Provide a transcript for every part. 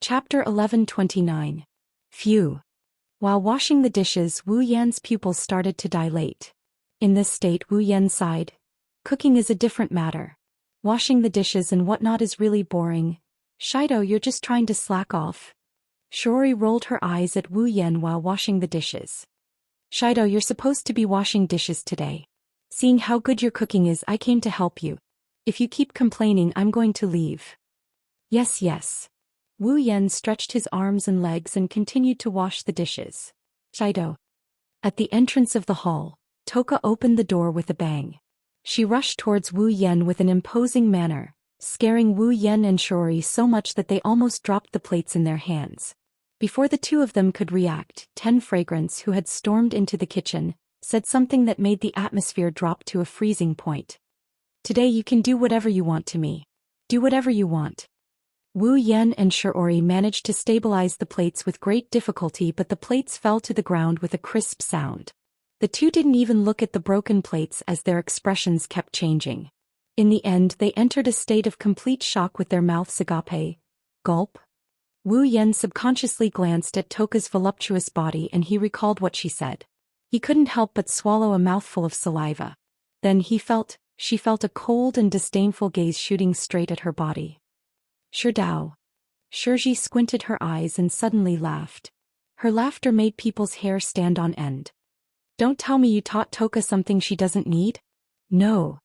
Chapter 1129. Phew. While washing the dishes, Wu Yan's pupils started to dilate. In this state, Wu Yan sighed. Cooking is a different matter. Washing the dishes and whatnot is really boring. Shido, you're just trying to slack off. Shiori rolled her eyes at Wu Yan while washing the dishes. Shido, you're supposed to be washing dishes today. Seeing how good your cooking is, I came to help you. If you keep complaining, I'm going to leave. Yes. Wu Yan stretched his arms and legs and continued to wash the dishes. Shido. At the entrance of the hall, Toka opened the door with a bang. She rushed towards Wu Yan with an imposing manner, scaring Wu Yan and Shiori so much that they almost dropped the plates in their hands. Before the two of them could react, 10 Fragrance, who had stormed into the kitchen, said something that made the atmosphere drop to a freezing point. Today you can do whatever you want to me. Do whatever you want. Wu Yan and Shiori managed to stabilize the plates with great difficulty, but the plates fell to the ground with a crisp sound. The two didn't even look at the broken plates as their expressions kept changing. In the end, they entered a state of complete shock with their mouths agape. Gulp. Wu Yan subconsciously glanced at Toka's voluptuous body and he recalled what she said. He couldn't help but swallow a mouthful of saliva. Then she felt a cold and disdainful gaze shooting straight at her body. Shidao. Shirji squinted her eyes and suddenly laughed. Her laughter made people's hair stand on end. Don't tell me you taught Toka something she doesn't need? No.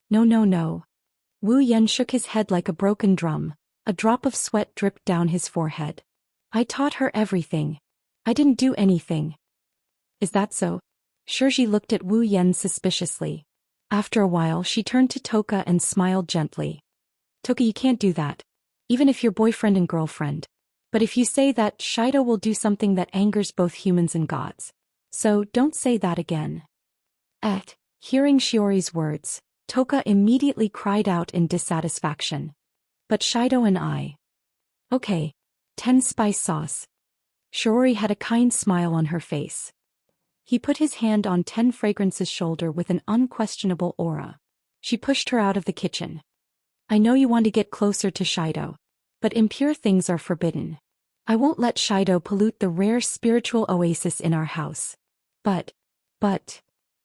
No. Wu Yan shook his head like a broken drum. A drop of sweat dripped down his forehead. I taught her everything. I didn't do anything. Is that so? Shirji looked at Wu Yan suspiciously. After a while she turned to Toka and smiled gently. Toka, you can't do that. Even if you're boyfriend and girlfriend. But if you say that, Shido will do something that angers both humans and gods. So don't say that again. Hearing Shiori's words, Toka immediately cried out in dissatisfaction. But Shido and I. Okay. 10 spice sauce. Shiori had a kind smile on her face. He put his hand on 10 Fragrance's shoulder with an unquestionable aura. She pushed her out of the kitchen. I know you want to get closer to Shido. But impure things are forbidden. I won't let Shido pollute the rare spiritual oasis in our house. But.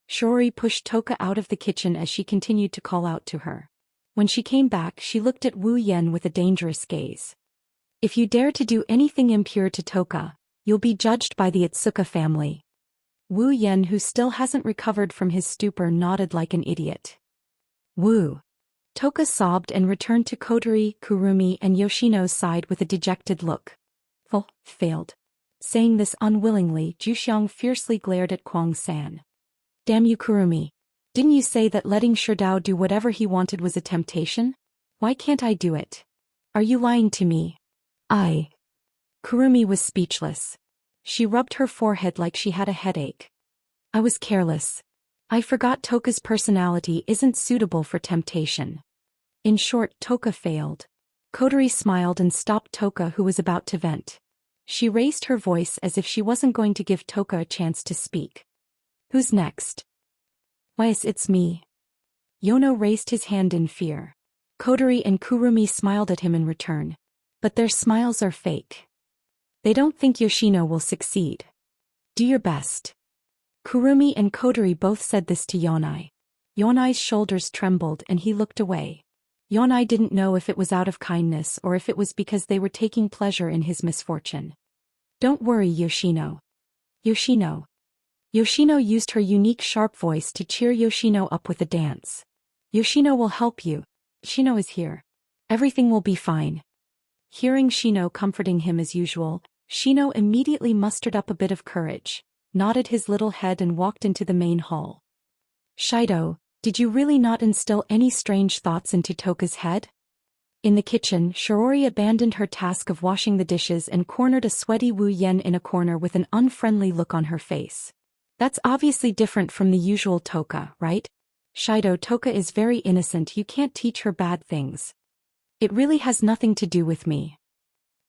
Shiori pushed Toka out of the kitchen as she continued to call out to her. When she came back, she looked at Wu Yan with a dangerous gaze. If you dare to do anything impure to Toka, you'll be judged by the Itsuka family. Wu Yan, who still hasn't recovered from his stupor, nodded like an idiot. Wu. Toka sobbed and returned to Kotori, Kurumi and Yoshino's side with a dejected look. Failed. Saying this unwillingly, Zhou Xian fiercely glared at Kwang-san. Damn you, Kurumi. Didn't you say that letting Shidao do whatever he wanted was a temptation? Why can't I do it? Are you lying to me? Kurumi was speechless. She rubbed her forehead like she had a headache. I was careless. I forgot Toka's personality isn't suitable for temptation. In short, Toka failed. Kotori smiled and stopped Toka, who was about to vent. She raised her voice as if she wasn't going to give Toka a chance to speak. Who's next? Why, it's me. Yono raised his hand in fear. Kotori and Kurumi smiled at him in return. But their smiles are fake. They don't think Yoshino will succeed. Do your best. Kurumi and Kotori both said this to Yonai. Yonai's shoulders trembled and he looked away. Yonai didn't know if it was out of kindness or if it was because they were taking pleasure in his misfortune. Don't worry, Yoshino. Yoshino used her unique sharp voice to cheer Yoshino up with a dance. Yoshino will help you. Shino is here. Everything will be fine. Hearing Shino comforting him as usual, Shino immediately mustered up a bit of courage, nodded his little head and walked into the main hall. Shido, did you really not instill any strange thoughts into Toka's head? In the kitchen, Shiori abandoned her task of washing the dishes and cornered a sweaty Wu Yan in a corner with an unfriendly look on her face. That's obviously different from the usual Toka, right? Shido, Toka is very innocent, you can't teach her bad things. It really has nothing to do with me.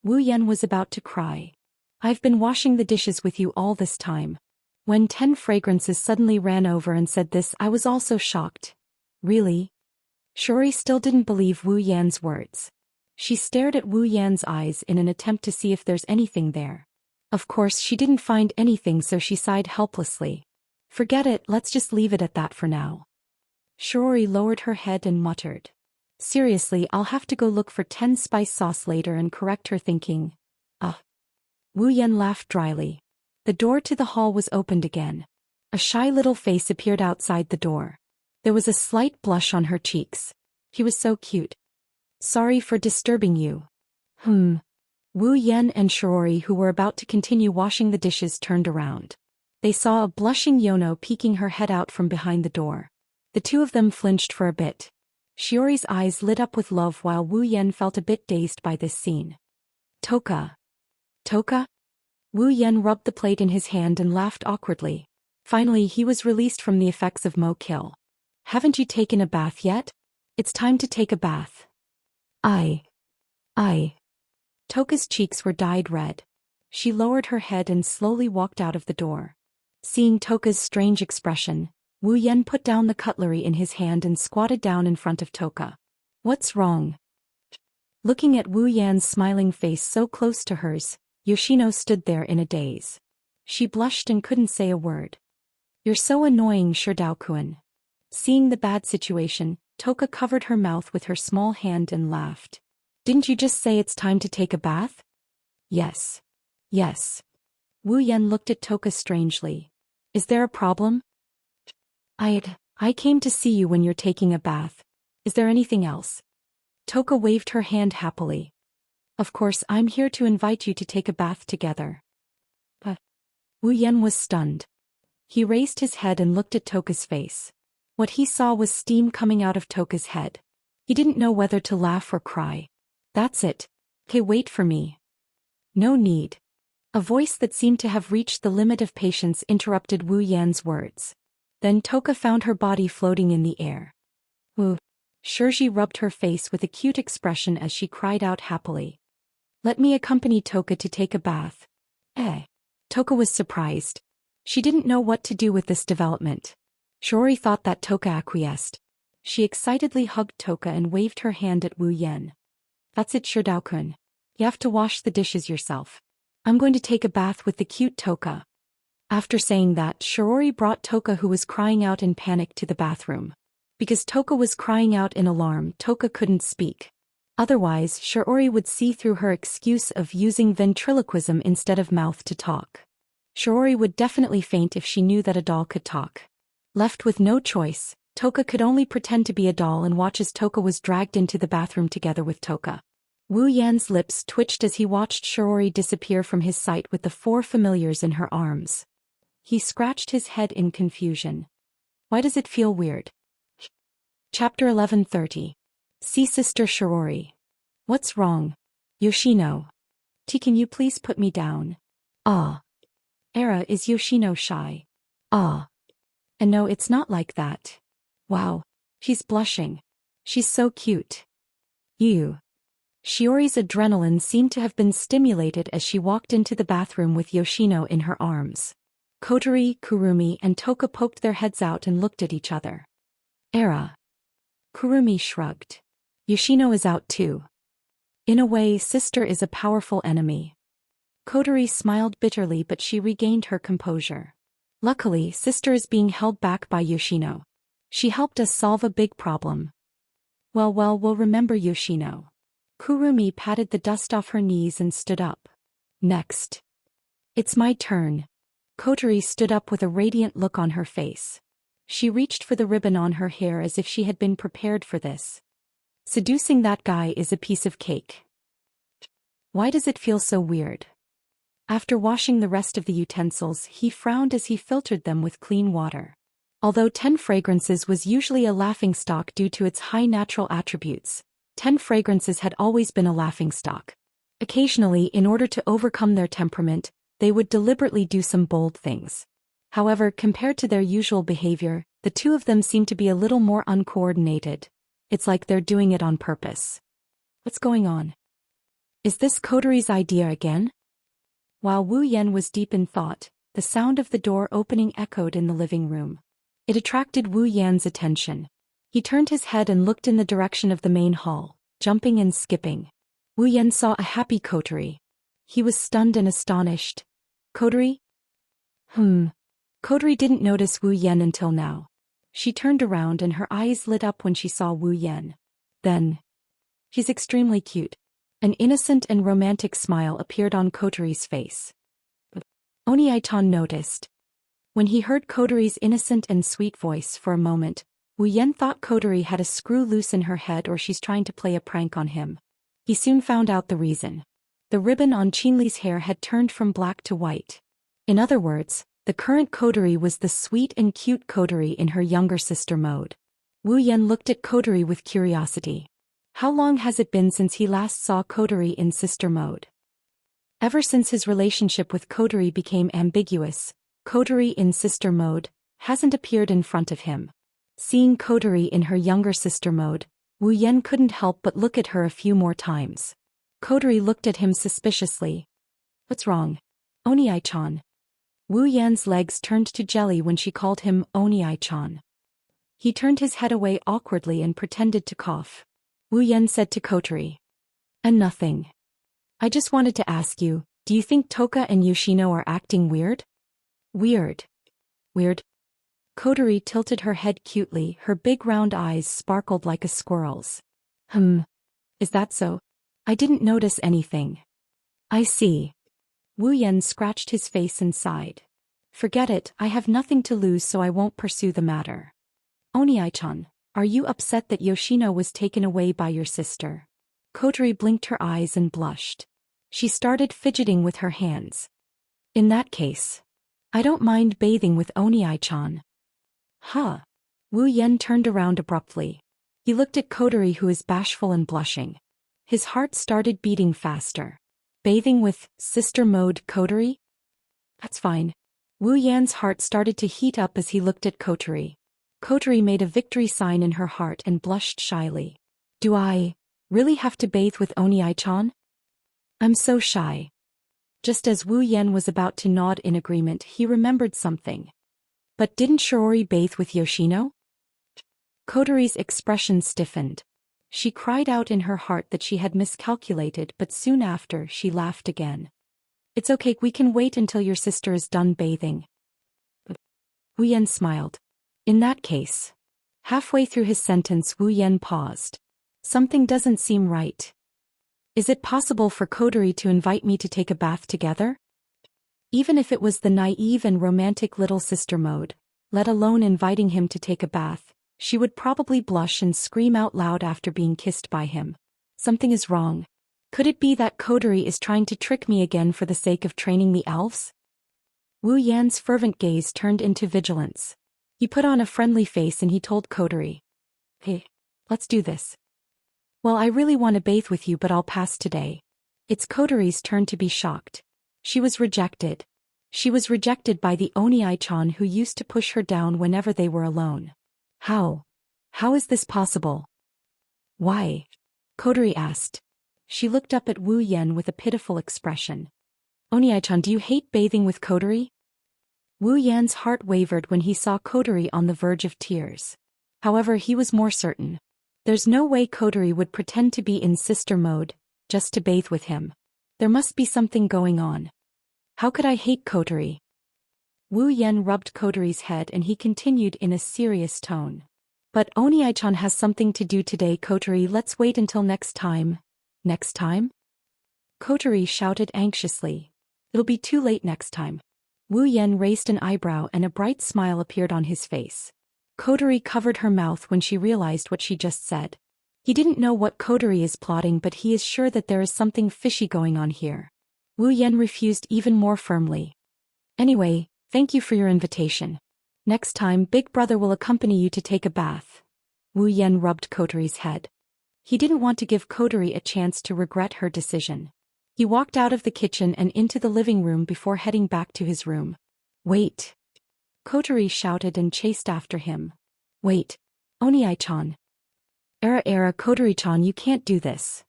Wu Yan was about to cry. I've been washing the dishes with you all this time. When 10 Fragrances suddenly ran over and said this, I was also shocked. Really? Shiori still didn't believe Wu Yan's words. She stared at Wu Yan's eyes in an attempt to see if there's anything there. Of course she didn't find anything, so she sighed helplessly. Forget it, let's just leave it at that for now. Shiori lowered her head and muttered. Seriously, I'll have to go look for 10 spice sauce later and correct her thinking. Wu Yan laughed dryly. The door to the hall was opened again. A shy little face appeared outside the door. There was a slight blush on her cheeks. He was so cute. Sorry for disturbing you. Wu Yan and Shiori, who were about to continue washing the dishes, turned around. They saw a blushing Yono peeking her head out from behind the door. The two of them flinched for a bit. Shiori's eyes lit up with love while Wu Yan felt a bit dazed by this scene. Toka. Toka? Wu Yan rubbed the plate in his hand and laughed awkwardly. Finally he was released from the effects of Mo Kill. Haven't you taken a bath yet? It's time to take a bath. I. Toka's cheeks were dyed red. She lowered her head and slowly walked out of the door. Seeing Toka's strange expression, Wu Yan put down the cutlery in his hand and squatted down in front of Toka. What's wrong? Looking at Wu Yan's smiling face so close to hers, Yoshino stood there in a daze. She blushed and couldn't say a word. You're so annoying, Sherdao-kun. Seeing the bad situation, Toka covered her mouth with her small hand and laughed. Didn't you just say it's time to take a bath? Yes. Wu Yan looked at Toka strangely. Is there a problem? I came to see you when you're taking a bath. Is there anything else? Toka waved her hand happily. Of course, I'm here to invite you to take a bath together. But Wu Yan was stunned. He raised his head and looked at Toka's face. What he saw was steam coming out of Toka's head. He didn't know whether to laugh or cry. That's it. Okay, wait for me. No need. A voice that seemed to have reached the limit of patience interrupted Wu Yan's words. Then Toka found her body floating in the air. Wu. Shirji rubbed her face with a cute expression as she cried out happily. Let me accompany Toka to take a bath. Toka was surprised. She didn't know what to do with this development. Shiori thought that Toka acquiesced. She excitedly hugged Toka and waved her hand at Wu Yan. That's it, Sherdao-kun. You have to wash the dishes yourself. I'm going to take a bath with the cute Toka. After saying that, Shiori brought Toka, who was crying out in panic, to the bathroom. Because Toka was crying out in alarm, Toka couldn't speak. Otherwise, Shiori would see through her excuse of using ventriloquism instead of mouth to talk. Shiori would definitely faint if she knew that a doll could talk. Left with no choice, Toka could only pretend to be a doll and watch as Toka was dragged into the bathroom together with Toka. Wu Yan's lips twitched as he watched Shiori disappear from his sight with the 4 familiars in her arms. He scratched his head in confusion. Why does it feel weird? Chapter 1130. See Sister Shiori. What's wrong? Yoshino. Can you please put me down? Era, is Yoshino shy? And no, it's not like that. Wow. She's blushing. She's so cute. Shiori's adrenaline seemed to have been stimulated as she walked into the bathroom with Yoshino in her arms. Kotori, Kurumi, and Toka poked their heads out and looked at each other. Era. Kurumi shrugged. Yoshino is out too. In a way, Sister is a powerful enemy. Kotori smiled bitterly, but she regained her composure. Luckily, Sister is being held back by Yoshino. She helped us solve a big problem. Well, we'll remember Yoshino. Kurumi patted the dust off her knees and stood up. Next. It's my turn. Kotori stood up with a radiant look on her face. She reached for the ribbon on her hair as if she had been prepared for this. Seducing that guy is a piece of cake. Why does it feel so weird? After washing the rest of the utensils, he frowned as he filtered them with clean water. Although 10 fragrances was usually a laughingstock due to its high natural attributes, 10 fragrances had always been a laughingstock. Occasionally, in order to overcome their temperament, they would deliberately do some bold things. However, compared to their usual behavior, the two of them seem to be a little more uncoordinated. It's like they're doing it on purpose. What's going on? Is this Kotori's idea again? While Wu Yan was deep in thought, the sound of the door opening echoed in the living room. It attracted Wu Yan's attention. He turned his head and looked in the direction of the main hall, jumping and skipping. Wu Yan saw a happy Kotori. He was stunned and astonished. Kotori? Kotori didn't notice Wu Yan until now. She turned around and her eyes lit up when she saw Wu Yan. Then, he's extremely cute. An innocent and romantic smile appeared on Kotori's face. Oni-chan noticed. When he heard Kotori's innocent and sweet voice for a moment, Wu Yan thought Kotori had a screw loose in her head or she's trying to play a prank on him. He soon found out the reason. The ribbon on Qinli's hair had turned from black to white. In other words, the current Kotori was the sweet and cute Kotori in her younger sister mode. Wu Yan looked at Kotori with curiosity. How long has it been since he last saw Kotori in sister mode? Ever since his relationship with Kotori became ambiguous, Kotori in sister mode hasn't appeared in front of him. Seeing Kotori in her younger sister mode, Wu Yan couldn't help but look at her a few more times. Kotori looked at him suspiciously. What's wrong? Oni-chan. Wu Yan's legs turned to jelly when she called him Oni-chan. He turned his head away awkwardly and pretended to cough. Wu Yan said to Kotori. And nothing. I just wanted to ask you, do you think Toka and Yoshino are acting weird? Weird. Kotori tilted her head cutely, her big round eyes sparkled like a squirrel's. Is that so? I didn't notice anything. I see. Wu Yan scratched his face and sighed. Forget it, I have nothing to lose so I won't pursue the matter. Oni-chan, are you upset that Yoshino was taken away by your sister? Kotori blinked her eyes and blushed. She started fidgeting with her hands. In that case, I don't mind bathing with Oni-chan. Huh. Wu Yan turned around abruptly. He looked at Kotori, who is bashful and blushing. His heart started beating faster. Bathing with sister mode Kotori? That's fine. Wu Yan's heart started to heat up as he looked at Kotori. Kotori made a victory sign in her heart and blushed shyly. Do I really have to bathe with Oni-chan? I'm so shy. Just as Wu Yan was about to nod in agreement, he remembered something. But didn't Shiori bathe with Yoshino? Kotori's expression stiffened. She cried out in her heart that she had miscalculated, but soon after she laughed again. It's okay, we can wait until your sister is done bathing. Wu Yan smiled. In that case. Halfway through his sentence, Wu Yan paused. Something doesn't seem right. Is it possible for Kotori to invite me to take a bath together? Even if it was the naive and romantic little sister mode, let alone inviting him to take a bath, she would probably blush and scream out loud after being kissed by him. Something is wrong. Could it be that Kotori is trying to trick me again for the sake of training the elves? Wu Yan's fervent gaze turned into vigilance. He put on a friendly face and he told Kotori. Hey, let's do this. Well, I really want to bathe with you, but I'll pass today. It's Kotori's turn to be shocked. She was rejected. She was rejected by the Oni-chan who used to push her down whenever they were alone. How? How is this possible? Why? Kotori asked. She looked up at Wu Yan with a pitiful expression. Oni-chan, do you hate bathing with Kotori? Wu Yan's heart wavered when he saw Kotori on the verge of tears. However, he was more certain. There's no way Kotori would pretend to be in sister mode, just to bathe with him. There must be something going on. How could I hate Kotori? Wu Yan rubbed Kotori's head and he continued in a serious tone. But Oni-chan has something to do today, Kotori, let's wait until next time. Next time? Kotori shouted anxiously. It'll be too late next time. Wu Yan raised an eyebrow and a bright smile appeared on his face. Kotori covered her mouth when she realized what she just said. He didn't know what Kotori is plotting, but he is sure that there is something fishy going on here. Wu Yan refused even more firmly. Anyway, thank you for your invitation. Next time, Big Brother will accompany you to take a bath. Wu Yan rubbed Kotori's head. He didn't want to give Kotori a chance to regret her decision. He walked out of the kitchen and into the living room before heading back to his room. Wait! Kotori shouted and chased after him. Wait! Oni-chan. Era, Kotori-chan, you can't do this.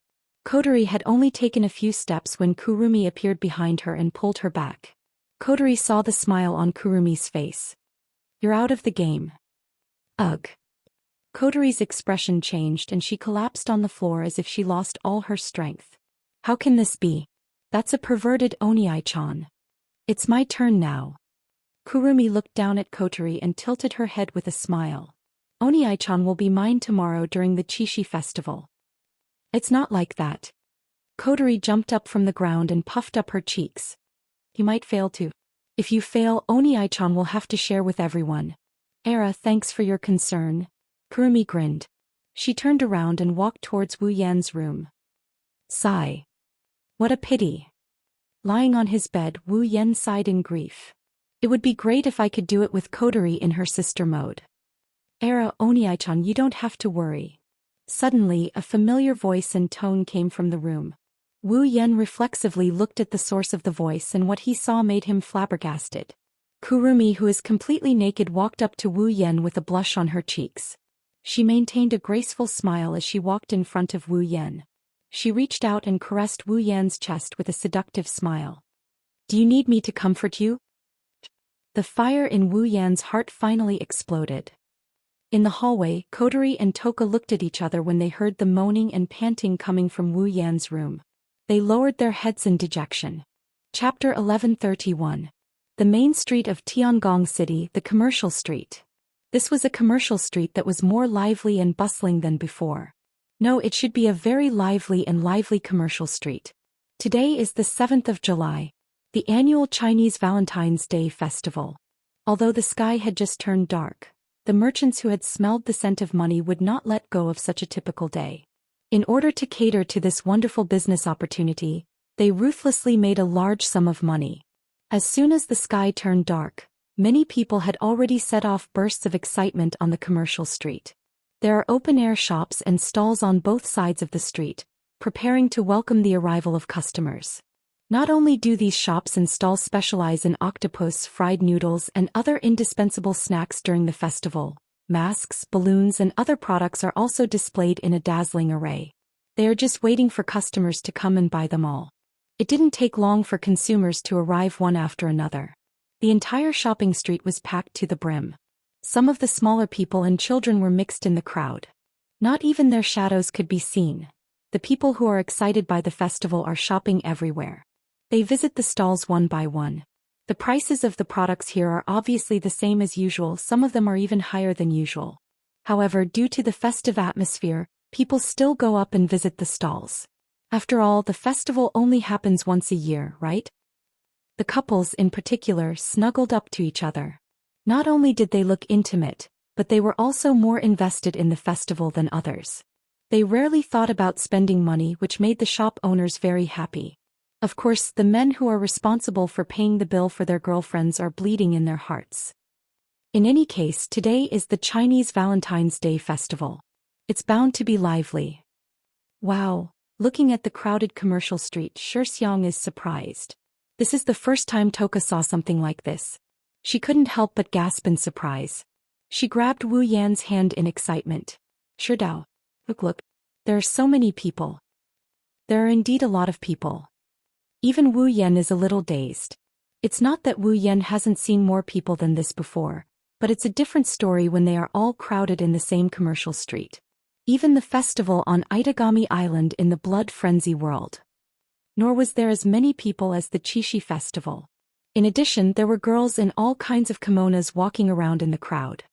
Kotori had only taken a few steps when Kurumi appeared behind her and pulled her back. Kotori saw the smile on Kurumi's face. You're out of the game. Ugh. Kotori's expression changed and she collapsed on the floor as if she lost all her strength. How can this be? That's a perverted Onii-chan. It's my turn now. Kurumi looked down at Kotori and tilted her head with a smile. Onii-chan will be mine tomorrow during the Chishi festival. It's not like that. Kotori jumped up from the ground and puffed up her cheeks. You might fail too. If you fail, Onii-chan will have to share with everyone. Era, thanks for your concern. Kurumi grinned. She turned around and walked towards Wu Yan's room. Sigh. What a pity. Lying on his bed, Wu Yan sighed in grief. It would be great if I could do it with Kotori in her sister mode. Era, Onii-chan, you don't have to worry. Suddenly, a familiar voice and tone came from the room. Wu Yan reflexively looked at the source of the voice, and what he saw made him flabbergasted. Kurumi, who is completely naked, walked up to Wu Yan with a blush on her cheeks. She maintained a graceful smile as she walked in front of Wu Yan. She reached out and caressed Wu Yan's chest with a seductive smile. Do you need me to comfort you? The fire in Wu Yan's heart finally exploded. In the hallway, Kotori and Toka looked at each other when they heard the moaning and panting coming from Wu Yan's room. They lowered their heads in dejection. Chapter 1131. The main street of Tiangong City, the commercial street. This was a commercial street that was more lively and bustling than before. No, it should be a very lively commercial street. Today is the 7th of July, the annual Chinese Valentine's Day festival. Although the sky had just turned dark, the merchants who had smelled the scent of money would not let go of such a typical day. In order to cater to this wonderful business opportunity, they ruthlessly made a large sum of money. As soon as the sky turned dark, many people had already set off bursts of excitement on the commercial street. There are open-air shops and stalls on both sides of the street, preparing to welcome the arrival of customers. Not only do these shops and stalls specialize in octopus, fried noodles, and other indispensable snacks during the festival, masks, balloons, and other products are also displayed in a dazzling array. They are just waiting for customers to come and buy them all. It didn't take long for consumers to arrive one after another. The entire shopping street was packed to the brim. Some of the smaller people and children were mixed in the crowd. Not even their shadows could be seen. The people who are excited by the festival are shopping everywhere. They visit the stalls one by one. The prices of the products here are obviously the same as usual, some of them are even higher than usual. However, due to the festive atmosphere, people still go up and visit the stalls. After all, the festival only happens once a year, right? The couples in particular snuggled up to each other. Not only did they look intimate, but they were also more invested in the festival than others. They rarely thought about spending money, which made the shop owners very happy. Of course, the men who are responsible for paying the bill for their girlfriends are bleeding in their hearts. In any case, today is the Chinese Valentine's Day festival. It's bound to be lively. Wow, looking at the crowded commercial street, Zhou Xian is surprised. This is the first time Toka saw something like this. She couldn't help but gasp in surprise. She grabbed Wu Yan's hand in excitement. Shudao. Look, there are so many people. There are indeed a lot of people. Even Wu Yan is a little dazed. It's not that Wu Yan hasn't seen more people than this before, but it's a different story when they are all crowded in the same commercial street. Even the festival on Itagami Island in the blood frenzy world. Nor was there as many people as the Chishi festival. In addition, there were girls in all kinds of kimonos walking around in the crowd.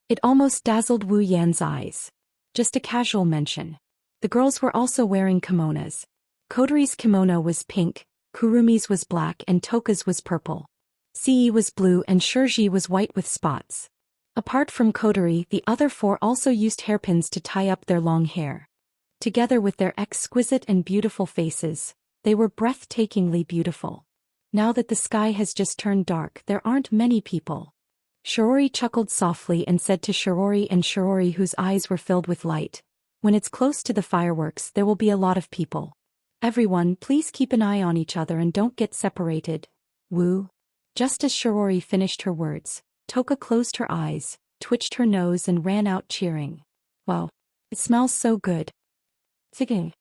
It almost dazzled Wu Yan's eyes. Just a casual mention. The girls were also wearing kimonos. Kotori's kimono was pink, Kurumi's was black, and Toka's was purple. Sei was blue and Shurji was white with spots. Apart from Kotori, the other four also used hairpins to tie up their long hair. Together with their exquisite and beautiful faces, they were breathtakingly beautiful. Now that the sky has just turned dark, there aren't many people. Shirori chuckled softly and said to Shirori, whose eyes were filled with light, "When it's close to the fireworks, there will be a lot of people. Everyone, please keep an eye on each other and don't get separated. Wu." Just as Shirori finished her words, Toka closed her eyes, twitched her nose and ran out cheering. "Wow, it smells so good." "Ziging,"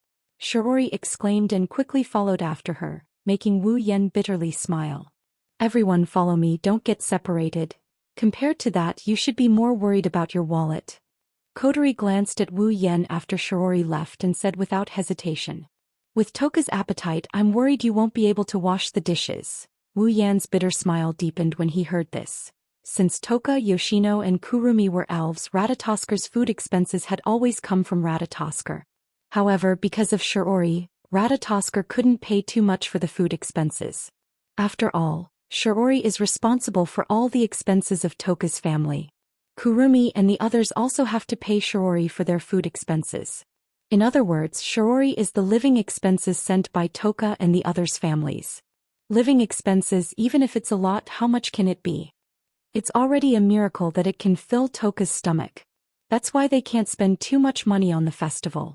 Shirori exclaimed and quickly followed after her, making Wu Yan bitterly smile. "Everyone follow me, don't get separated. Compared to that, you should be more worried about your wallet." Kotori glanced at Wu Yan after Shirori left and said without hesitation. With Toka's appetite, I'm worried you won't be able to wash the dishes. Wu Yan's bitter smile deepened when he heard this. Since Toka, Yoshino and Kurumi were elves, Ratatosker's food expenses had always come from Ratatosker. However, because of Shiori, Ratatosker couldn't pay too much for the food expenses. After all, Shiori is responsible for all the expenses of Toka's family. Kurumi and the others also have to pay Shiori for their food expenses. In other words, Shiori is the living expenses sent by Toka and the others' families. Living expenses, even if it's a lot, how much can it be? It's already a miracle that it can fill Toka's stomach. That's why they can't spend too much money on the festival.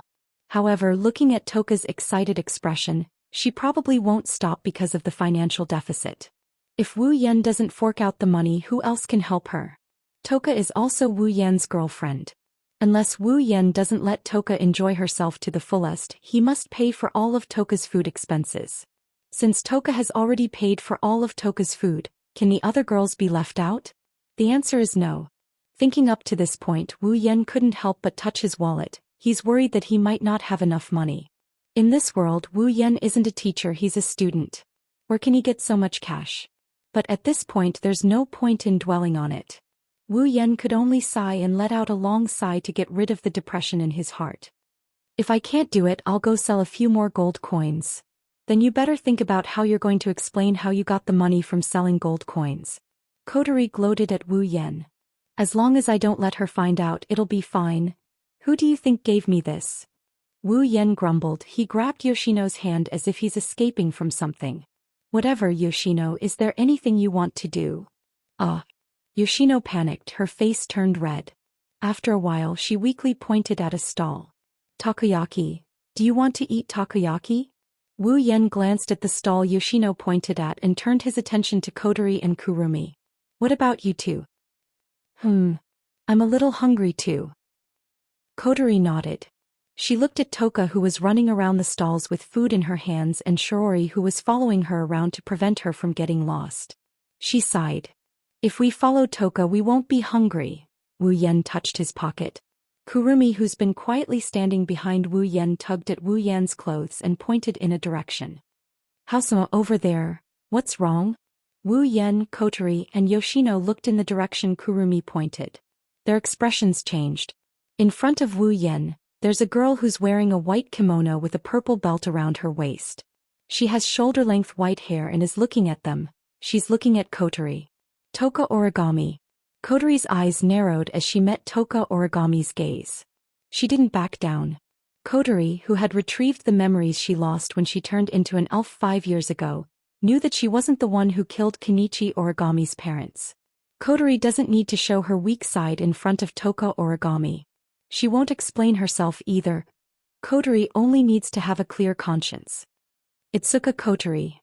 However, looking at Toka's excited expression, she probably won't stop because of the financial deficit. If Wu Yan doesn't fork out the money, who else can help her? Toka is also Wu Yan's girlfriend. Unless Wu Yan doesn't let Toka enjoy herself to the fullest, he must pay for all of Toka's food expenses. Since Toka has already paid for all of Toka's food, can the other girls be left out? The answer is no. Thinking up to this point, Wu Yan couldn't help but touch his wallet. He's worried that he might not have enough money. In this world, Wu Yan isn't a teacher, he's a student. Where can he get so much cash? But at this point there's no point in dwelling on it. Wu Yan could only sigh and let out a long sigh to get rid of the depression in his heart. If I can't do it, I'll go sell a few more gold coins. Then you better think about how you're going to explain how you got the money from selling gold coins. Kotori gloated at Wu Yan. As long as I don't let her find out, it'll be fine. Who do you think gave me this? Wu Yan grumbled. He grabbed Yoshino's hand as if he's escaping from something. Whatever, Yoshino, is there anything you want to do? Yoshino panicked, her face turned red. After a while she weakly pointed at a stall. Takoyaki. Do you want to eat takoyaki? Wu Yan glanced at the stall Yoshino pointed at and turned his attention to Kotori and Kurumi. What about you two? I'm a little hungry too. Kotori nodded. She looked at Toka, who was running around the stalls with food in her hands, and Shiori, who was following her around to prevent her from getting lost. She sighed. If we follow Toka, we won't be hungry. Wu Yan touched his pocket. Kurumi, who's been quietly standing behind Wu Yan, tugged at Wu Yan's clothes and pointed in a direction. Housema, over there. What's wrong? Wu Yan, Kotori, and Yoshino looked in the direction Kurumi pointed. Their expressions changed. In front of Wu Yan, there's a girl who's wearing a white kimono with a purple belt around her waist. She has shoulder-length white hair and is looking at them. She's looking at Kotori. Toka Origami. Kotori's eyes narrowed as she met Toka Origami's gaze. She didn't back down. Kotori, who had retrieved the memories she lost when she turned into an elf 5 years ago, knew that she wasn't the one who killed Kenichi Origami's parents. Kotori doesn't need to show her weak side in front of Toka Origami. She won't explain herself either. Kotori only needs to have a clear conscience. Itsuka Kotori.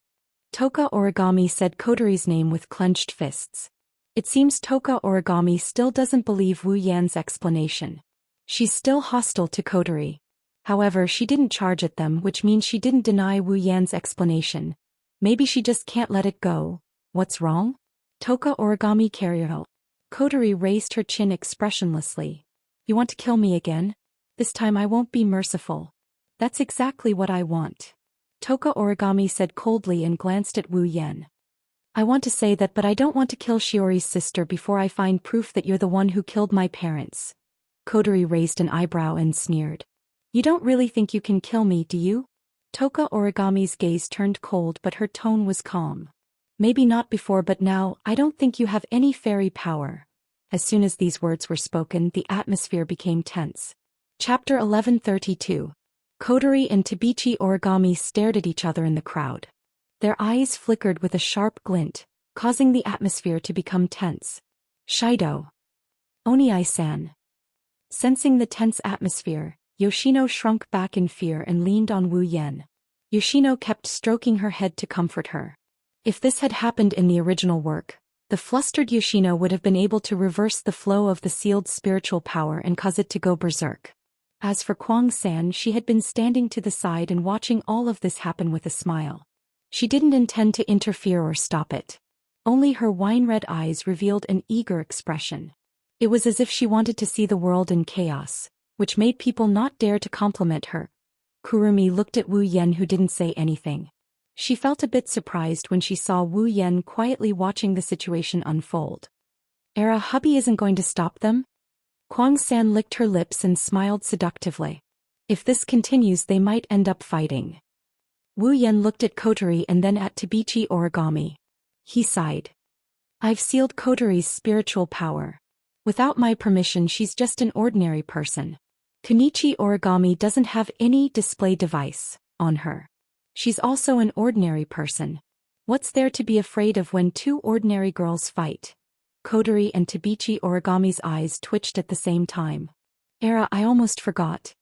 Toka Origami said Kotori's name with clenched fists. It seems Toka Origami still doesn't believe Wu Yan's explanation. She's still hostile to Kotori. However, she didn't charge at them, which means she didn't deny Wu Yan's explanation. Maybe she just can't let it go. What's wrong? Toka Origami carrier. Kotori raised her chin expressionlessly. You want to kill me again? This time I won't be merciful. That's exactly what I want. Toka Origami said coldly and glanced at Wu Yan. I want to say that, but I don't want to kill Shiori's sister before I find proof that you're the one who killed my parents. Kotori raised an eyebrow and sneered. You don't really think you can kill me, do you? Toka Origami's gaze turned cold, but her tone was calm. Maybe not before, but now, I don't think you have any fairy power. As soon as these words were spoken, the atmosphere became tense. Chapter 1132. Kotori and Tabichi Origami stared at each other in the crowd. Their eyes flickered with a sharp glint, causing the atmosphere to become tense. Shido. Oniai-san. Sensing the tense atmosphere, Yoshino shrunk back in fear and leaned on Wu Yan. Yoshino kept stroking her head to comfort her. If this had happened in the original work, the flustered Yoshino would have been able to reverse the flow of the sealed spiritual power and cause it to go berserk. As for Kwang-san, she had been standing to the side and watching all of this happen with a smile. She didn't intend to interfere or stop it. Only her wine-red eyes revealed an eager expression. It was as if she wanted to see the world in chaos, which made people not dare to compliment her. Kurumi looked at Wu Yan, who didn't say anything. She felt a bit surprised when she saw Wu Yan quietly watching the situation unfold. Era hubby isn't going to stop them? Kuang San licked her lips and smiled seductively. If this continues, they might end up fighting. Wu Yan looked at Kotori and then at Tabichi Origami. He sighed. I've sealed Kotori's spiritual power. Without my permission, she's just an ordinary person. Kenichi Origami doesn't have any display device on her. She's also an ordinary person. What's there to be afraid of when two ordinary girls fight? Kotori and Tabichi Origami's eyes twitched at the same time. Era, I almost forgot.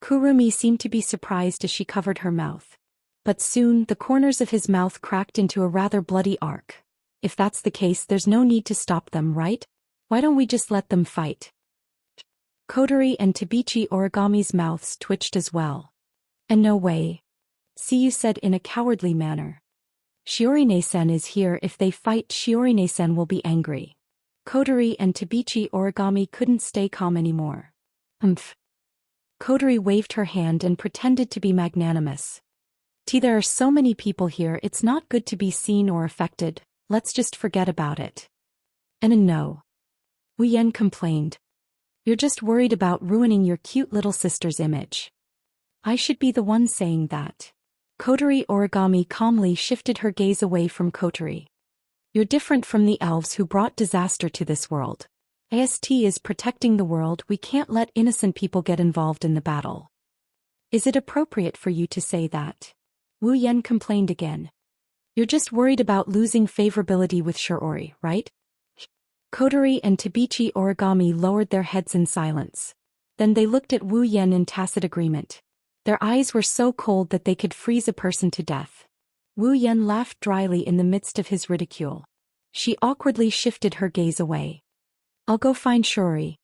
Kurumi seemed to be surprised as she covered her mouth. But soon, the corners of his mouth cracked into a rather bloody arc. If that's the case, there's no need to stop them, right? Why don't we just let them fight? Kotori and Tabichi Origami's mouths twitched as well. And no way. See, you said in a cowardly manner. Shiorine-san is here. If they fight, Shiorine-san will be angry. Kotori and Tabichi Origami couldn't stay calm anymore. Kotori waved her hand and pretended to be magnanimous. There are so many people here, it's not good to be seen or affected. Let's just forget about it. And no. Wu Yan complained. You're just worried about ruining your cute little sister's image. I should be the one saying that. Kotori Origami calmly shifted her gaze away from Kotori. You're different from the elves who brought disaster to this world. AST is protecting the world. We can't let innocent people get involved in the battle. Is it appropriate for you to say that? Wu Yan complained again. You're just worried about losing favorability with Shiori, right? Kotori and Tabichi Origami lowered their heads in silence. Then they looked at Wu Yan in tacit agreement. Their eyes were so cold that they could freeze a person to death. Wu Yan laughed dryly in the midst of his ridicule. She awkwardly shifted her gaze away. I'll go find Shiori.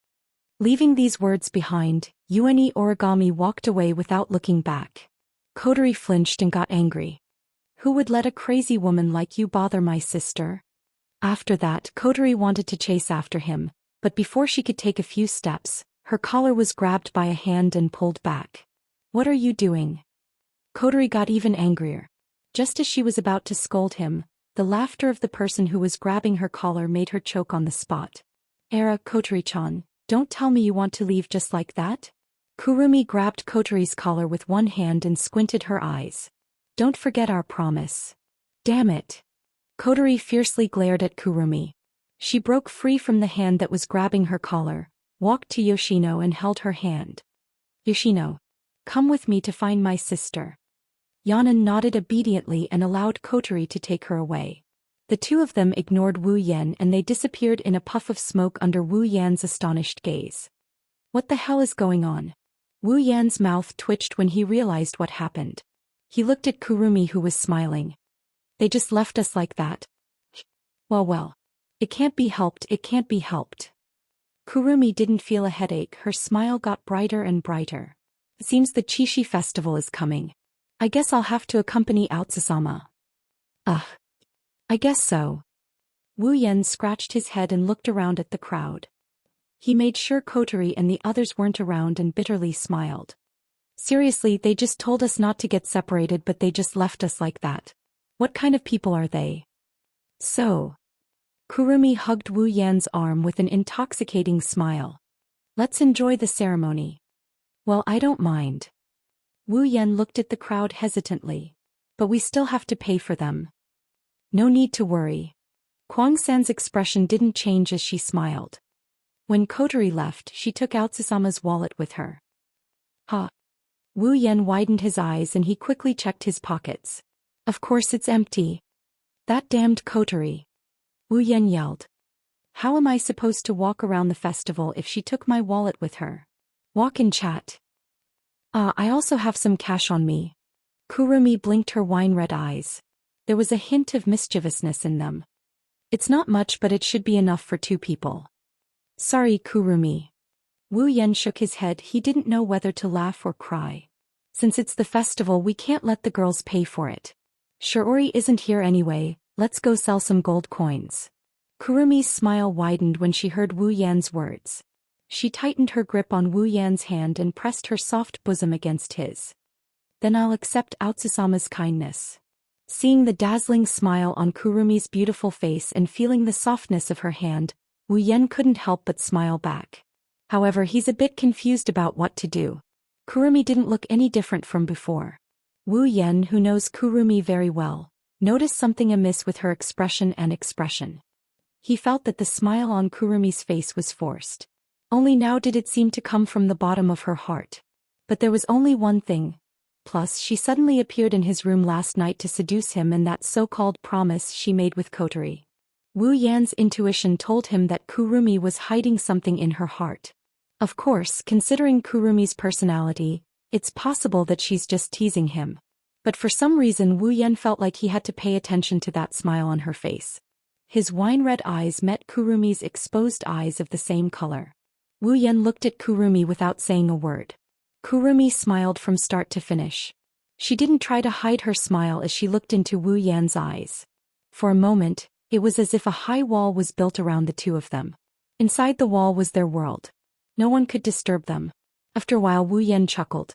Leaving these words behind, Yuani Origami walked away without looking back. Kotori flinched and got angry. Who would let a crazy woman like you bother my sister? After that, Kotori wanted to chase after him, but before she could take a few steps, her collar was grabbed by a hand and pulled back. What are you doing? Kotori got even angrier. Just as she was about to scold him, the laughter of the person who was grabbing her collar made her choke on the spot. Era, Kotori-chan, don't tell me you want to leave just like that? Kurumi grabbed Kotori's collar with one hand and squinted her eyes. Don't forget our promise. Damn it. Kotori fiercely glared at Kurumi. She broke free from the hand that was grabbing her collar, walked to Yoshino and held her hand. Yoshino, come with me to find my sister. Yanan nodded obediently and allowed Kotori to take her away. The two of them ignored Wu Yan and they disappeared in a puff of smoke under Wu Yan's astonished gaze. What the hell is going on? Wu Yan's mouth twitched when he realized what happened. He looked at Kurumi, who was smiling. They just left us like that. Well. It can't be helped, it can't be helped. Kurumi didn't feel a headache, her smile got brighter and brighter. It seems the Chishi festival is coming. I guess I'll have to accompany Aotsusama. I guess so. Wu Yan scratched his head and looked around at the crowd. He made sure Kotori and the others weren't around and bitterly smiled. Seriously, they just told us not to get separated, but they just left us like that. What kind of people are they? So. Kurumi hugged Wu Yan's arm with an intoxicating smile. Let's enjoy the ceremony. Well, I don't mind. Wu Yan looked at the crowd hesitantly. But we still have to pay for them. No need to worry. Kuang San's expression didn't change as she smiled. When Kotori left, she took Aotsusama's wallet with her. Wu Yan widened his eyes and he quickly checked his pockets. Of course it's empty. That damned Kotori. Wu Yan yelled. How am I supposed to walk around the festival if she took my wallet with her? Walk and chat. I also have some cash on me. Kurumi blinked her wine-red eyes. There was a hint of mischievousness in them. It's not much, but it should be enough for two people. Sorry, Kurumi. Wu Yan shook his head. He didn't know whether to laugh or cry. Since it's the festival, we can't let the girls pay for it. Shiori isn't here anyway, let's go sell some gold coins. Kurumi's smile widened when she heard Wu Yan's words. She tightened her grip on Wu Yan's hand and pressed her soft bosom against his. then I'll accept Otsusama's kindness. Seeing the dazzling smile on Kurumi's beautiful face and feeling the softness of her hand, Wu Yan couldn't help but smile back. However, he's a bit confused about what to do. Kurumi didn't look any different from before. Wu Yan, who knows Kurumi very well, noticed something amiss with her expression. He felt that the smile on Kurumi's face was forced. Only now did it seem to come from the bottom of her heart. But there was only one thing. Plus, she suddenly appeared in his room last night to seduce him, and that so-called promise she made with Kotori. Wu Yan's intuition told him that Kurumi was hiding something in her heart. Of course, considering Kurumi's personality, it's possible that she's just teasing him. But for some reason Wu Yan felt like he had to pay attention to that smile on her face. His wine-red eyes met Kurumi's exposed eyes of the same color. Wu Yan looked at Kurumi without saying a word. Kurumi smiled from start to finish. She didn't try to hide her smile as she looked into Wu Yan's eyes. For a moment, it was as if a high wall was built around the two of them. Inside the wall was their world. No one could disturb them. After a while Wu Yan chuckled.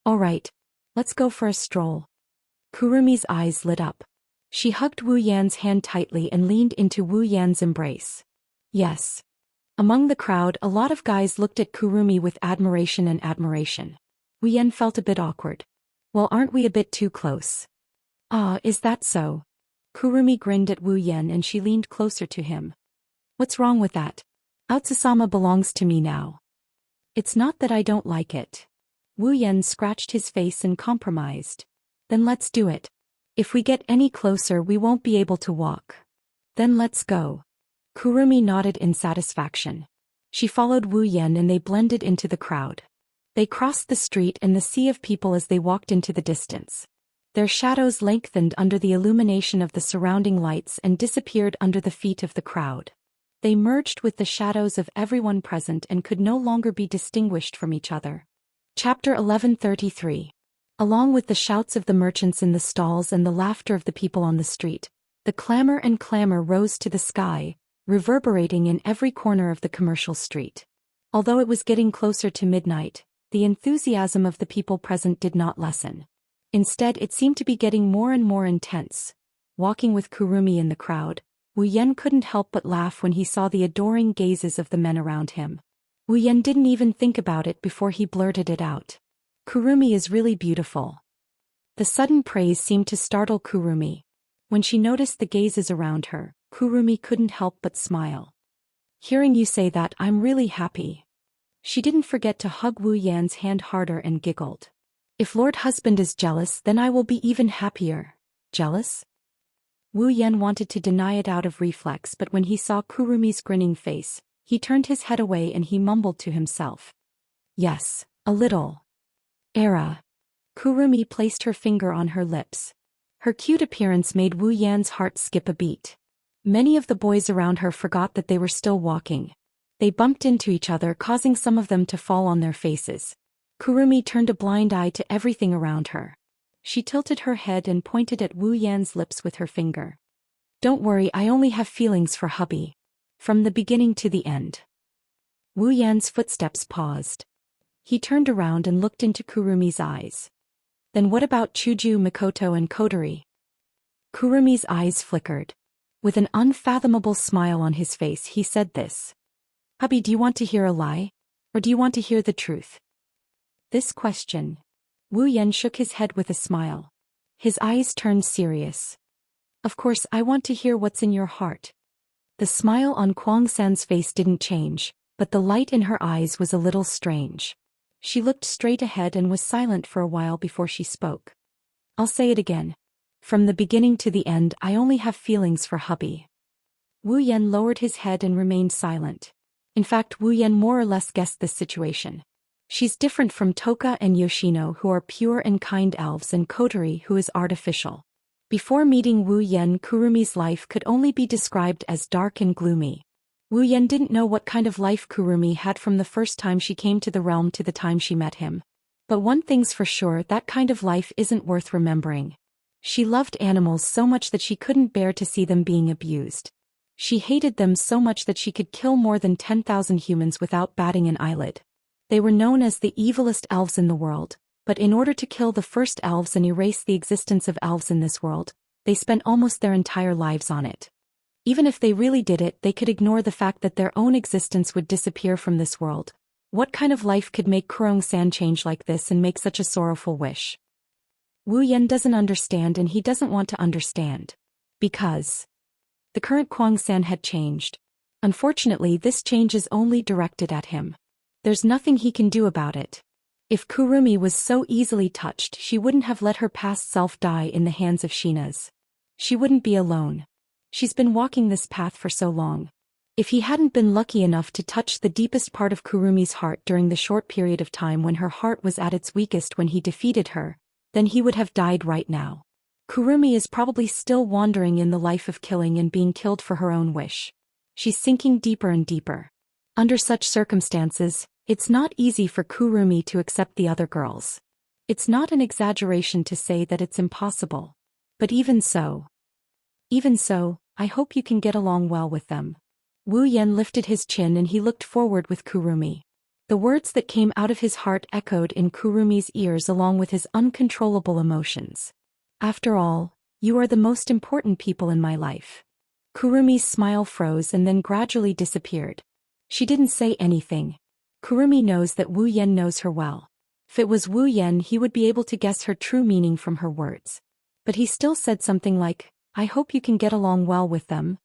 All right, let's go for a stroll. Kurumi's eyes lit up. She hugged Wu Yan's hand tightly and leaned into Wu Yan's embrace. Yes. Among the crowd, a lot of guys looked at Kurumi with admiration. Wu Yan felt a bit awkward. Well, aren't we a bit too close? Ah, is that so? Kurumi grinned at Wu Yan and she leaned closer to him. What's wrong with that? Otsusama belongs to me now. It's not that I don't like it. Wu Yan scratched his face and compromised. Then let's do it. If we get any closer we won't be able to walk. Then let's go. Kurumi nodded in satisfaction. She followed Wu Yan and they blended into the crowd. They crossed the street and the sea of people as they walked into the distance. Their shadows lengthened under the illumination of the surrounding lights and disappeared under the feet of the crowd. They merged with the shadows of everyone present and could no longer be distinguished from each other. Chapter 1133. Along with the shouts of the merchants in the stalls and the laughter of the people on the street, the clamor rose to the sky, reverberating in every corner of the commercial street. Although it was getting closer to midnight, the enthusiasm of the people present did not lessen. Instead, it seemed to be getting more and more intense. Walking with Kurumi in the crowd, Wu Yan couldn't help but laugh when he saw the adoring gazes of the men around him. Wu Yan didn't even think about it before he blurted it out. Kurumi is really beautiful. The sudden praise seemed to startle Kurumi. When she noticed the gazes around her, Kurumi couldn't help but smile. Hearing you say that, I'm really happy. She didn't forget to hug Wu Yan's hand harder and giggled. If Lord Husband is jealous, then I will be even happier. Jealous? Wu Yan wanted to deny it out of reflex, but when he saw Kurumi's grinning face, he turned his head away and he mumbled to himself. Yes, a little. Era. Kurumi placed her finger on her lips. Her cute appearance made Wu Yan's heart skip a beat. Many of the boys around her forgot that they were still walking. They bumped into each other, causing some of them to fall on their faces. Kurumi turned a blind eye to everything around her. She tilted her head and pointed at Wu Yan's lips with her finger. Don't worry, I only have feelings for hubby. From the beginning to the end. Wu Yan's footsteps paused. He turned around and looked into Kurumi's eyes. Then what about Chuju, Mikoto and Kotori? Kurumi's eyes flickered. With an unfathomable smile on his face he said this. Hubby, do you want to hear a lie? Or do you want to hear the truth? This question. Wu Yan shook his head with a smile. His eyes turned serious. Of course, I want to hear what's in your heart. The smile on Kwang San's face didn't change, but the light in her eyes was a little strange. She looked straight ahead and was silent for a while before she spoke. I'll say it again. From the beginning to the end, I only have feelings for hubby. Wu Yan lowered his head and remained silent. In fact, Wu Yan more or less guessed this situation. She's different from Toka and Yoshino, who are pure and kind elves, and Kotori, who is artificial. Before meeting Wu Yan, Kurumi's life could only be described as dark and gloomy. Wu Yan didn't know what kind of life Kurumi had from the first time she came to the realm to the time she met him. But one thing's for sure, that kind of life isn't worth remembering. She loved animals so much that she couldn't bear to see them being abused. She hated them so much that she could kill more than 10,000 humans without batting an eyelid. They were known as the evilest elves in the world, But in order to kill the first elves and erase the existence of elves in this world, they spent almost their entire lives on it. Even if they really did it, they could ignore the fact that their own existence would disappear from this world. What kind of life could make Kurong-san change like this and make such a sorrowful wish? Wu Yan doesn't understand, and he doesn't want to understand. Because the current Kuang-san had changed. Unfortunately, this change is only directed at him. There's nothing he can do about it. If Kurumi was so easily touched, she wouldn't have let her past self die in the hands of Shina's. She wouldn't be alone. She's been walking this path for so long. If he hadn't been lucky enough to touch the deepest part of Kurumi's heart during the short period of time when her heart was at its weakest when he defeated her, then he would have died right now. Kurumi is probably still wandering in the life of killing and being killed for her own wish. She's sinking deeper and deeper. Under such circumstances, it's not easy for Kurumi to accept the other girls. It's not an exaggeration to say that it's impossible. But even so, I hope you can get along well with them. Wu Yan lifted his chin and he looked forward with Kurumi. The words that came out of his heart echoed in Kurumi's ears along with his uncontrollable emotions. After all, you are the most important people in my life. Kurumi's smile froze and then gradually disappeared. She didn't say anything. Kurumi knows that Wu Yan knows her well. If it was Wu Yan, he would be able to guess her true meaning from her words. But he still said something like, I hope you can get along well with them.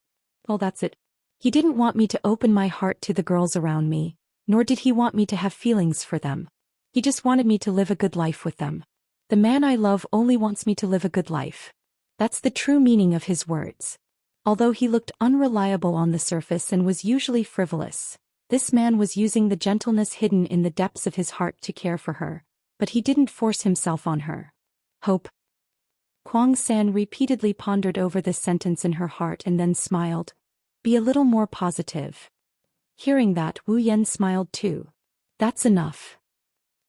Well, that's it. He didn't want me to open my heart to the girls around me, nor did he want me to have feelings for them. He just wanted me to live a good life with them. The man I love only wants me to live a good life. That's the true meaning of his words. Although he looked unreliable on the surface and was usually frivolous, this man was using the gentleness hidden in the depths of his heart to care for her, but he didn't force himself on her. Hope. Kuang-san repeatedly pondered over this sentence in her heart and then smiled. Be a little more positive. Hearing that, Wu Yan smiled too. That's enough.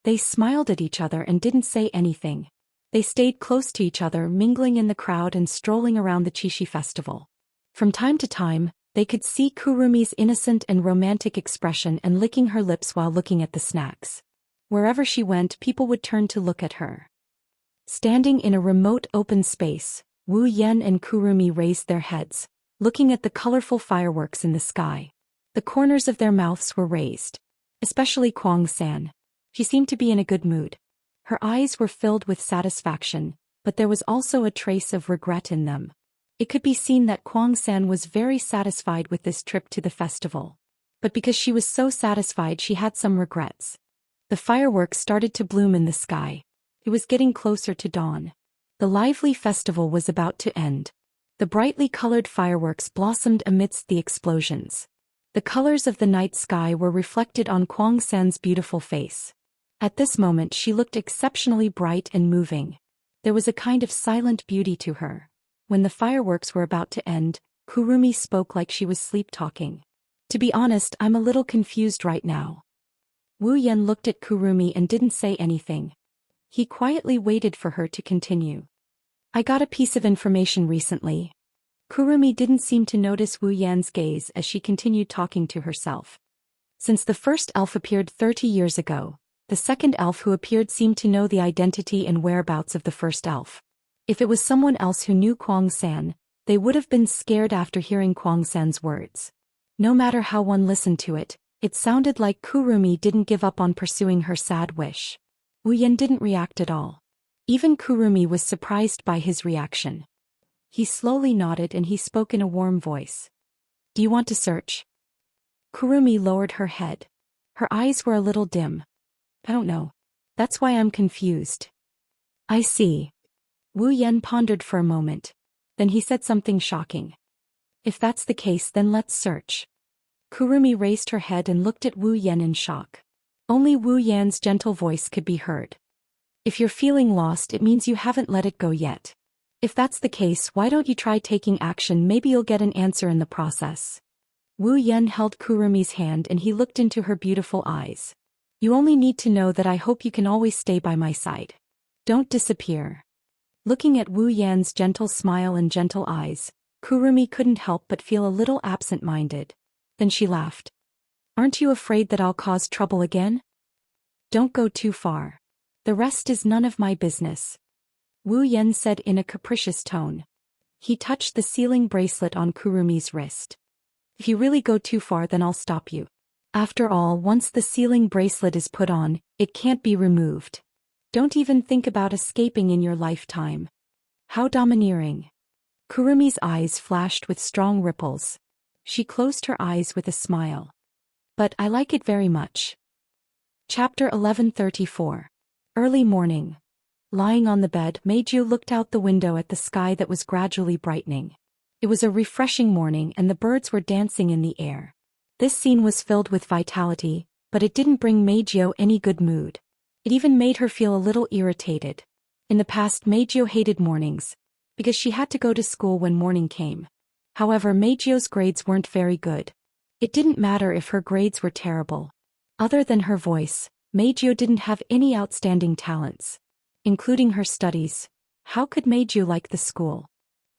They smiled at each other and didn't say anything. They stayed close to each other, mingling in the crowd and strolling around the Chishi festival. From time to time, they could see Kurumi's innocent and romantic expression and licking her lips while looking at the snacks. Wherever she went, people would turn to look at her. Standing in a remote open space, Wu Yan and Kurumi raised their heads, looking at the colorful fireworks in the sky. The corners of their mouths were raised. Especially Kuang-san. She seemed to be in a good mood. Her eyes were filled with satisfaction, but there was also a trace of regret in them. It could be seen that Kuang-san was very satisfied with this trip to the festival. But because she was so satisfied, she had some regrets. The fireworks started to bloom in the sky. It was getting closer to dawn. The lively festival was about to end. The brightly colored fireworks blossomed amidst the explosions. The colors of the night sky were reflected on Kuang-san's beautiful face. At this moment she looked exceptionally bright and moving. There was a kind of silent beauty to her. When the fireworks were about to end, Kurumi spoke like she was sleep-talking. To be honest, I'm a little confused right now. Wu Yan looked at Kurumi and didn't say anything. He quietly waited for her to continue. I got a piece of information recently. Kurumi didn't seem to notice Wu Yan's gaze as she continued talking to herself. Since the first elf appeared 30 years ago, the second elf who appeared seemed to know the identity and whereabouts of the first elf. If it was someone else who knew Kuang-san, they would have been scared after hearing Kuang-san's words. No matter how one listened to it, it sounded like Kurumi didn't give up on pursuing her sad wish. Wu Yan didn't react at all. Even Kurumi was surprised by his reaction. He slowly nodded and he spoke in a warm voice. Do you want to search? Kurumi lowered her head. Her eyes were a little dim. I don't know. That's why I'm confused. I see. Wu Yan pondered for a moment. Then he said something shocking. If that's the case, then let's search. Kurumi raised her head and looked at Wu Yan in shock. Only Wu Yan's gentle voice could be heard. If you're feeling lost, it means you haven't let it go yet. If that's the case, why don't you try taking action? Maybe you'll get an answer in the process. Wu Yan held Kurumi's hand and he looked into her beautiful eyes. You only need to know that I hope you can always stay by my side. Don't disappear. Looking at Wu Yan's gentle smile and gentle eyes, Kurumi couldn't help but feel a little absent-minded. Then she laughed. Aren't you afraid that I'll cause trouble again? Don't go too far. The rest is none of my business. Wu Yan said in a capricious tone. He touched the sealing bracelet on Kurumi's wrist. If you really go too far, then I'll stop you. After all, once the sealing bracelet is put on, it can't be removed. Don't even think about escaping in your lifetime. How domineering. Kurumi's eyes flashed with strong ripples. She closed her eyes with a smile. But I like it very much. Chapter 1134. Early morning. Lying on the bed, Meiju looked out the window at the sky that was gradually brightening. It was a refreshing morning and the birds were dancing in the air. This scene was filled with vitality, but it didn't bring Meiju any good mood. It even made her feel a little irritated. In the past, Meiju hated mornings, because she had to go to school when morning came. However, Meiju's grades weren't very good. It didn't matter if her grades were terrible. Other than her voice, Meiju didn't have any outstanding talents. Including her studies, how could Meiju like the school?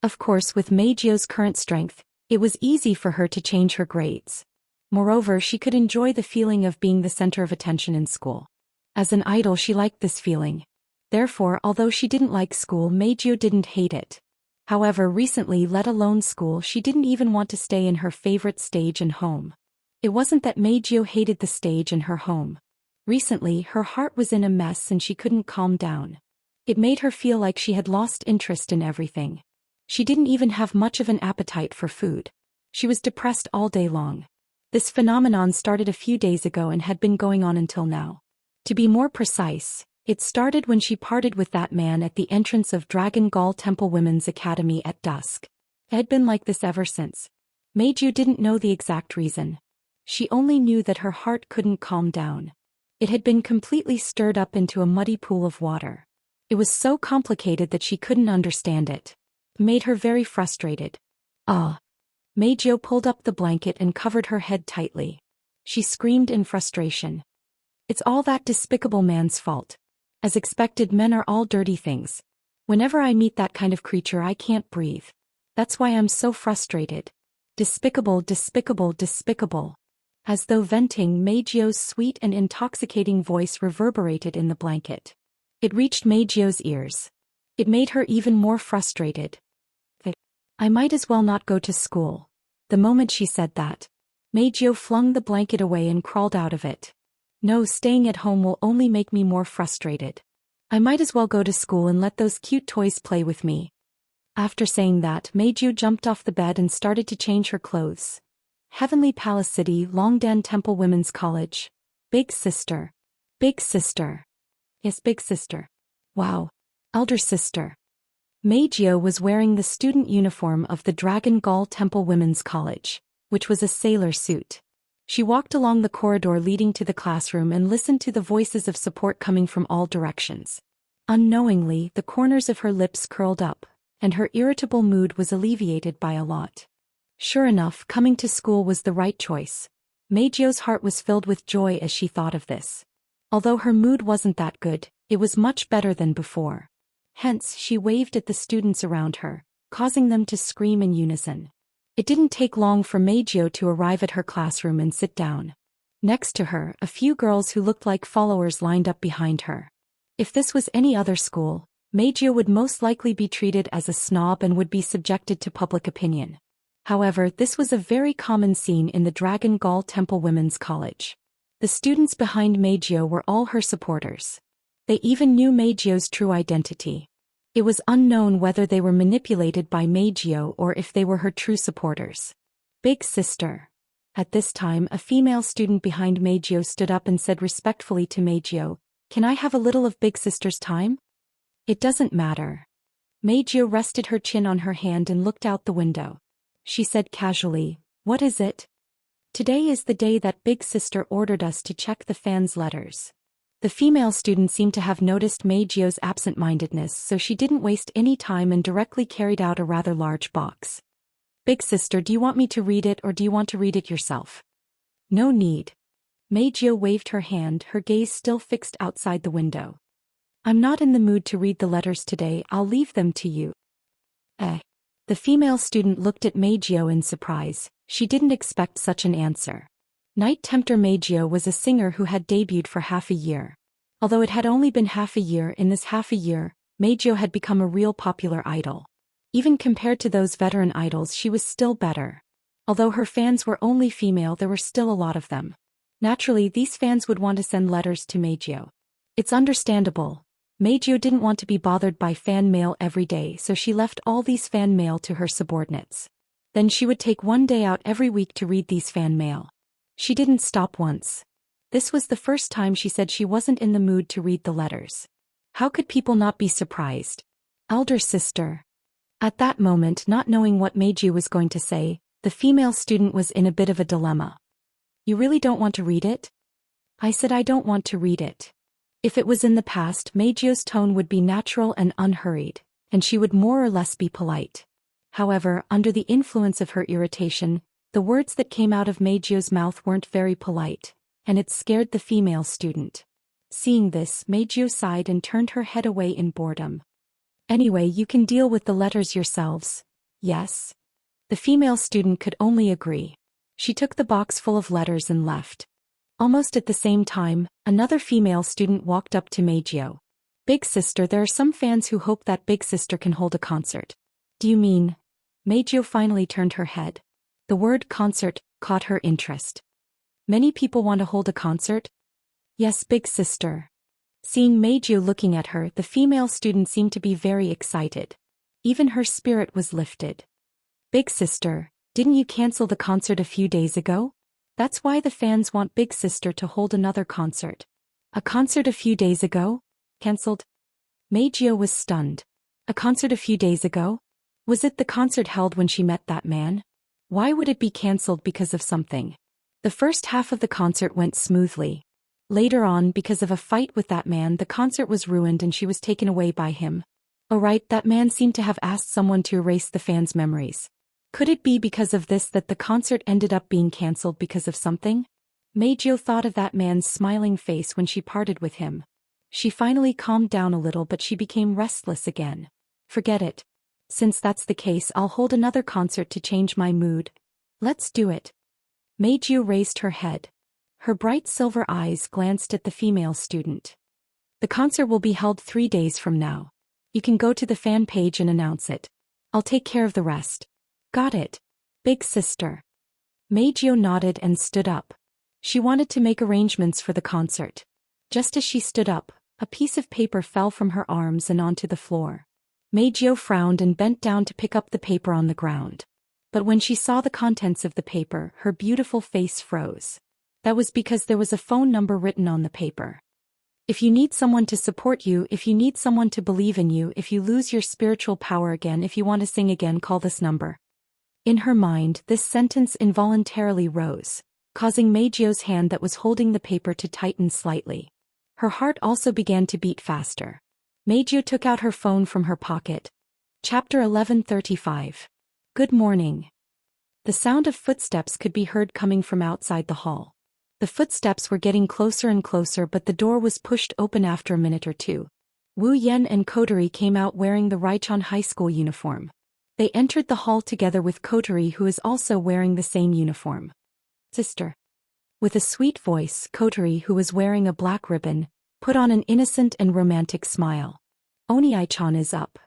Of course, with Meiju's current strength, it was easy for her to change her grades. Moreover, she could enjoy the feeling of being the center of attention in school. As an idol, she liked this feeling. Therefore, although she didn't like school, Meiju didn't hate it. However, recently, let alone school, she didn't even want to stay in her favorite stage and home. It wasn't that Meiju hated the stage and her home. Recently, her heart was in a mess and she couldn't calm down. It made her feel like she had lost interest in everything. She didn't even have much of an appetite for food. She was depressed all day long. This phenomenon started a few days ago and had been going on until now. To be more precise, it started when she parted with that man at the entrance of Dragon Gall Temple Women's Academy at dusk. It had been like this ever since. Meiju didn't know the exact reason. She only knew that her heart couldn't calm down. It had been completely stirred up into a muddy pool of water. It was so complicated that she couldn't understand it. It made her very frustrated. Meiju pulled up the blanket and covered her head tightly. She screamed in frustration. It's all that despicable man's fault. As expected, men are all dirty things. Whenever I meet that kind of creature, I can't breathe. That's why I'm so frustrated. Despicable, despicable, despicable. As though venting, Meiju's sweet and intoxicating voice reverberated in the blanket. It reached Meiju's ears. It made her even more frustrated. I might as well not go to school. The moment she said that, Meiju flung the blanket away and crawled out of it. No, staying at home will only make me more frustrated. I might as well go to school and let those cute toys play with me. After saying that, Meiju jumped off the bed and started to change her clothes. Heavenly Palace City, Longdan Temple Women's College. Big sister. Big sister. Yes, big sister. Wow. Elder sister. Meiju was wearing the student uniform of the Dragon Gall Temple Women's College, which was a sailor suit. She walked along the corridor leading to the classroom and listened to the voices of support coming from all directions. Unknowingly, the corners of her lips curled up, and her irritable mood was alleviated by a lot. Sure enough, coming to school was the right choice. Meiju's heart was filled with joy as she thought of this. Although her mood wasn't that good, it was much better than before. Hence, she waved at the students around her, causing them to scream in unison. It didn't take long for Meiju to arrive at her classroom and sit down. Next to her, a few girls who looked like followers lined up behind her. If this was any other school, Meiju would most likely be treated as a snob and would be subjected to public opinion. However, this was a very common scene in the Dragon Gall Temple Women's College. The students behind Meiju were all her supporters. They even knew Meiju's true identity. It was unknown whether they were manipulated by Meiju or if they were her true supporters. Big sister. At this time, a female student behind Meiju stood up and said respectfully to Meiju, "Can I have a little of big sister's time?" "It doesn't matter." Meiju rested her chin on her hand and looked out the window. She said casually, "What is it?" "Today is the day that big sister ordered us to check the fans' letters." The female student seemed to have noticed Meiju's absent-mindedness, so she didn't waste any time and directly carried out a rather large box. "Big sister, do you want me to read it or do you want to read it yourself?" "No need." Meiju waved her hand, her gaze still fixed outside the window. "I'm not in the mood to read the letters today, I'll leave them to you." The female student looked at Meiju in surprise. She didn't expect such an answer. Night Tempter Meiju was a singer who had debuted for half a year. Although it had only been half a year, in this half a year, Meijio had become a real popular idol. Even compared to those veteran idols, she was still better. Although her fans were only female, there were still a lot of them. Naturally, these fans would want to send letters to Meijio. It's understandable. Meijio didn't want to be bothered by fan mail every day, so she left all these fan mail to her subordinates. Then she would take one day out every week to read these fan mail. She didn't stop once. This was the first time she said she wasn't in the mood to read the letters. How could people not be surprised? Elder sister. At that moment, not knowing what Meijio was going to say, the female student was in a bit of a dilemma. You really don't want to read it? I said I don't want to read it. If it was in the past, Meijio's tone would be natural and unhurried, and she would more or less be polite. However, under the influence of her irritation, the words that came out of Meijio's mouth weren't very polite, and it scared the female student. Seeing this, Meijio sighed and turned her head away in boredom. Anyway, you can deal with the letters yourselves, yes? The female student could only agree. She took the box full of letters and left. Almost at the same time, another female student walked up to Meijio. Big sister, there are some fans who hope that Big sister can hold a concert. Do you mean? Meijio finally turned her head. The word concert caught her interest. Many people want to hold a concert? Yes, Big sister. Seeing Meijio looking at her, the female student seemed to be very excited. Even her spirit was lifted. Big sister, didn't you cancel the concert a few days ago? That's why the fans want Big sister to hold another concert. A concert a few days ago? Cancelled? Meijio was stunned. A concert a few days ago? Was it the concert held when she met that man? Why would it be cancelled because of something? The first half of the concert went smoothly. Later on, because of a fight with that man, the concert was ruined and she was taken away by him. Oh right, that man seemed to have asked someone to erase the fans' memories. Could it be because of this that the concert ended up being cancelled because of something? Meijio thought of that man's smiling face when she parted with him. She finally calmed down a little, but she became restless again. Forget it. Since that's the case, I'll hold another concert to change my mood. Let's do it. Meijio raised her head. Her bright silver eyes glanced at the female student. The concert will be held 3 days from now. You can go to the fan page and announce it. I'll take care of the rest. Got it. Big sister. Meijio nodded and stood up. She wanted to make arrangements for the concert. Just as she stood up, a piece of paper fell from her arms and onto the floor. Meijio frowned and bent down to pick up the paper on the ground. But when she saw the contents of the paper, her beautiful face froze. That was because there was a phone number written on the paper. If you need someone to support you, if you need someone to believe in you, if you lose your spiritual power again, if you want to sing again, call this number. In her mind, this sentence involuntarily rose, causing Meijio's hand that was holding the paper to tighten slightly. Her heart also began to beat faster. Meijio took out her phone from her pocket. Chapter 11:35. Good morning. The sound of footsteps could be heard coming from outside the hall. The footsteps were getting closer and closer, but the door was pushed open after a minute or two. Wu Yan and Kotori came out wearing the Raichon High School uniform. They entered the hall together with Kotori, who is also wearing the same uniform. Sister. With a sweet voice, Kotori, who was wearing a black ribbon, put on an innocent and romantic smile. Oni-chan is up.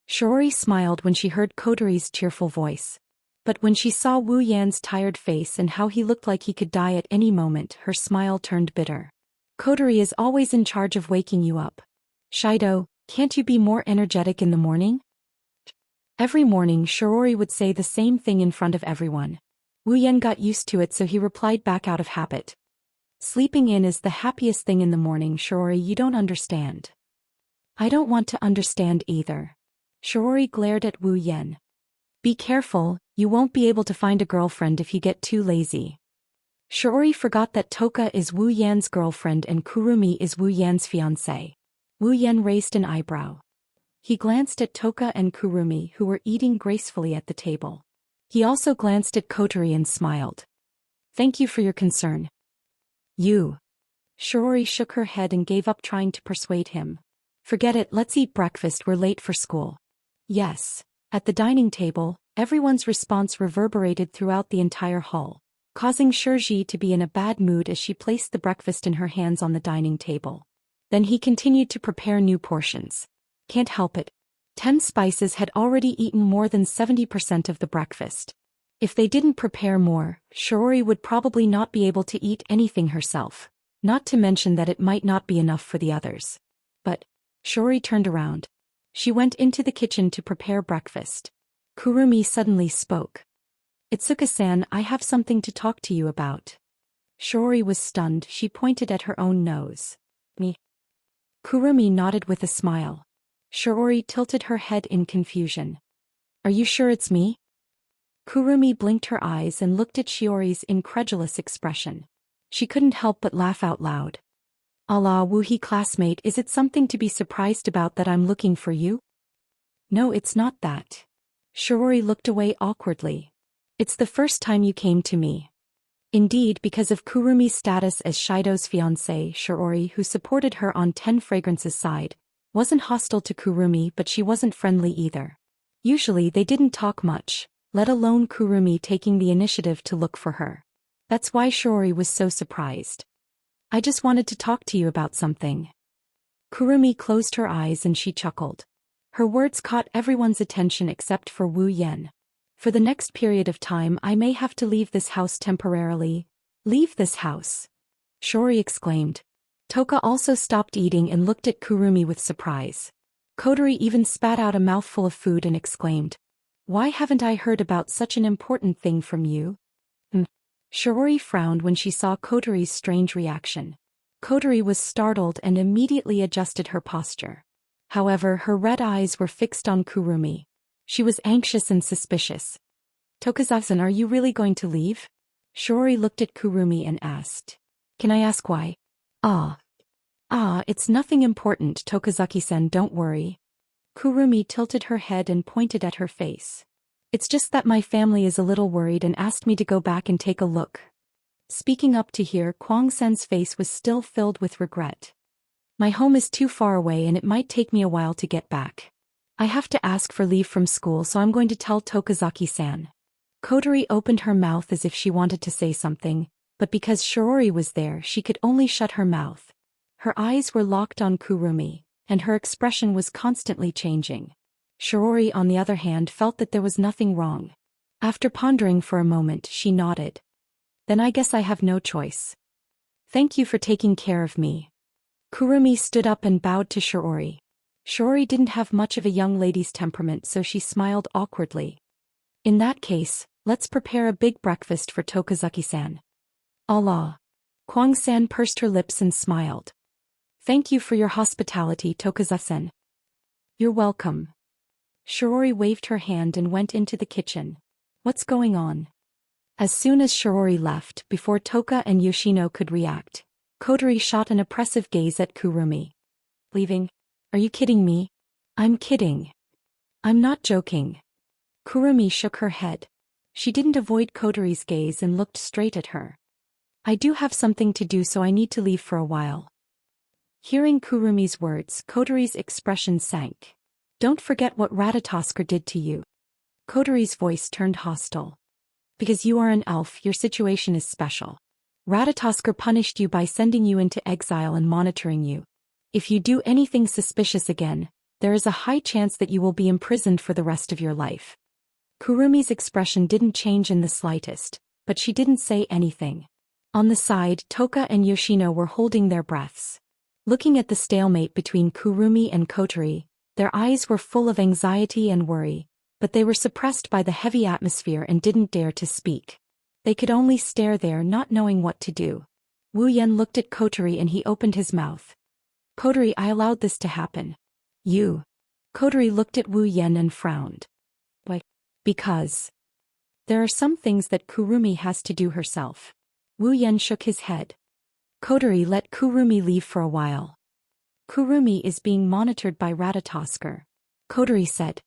Shiori smiled when she heard Kotori's cheerful voice. But when she saw Wu Yan's tired face and how he looked like he could die at any moment, her smile turned bitter. Kotori is always in charge of waking you up. Shido, can't you be more energetic in the morning? Every morning, Shiori would say the same thing in front of everyone. Wu Yan got used to it, so he replied back out of habit. Sleeping in is the happiest thing in the morning, Shiori, you don't understand. I don't want to understand either. Shiori glared at Wu Yan. Be careful, you won't be able to find a girlfriend if you get too lazy. Shiori forgot that Toka is Wu Yan's girlfriend and Kurumi is Wu Yan's fiancé. Wu Yan raised an eyebrow. He glanced at Toka and Kurumi, who were eating gracefully at the table. He also glanced at Kotori and smiled. Thank you for your concern. You. Shiori shook her head and gave up trying to persuade him. Forget it, let's eat breakfast, we're late for school. Yes. At the dining table, everyone's response reverberated throughout the entire hall, causing Shirji to be in a bad mood as she placed the breakfast in her hands on the dining table. Then he continued to prepare new portions. Can't help it. 10 spices had already eaten more than 70% of the breakfast. If they didn't prepare more, Shiori would probably not be able to eat anything herself, not to mention that it might not be enough for the others. But Shiori turned around. She went into the kitchen to prepare breakfast. Kurumi suddenly spoke. "Itsuka-san, I have something to talk to you about." Shiori was stunned. She pointed at her own nose. "Me?" Kurumi nodded with a smile. Shiori tilted her head in confusion. "Are you sure it's me?" Kurumi blinked her eyes and looked at Shiori's incredulous expression. She couldn't help but laugh out loud. "Allah, Wuhi classmate, is it something to be surprised about that I'm looking for you?" "No, it's not that." Shiori looked away awkwardly. "It's the first time you came to me." Indeed, because of Kurumi's status as Shido's fiancé, Shiori, who supported her on 10 Fragrance's side, wasn't hostile to Kurumi, but she wasn't friendly either. Usually they didn't talk much, let alone Kurumi taking the initiative to look for her. That's why Shiori was so surprised. "I just wanted to talk to you about something." Kurumi closed her eyes and she chuckled. Her words caught everyone's attention except for Wu Yan. "For the next period of time I may have to leave this house temporarily." "Leave this house?" Shiori exclaimed. Toka also stopped eating and looked at Kurumi with surprise. Kotori even spat out a mouthful of food and exclaimed, "Why haven't I heard about such an important thing from you?" Shiori frowned when she saw Kotori's strange reaction. Kotori was startled and immediately adjusted her posture. However, her red eyes were fixed on Kurumi. She was anxious and suspicious. "Tokazawa-san, are you really going to leave?" Shiori looked at Kurumi and asked. "Can I ask why?" It's nothing important, Tokazaki-san, don't worry." Kurumi tilted her head and pointed at her face. "It's just that my family is a little worried and asked me to go back and take a look." Speaking up to hear, Kwang-sen's face was still filled with regret. "My home is too far away and it might take me a while to get back. I have to ask for leave from school, so I'm going to tell Tokazaki-san." Kotori opened her mouth as if she wanted to say something, but because Shiori was there she could only shut her mouth. Her eyes were locked on Kurumi, and her expression was constantly changing. Shiori, on the other hand, felt that there was nothing wrong. After pondering for a moment, she nodded. "Then I guess I have no choice. Thank you for taking care of me." Kurumi stood up and bowed to Shiori. Shiori didn't have much of a young lady's temperament, so she smiled awkwardly. "In that case, let's prepare a big breakfast for Tokazaki-san." "Allah." Kwang-san pursed her lips and smiled. "Thank you for your hospitality, Tokazaki-san." "You're welcome." Shiori waved her hand and went into the kitchen. "What's going on?" As soon as Shiori left, before Toka and Yoshino could react, Kotori shot an oppressive gaze at Kurumi. "Leaving? Are you kidding me?" "I'm kidding. I'm not joking." Kurumi shook her head. She didn't avoid Kotori's gaze and looked straight at her. "I do have something to do, so I need to leave for a while." Hearing Kurumi's words, Kotori's expression sank. "Don't forget what Ratatosker did to you." Kotori's voice turned hostile. "Because you are an elf, your situation is special. Ratatosker punished you by sending you into exile and monitoring you. If you do anything suspicious again, there is a high chance that you will be imprisoned for the rest of your life." Kurumi's expression didn't change in the slightest, but she didn't say anything. On the side, Toka and Yoshino were holding their breaths. Looking at the stalemate between Kurumi and Kotori, their eyes were full of anxiety and worry, but they were suppressed by the heavy atmosphere and didn't dare to speak. They could only stare there, not knowing what to do. Wu Yan looked at Kotori and he opened his mouth. "Kotori, I allowed this to happen." "You?" Kotori looked at Wu Yan and frowned. "Why?" "Because there are some things that Kurumi has to do herself." Wu Yan shook his head. "Kotori, let Kurumi leave for a while. Kurumi is being monitored by Ratatosker." Kotori said.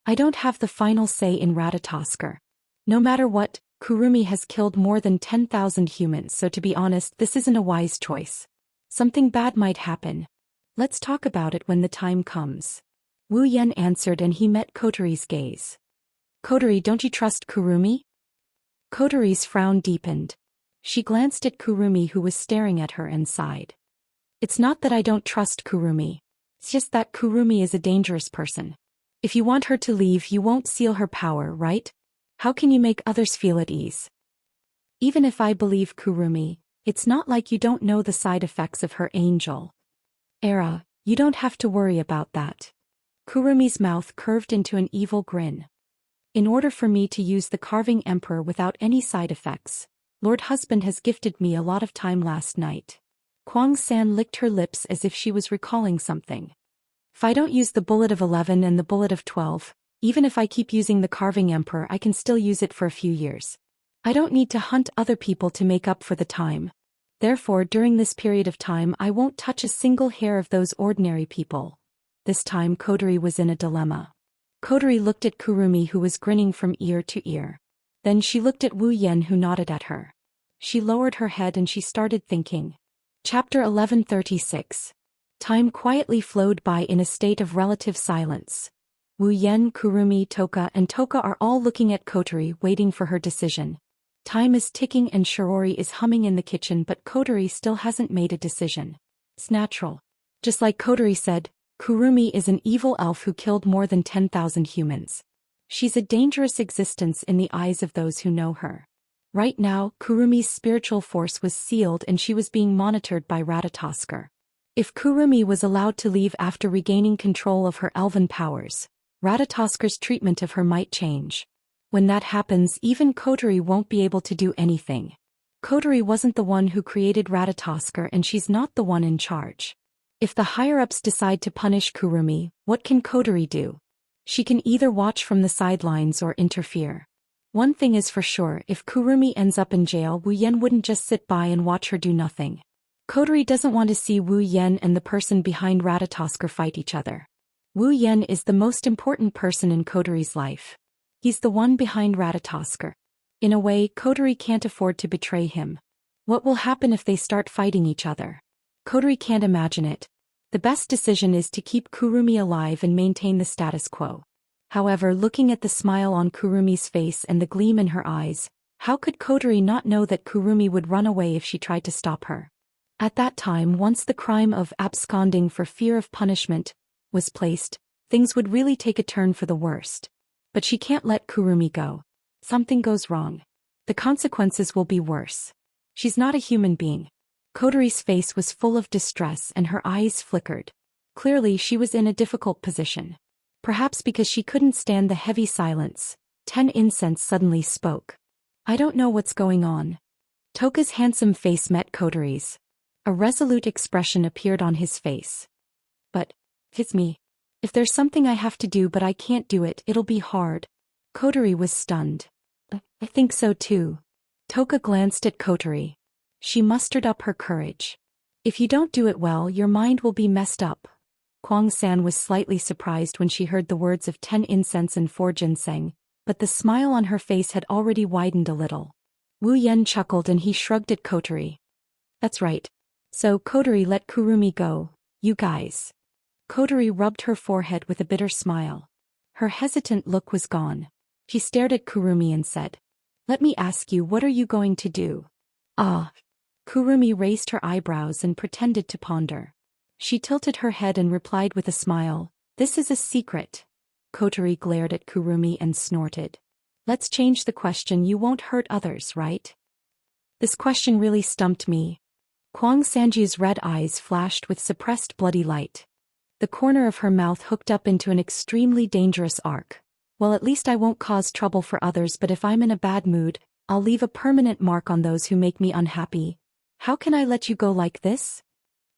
"I don't have the final say in Ratatosker. No matter what, Kurumi has killed more than 10,000 humans, so to be honest, this isn't a wise choice. Something bad might happen. Let's talk about it when the time comes." Wu Yan answered and he met Kotori's gaze. "Kotori, don't you trust Kurumi?" Kotori's frown deepened. She glanced at Kurumi, who was staring at her, and sighed. It's not that I don't trust Kurumi. It's just that Kurumi is a dangerous person. If you want her to leave, you won't seal her power, right? How can you make others feel at ease? Even if I believe Kurumi, it's not like you don't know the side effects of her angel era. You don't have to worry about that. Kurumi's mouth curved into an evil grin. In order for me to use the carving emperor without any side effects, Lord Husband has gifted me a lot of time last night. Kwang San licked her lips as if she was recalling something. If I don't use the bullet of 11 and the bullet of 12, even if I keep using the carving emperor, I can still use it for a few years. I don't need to hunt other people to make up for the time. Therefore, during this period of time, I won't touch a single hair of those ordinary people. This time Kotori was in a dilemma. Kotori looked at Kurumi, who was grinning from ear to ear. Then she looked at Wu Yan, who nodded at her. She lowered her head and she started thinking. Chapter 1136. Time quietly flowed by in a state of relative silence. Wu Yan, Kurumi, Toka are all looking at Kotori, waiting for her decision. Time is ticking and Shirori is humming in the kitchen, but Kotori still hasn't made a decision. It's natural. Just like Kotori said, Kurumi is an evil elf who killed more than 10,000 humans. She's a dangerous existence in the eyes of those who know her. Right now, Kurumi's spiritual force was sealed and she was being monitored by Ratatosker. If Kurumi was allowed to leave after regaining control of her elven powers, Ratatosker's treatment of her might change. When that happens, even Kotori won't be able to do anything. Kotori wasn't the one who created Ratatosker and she's not the one in charge. If the higher-ups decide to punish Kurumi, what can Kotori do? She can either watch from the sidelines or interfere. One thing is for sure, if Kurumi ends up in jail, Wu Yan wouldn't just sit by and watch her do nothing. Kotori doesn't want to see Wu Yan and the person behind Ratatosker fight each other. Wu Yan is the most important person in Kotori's life. He's the one behind Ratatosker. In a way, Kotori can't afford to betray him. What will happen if they start fighting each other? Kotori can't imagine it. The best decision is to keep Kurumi alive and maintain the status quo. However, looking at the smile on Kurumi's face and the gleam in her eyes, how could Kotori not know that Kurumi would run away if she tried to stop her? At that time, once the crime of absconding for fear of punishment was placed, things would really take a turn for the worst. But she can't let Kurumi go. Something goes wrong. The consequences will be worse. She's not a human being. Kotori's face was full of distress and her eyes flickered. Clearly she was in a difficult position. Perhaps because she couldn't stand the heavy silence, 10 Incense suddenly spoke. I don't know what's going on. Toka's handsome face met Kotori's. A resolute expression appeared on his face. But, it's me. If there's something I have to do but I can't do it, it'll be hard. Kotori was stunned. I think so too. Toka glanced at Kotori. She mustered up her courage. If you don't do it well, your mind will be messed up. Kwang San was slightly surprised when she heard the words of 10 Incense and 4 Ginseng, but the smile on her face had already widened a little. Wu Yan chuckled and he shrugged at Kotori. That's right. So Kotori, let Kurumi go, you guys. Kotori rubbed her forehead with a bitter smile. Her hesitant look was gone. She stared at Kurumi and said, let me ask you, what are you going to do? Ah. Kurumi raised her eyebrows and pretended to ponder. She tilted her head and replied with a smile, this is a secret. Kotori glared at Kurumi and snorted. Let's change the question, you won't hurt others, right? This question really stumped me. Kwang Sanji's red eyes flashed with suppressed bloody light. The corner of her mouth hooked up into an extremely dangerous arc. Well, at least I won't cause trouble for others, but if I'm in a bad mood, I'll leave a permanent mark on those who make me unhappy. How can I let you go like this?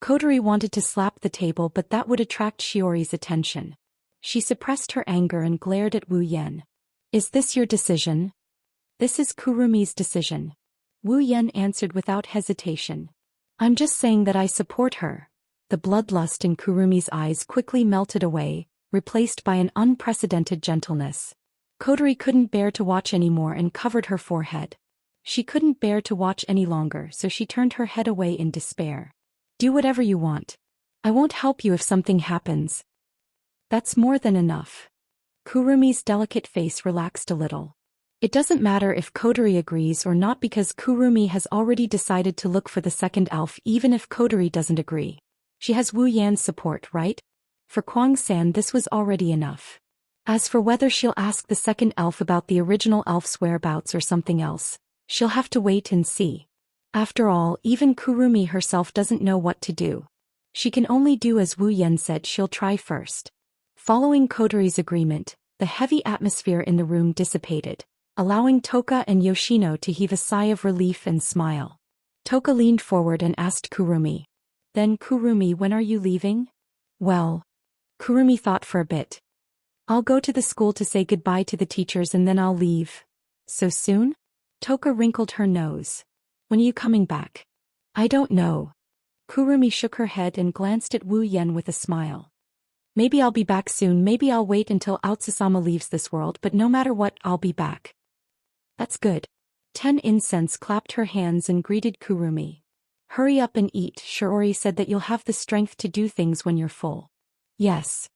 Kotori wanted to slap the table, but that would attract Shiori's attention. She suppressed her anger and glared at Wu Yan. Is this your decision? This is Kurumi's decision. Wu Yan answered without hesitation. I'm just saying that I support her. The bloodlust in Kurumi's eyes quickly melted away, replaced by an unprecedented gentleness. Kotori couldn't bear to watch anymore and covered her forehead. She couldn't bear to watch any longer, so she turned her head away in despair. Do whatever you want. I won't help you if something happens. That's more than enough. Kurumi's delicate face relaxed a little. It doesn't matter if Kotori agrees or not because Kurumi has already decided to look for the second elf even if Kotori doesn't agree. She has Wu Yan's support, right? For Kuang-san this was already enough. As for whether she'll ask the second elf about the original elf's whereabouts or something else, she'll have to wait and see. After all, even Kurumi herself doesn't know what to do. She can only do as Wu Yan said. She'll try first. Following Kotori's agreement, the heavy atmosphere in the room dissipated, allowing Toka and Yoshino to heave a sigh of relief and smile. Toka leaned forward and asked Kurumi. Then Kurumi, when are you leaving? Well, Kurumi thought for a bit. I'll go to the school to say goodbye to the teachers and then I'll leave. So soon? Toka wrinkled her nose. When are you coming back? I don't know. Kurumi shook her head and glanced at Wu Yan with a smile. Maybe I'll be back soon, maybe I'll wait until Aotsusama leaves this world, but no matter what, I'll be back. That's good. 10 Incense clapped her hands and greeted Kurumi. Hurry up and eat. Shiori said that you'll have the strength to do things when you're full. Yes.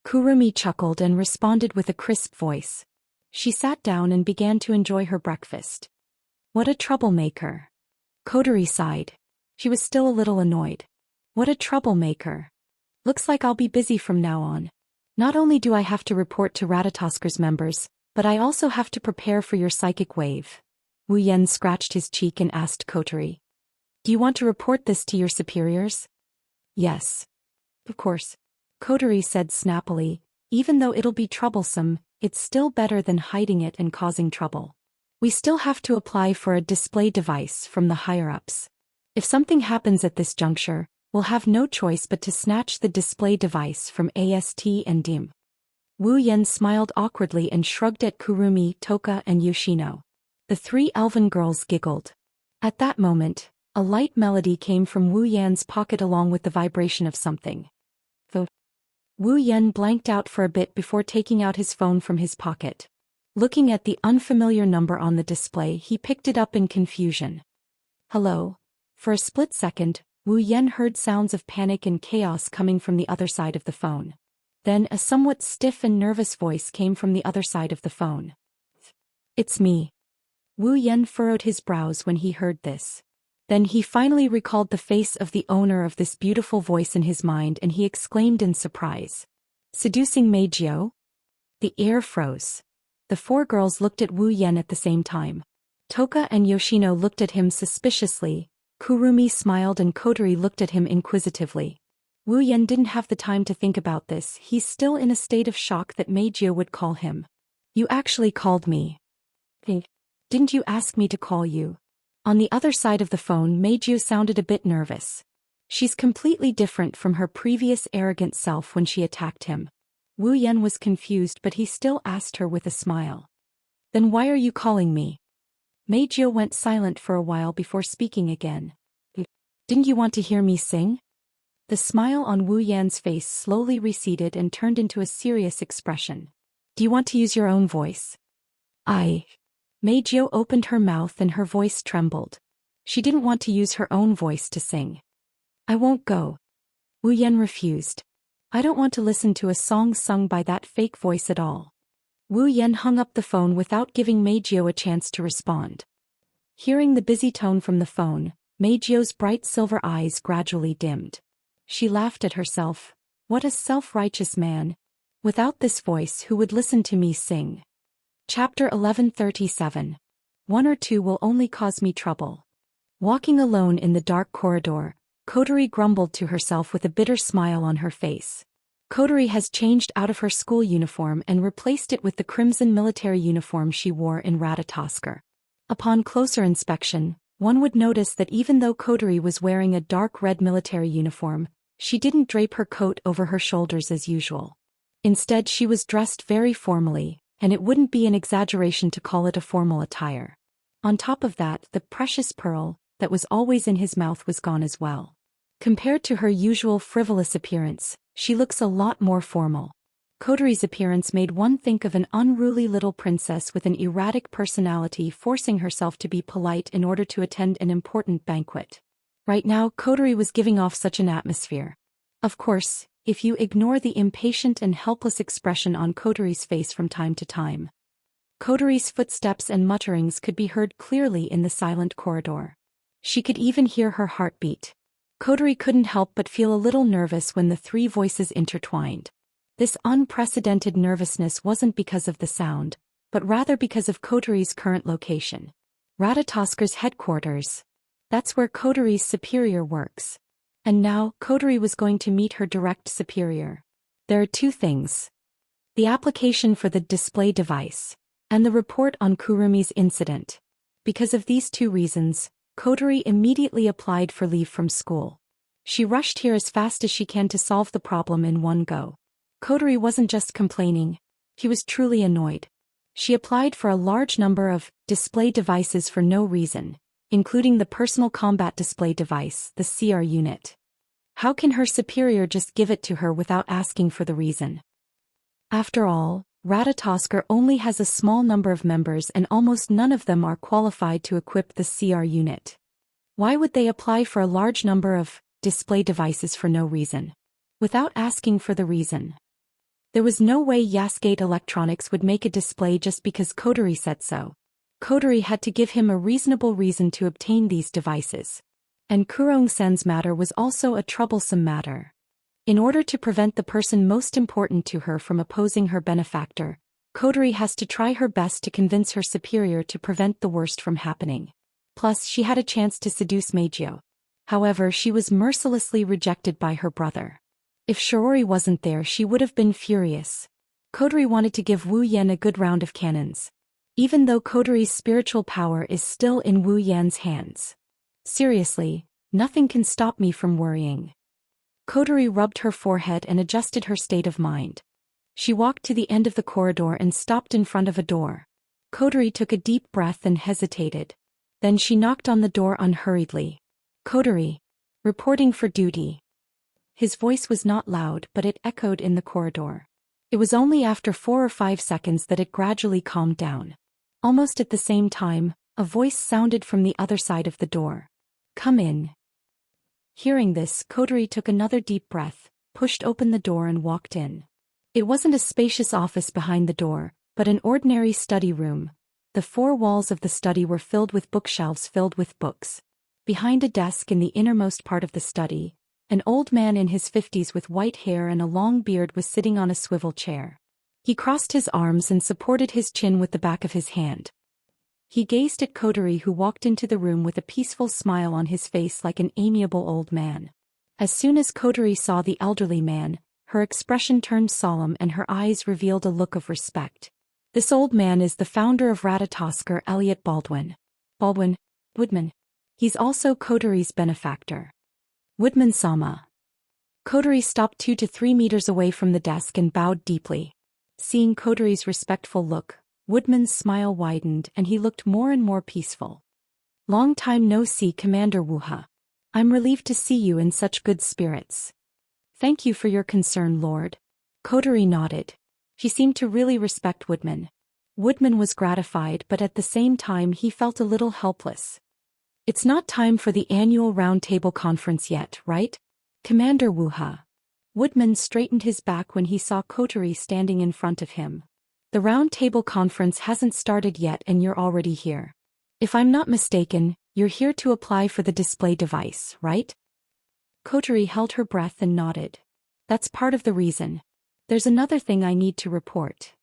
Kurumi chuckled and responded with a crisp voice. She sat down and began to enjoy her breakfast. What a troublemaker. Kotori sighed. She was still a little annoyed. What a troublemaker. Looks like I'll be busy from now on. Not only do I have to report to Ratatasker's members, but I also have to prepare for your psychic wave. Wu Yan scratched his cheek and asked Kotori. Do you want to report this to your superiors? Yes. Of course. Kotori said snappily, even though it'll be troublesome, it's still better than hiding it and causing trouble. We still have to apply for a display device from the higher-ups. If something happens at this juncture, we'll have no choice but to snatch the display device from AST and DIM. Wu Yan smiled awkwardly and shrugged at Kurumi, Toka and Yoshino. The 3 elven girls giggled. At that moment, a light melody came from Wu Yan's pocket along with the vibration of something. Wu Yan blanked out for a bit before taking out his phone from his pocket. Looking at the unfamiliar number on the display, he picked it up in confusion. Hello? For a split second, Wu Yan heard sounds of panic and chaos coming from the other side of the phone. Then a somewhat stiff and nervous voice came from the other side of the phone. It's me. Wu Yan furrowed his brows when he heard this. Then he finally recalled the face of the owner of this beautiful voice in his mind and he exclaimed in surprise. Seducing Meijio? The air froze. The 4 girls looked at Wu Yan at the same time. Toka and Yoshino looked at him suspiciously, Kurumi smiled and Kotori looked at him inquisitively. Wu Yan didn't have the time to think about this. He's still in a state of shock that Meijio would call him. You actually called me. Didn't you ask me to call you? On the other side of the phone, Meijio sounded a bit nervous. She's completely different from her previous arrogant self when she attacked him. Wu Yan was confused, but he still asked her with a smile. Then why are you calling me? Meijio went silent for a while before speaking again. Didn't you want to hear me sing? The smile on Wu Yan's face slowly receded and turned into a serious expression. Do you want to use your own voice? Meijio opened her mouth and her voice trembled. She didn't want to use her own voice to sing. I won't go. Wu Yan refused. I don't want to listen to a song sung by that fake voice at all. Wu Yan hung up the phone without giving Meijio a chance to respond. Hearing the busy tone from the phone, Meijio's bright silver eyes gradually dimmed. She laughed at herself. What a self-righteous man. Without this voice, who would listen to me sing? Chapter 1137. 1 or 2 will only cause me trouble. Walking alone in the dark corridor, Kotori grumbled to herself with a bitter smile on her face. Kotori has changed out of her school uniform and replaced it with the crimson military uniform she wore in Ratatosker. Upon closer inspection, one would notice that even though Kotori was wearing a dark red military uniform, she didn't drape her coat over her shoulders as usual. Instead, she was dressed very formally, and it wouldn't be an exaggeration to call it a formal attire. On top of that, the precious pearl that was always in his mouth was gone as well. Compared to her usual frivolous appearance, she looks a lot more formal. Kotori's appearance made one think of an unruly little princess with an erratic personality forcing herself to be polite in order to attend an important banquet. Right now, Kotori was giving off such an atmosphere. Of course, if you ignore the impatient and helpless expression on Kotori's face from time to time. Kotori's footsteps and mutterings could be heard clearly in the silent corridor. She could even hear her heartbeat. Kodori couldn't help but feel a little nervous when the three voices intertwined. This unprecedented nervousness wasn't because of the sound, but rather because of Kodori's current location. Ratatasker's headquarters. That's where Kodori's superior works. And now, Kodori was going to meet her direct superior. There are two things. The application for the display device, and the report on Kurumi's incident. Because of these two reasons, Kodori immediately applied for leave from school. She rushed here as fast as she can to solve the problem in one go. Kodori wasn't just complaining, he was truly annoyed. She applied for a large number of display devices for no reason, including the personal combat display device, the CR unit. How can her superior just give it to her without asking for the reason? After all, Ratatosker only has a small number of members and almost none of them are qualified to equip the CR unit. Why would they apply for a large number of display devices for no reason? Without asking for the reason. There was no way Yasgate Electronics would make a display just because Kodori said so. Kodori had to give him a reasonable reason to obtain these devices. And Kurong-sen's matter was also a troublesome matter. In order to prevent the person most important to her from opposing her benefactor, Kodori has to try her best to convince her superior to prevent the worst from happening. Plus, she had a chance to seduce Meijio. However, she was mercilessly rejected by her brother. If Shiori wasn't there, she would have been furious. Kodori wanted to give Wu Yan a good round of cannons. Even though Kodori's spiritual power is still in Wu Yan's hands. Seriously, nothing can stop me from worrying. Kodori rubbed her forehead and adjusted her state of mind. She walked to the end of the corridor and stopped in front of a door. Kodori took a deep breath and hesitated. Then she knocked on the door unhurriedly. Kodori. Reporting for duty. His voice was not loud, but it echoed in the corridor. It was only after 4 or 5 seconds that it gradually calmed down. Almost at the same time, a voice sounded from the other side of the door. Come in. Hearing this, Kodori took another deep breath, pushed open the door and walked in. It wasn't a spacious office behind the door, but an ordinary study room. The 4 walls of the study were filled with bookshelves filled with books. Behind a desk in the innermost part of the study, an old man in his 50s with white hair and a long beard was sitting on a swivel chair. He crossed his arms and supported his chin with the back of his hand. He gazed at Kodori, who walked into the room with a peaceful smile on his face like an amiable old man. As soon as Kodori saw the elderly man, her expression turned solemn and her eyes revealed a look of respect. This old man is the founder of Ratatosker, Elliot Baldwin. Woodman. He's also Kodori's benefactor. Woodman-sama. Kodori stopped 2 to 3 meters away from the desk and bowed deeply. Seeing Kodori's respectful look, Woodman's smile widened and he looked more and more peaceful. Long time no see, Commander Wuha. I'm relieved to see you in such good spirits. Thank you for your concern, Lord. Kodori nodded. She seemed to really respect Woodman. Woodman was gratified, but at the same time he felt a little helpless. It's not time for the annual roundtable conference yet, right? Commander Wuha. Woodman straightened his back when he saw Kodori standing in front of him. The roundtable conference hasn't started yet and you're already here. If I'm not mistaken, you're here to apply for the display device, right? Kodori held her breath and nodded. That's part of the reason. There's another thing I need to report.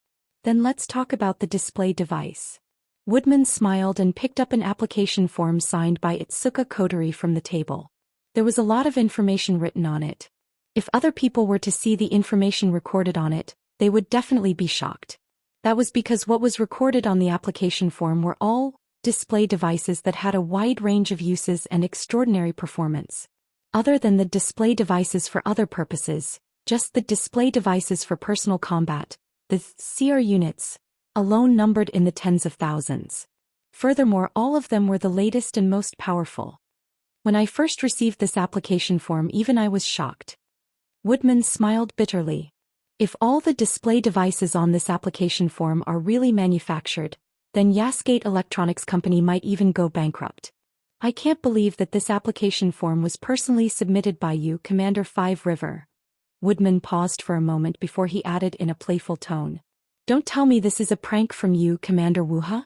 Then let's talk about the display device. Woodman smiled and picked up an application form signed by Itsuka Kodori from the table. There was a lot of information written on it. If other people were to see the information recorded on it, they would definitely be shocked. That was because what was recorded on the application form were all display devices that had a wide range of uses and extraordinary performance. Other than the display devices for other purposes, just the display devices for personal combat, the CR units, alone numbered in the tens of thousands. Furthermore, all of them were the latest and most powerful. When I first received this application form, even I was shocked. Woodman smiled bitterly. If all the display devices on this application form are really manufactured, then Yasgate Electronics Company might even go bankrupt. I can't believe that this application form was personally submitted by you, Commander Five River. Woodman paused for a moment before he added in a playful tone. Don't tell me this is a prank from you, Commander Wuha?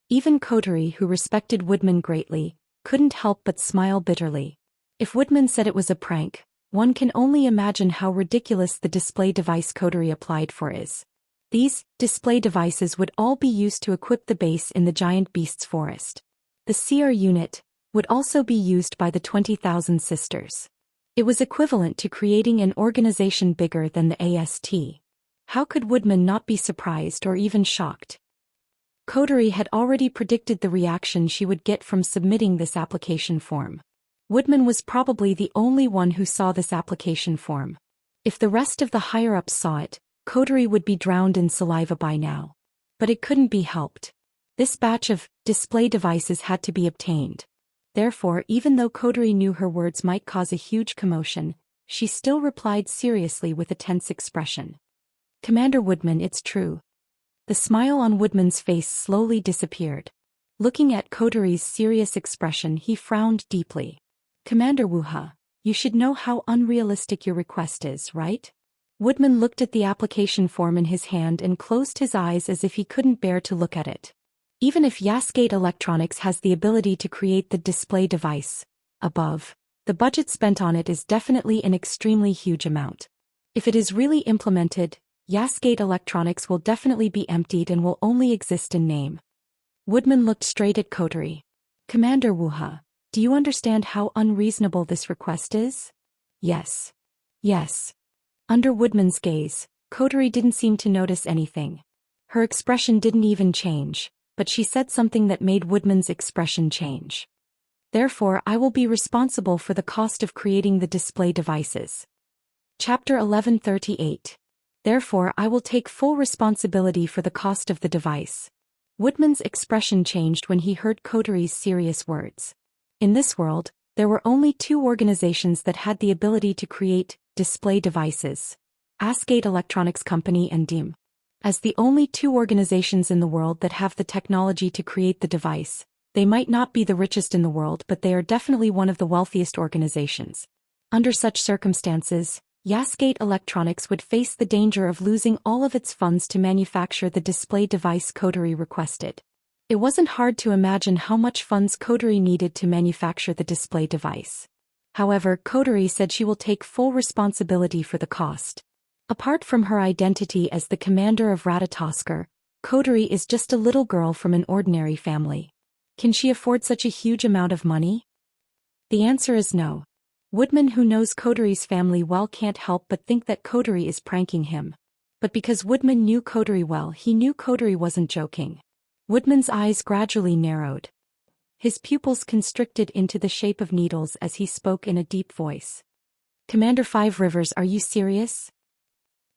Even Kodori, who respected Woodman greatly, couldn't help but smile bitterly. If Woodman said it was a prank, one can only imagine how ridiculous the display device coterie applied for is. These display devices would all be used to equip the base in the giant beast's forest. The CR unit would also be used by the 20,000 sisters. It was equivalent to creating an organization bigger than the AST. How could Woodman not be surprised or even shocked? Coterie had already predicted the reaction she would get from submitting this application form. Woodman was probably the only one who saw this application form. If the rest of the higher-ups saw it, Coterie would be drowned in saliva by now. But it couldn't be helped. This batch of display devices had to be obtained. Therefore, even though Coterie knew her words might cause a huge commotion, she still replied seriously with a tense expression. Commander Woodman, it's true. The smile on Woodman's face slowly disappeared. Looking at Coterie's serious expression, he frowned deeply. Commander Wuha, you should know how unrealistic your request is, right? Woodman looked at the application form in his hand and closed his eyes as if he couldn't bear to look at it. Even if Yasgate Electronics has the ability to create the display device above, the budget spent on it is definitely an extremely huge amount. If it is really implemented, Yasgate Electronics will definitely be emptied and will only exist in name. Woodman looked straight at Coterie. Commander Wuha, do you understand how unreasonable this request is? Yes. Yes. Under Woodman's gaze, Coterie didn't seem to notice anything. Her expression didn't even change, but she said something that made Woodman's expression change. Therefore, I will be responsible for the cost of creating the display devices. Chapter 1138. Therefore, I will take full responsibility for the cost of the device. Woodman's expression changed when he heard Coterie's serious words. In this world, there were only two organizations that had the ability to create display devices: Yasgate Electronics Company and DIM. As the only two organizations in the world that have the technology to create the device, they might not be the richest in the world, but they are definitely one of the wealthiest organizations. Under such circumstances, Yasgate Electronics would face the danger of losing all of its funds to manufacture the display device Coterie requested. It wasn't hard to imagine how much funds Coterie needed to manufacture the display device. However, Coterie said she will take full responsibility for the cost. Apart from her identity as the commander of Ratatoskr, Coterie is just a little girl from an ordinary family. Can she afford such a huge amount of money? The answer is no. Woodman, who knows Coterie's family well, can't help but think that Coterie is pranking him. But because Woodman knew Coterie well, he knew Coterie wasn't joking. Woodman's eyes gradually narrowed. His pupils constricted into the shape of needles as he spoke in a deep voice. Commander Five Rivers, are you serious?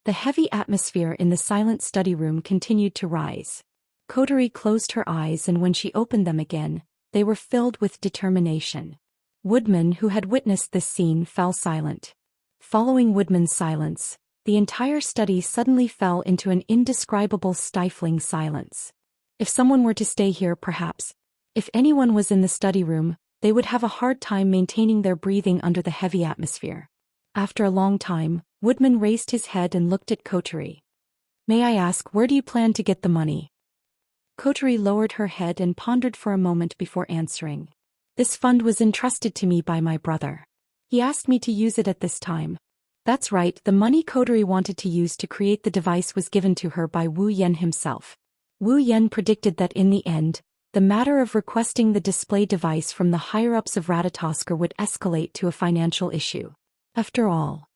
The heavy atmosphere in the silent study room continued to rise. Coterie closed her eyes, and when she opened them again, they were filled with determination. Woodman, who had witnessed this scene, fell silent. Following Woodman's silence, the entire study suddenly fell into an indescribable, stifling silence. If someone were to stay here, perhaps, if anyone was in the study room, they would have a hard time maintaining their breathing under the heavy atmosphere. After a long time, Woodman raised his head and looked at Coterie. May I ask, where do you plan to get the money? Coterie lowered her head and pondered for a moment before answering. This fund was entrusted to me by my brother. He asked me to use it at this time. That's right, the money Coterie wanted to use to create the device was given to her by Wu Yan himself. Wu Yan predicted that in the end, the matter of requesting the display device from the higher-ups of Ratatoskr would escalate to a financial issue. After all,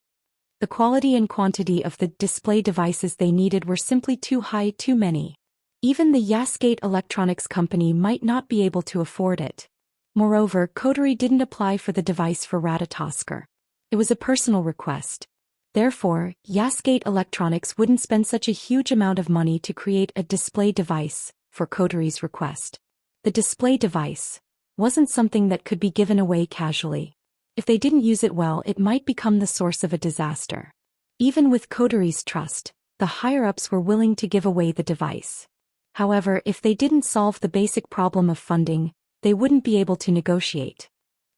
the quality and quantity of the display devices they needed were simply too high, too many. Even the Yasgate Electronics Company might not be able to afford it. Moreover, Coterie didn't apply for the device for Ratatoskr. It was a personal request. Therefore, Yasgate Electronics wouldn't spend such a huge amount of money to create a display device for Coterie's request. The display device wasn't something that could be given away casually. If they didn't use it well, it might become the source of a disaster. Even with Coterie's trust, the higher-ups were willing to give away the device. However, if they didn't solve the basic problem of funding, they wouldn't be able to negotiate.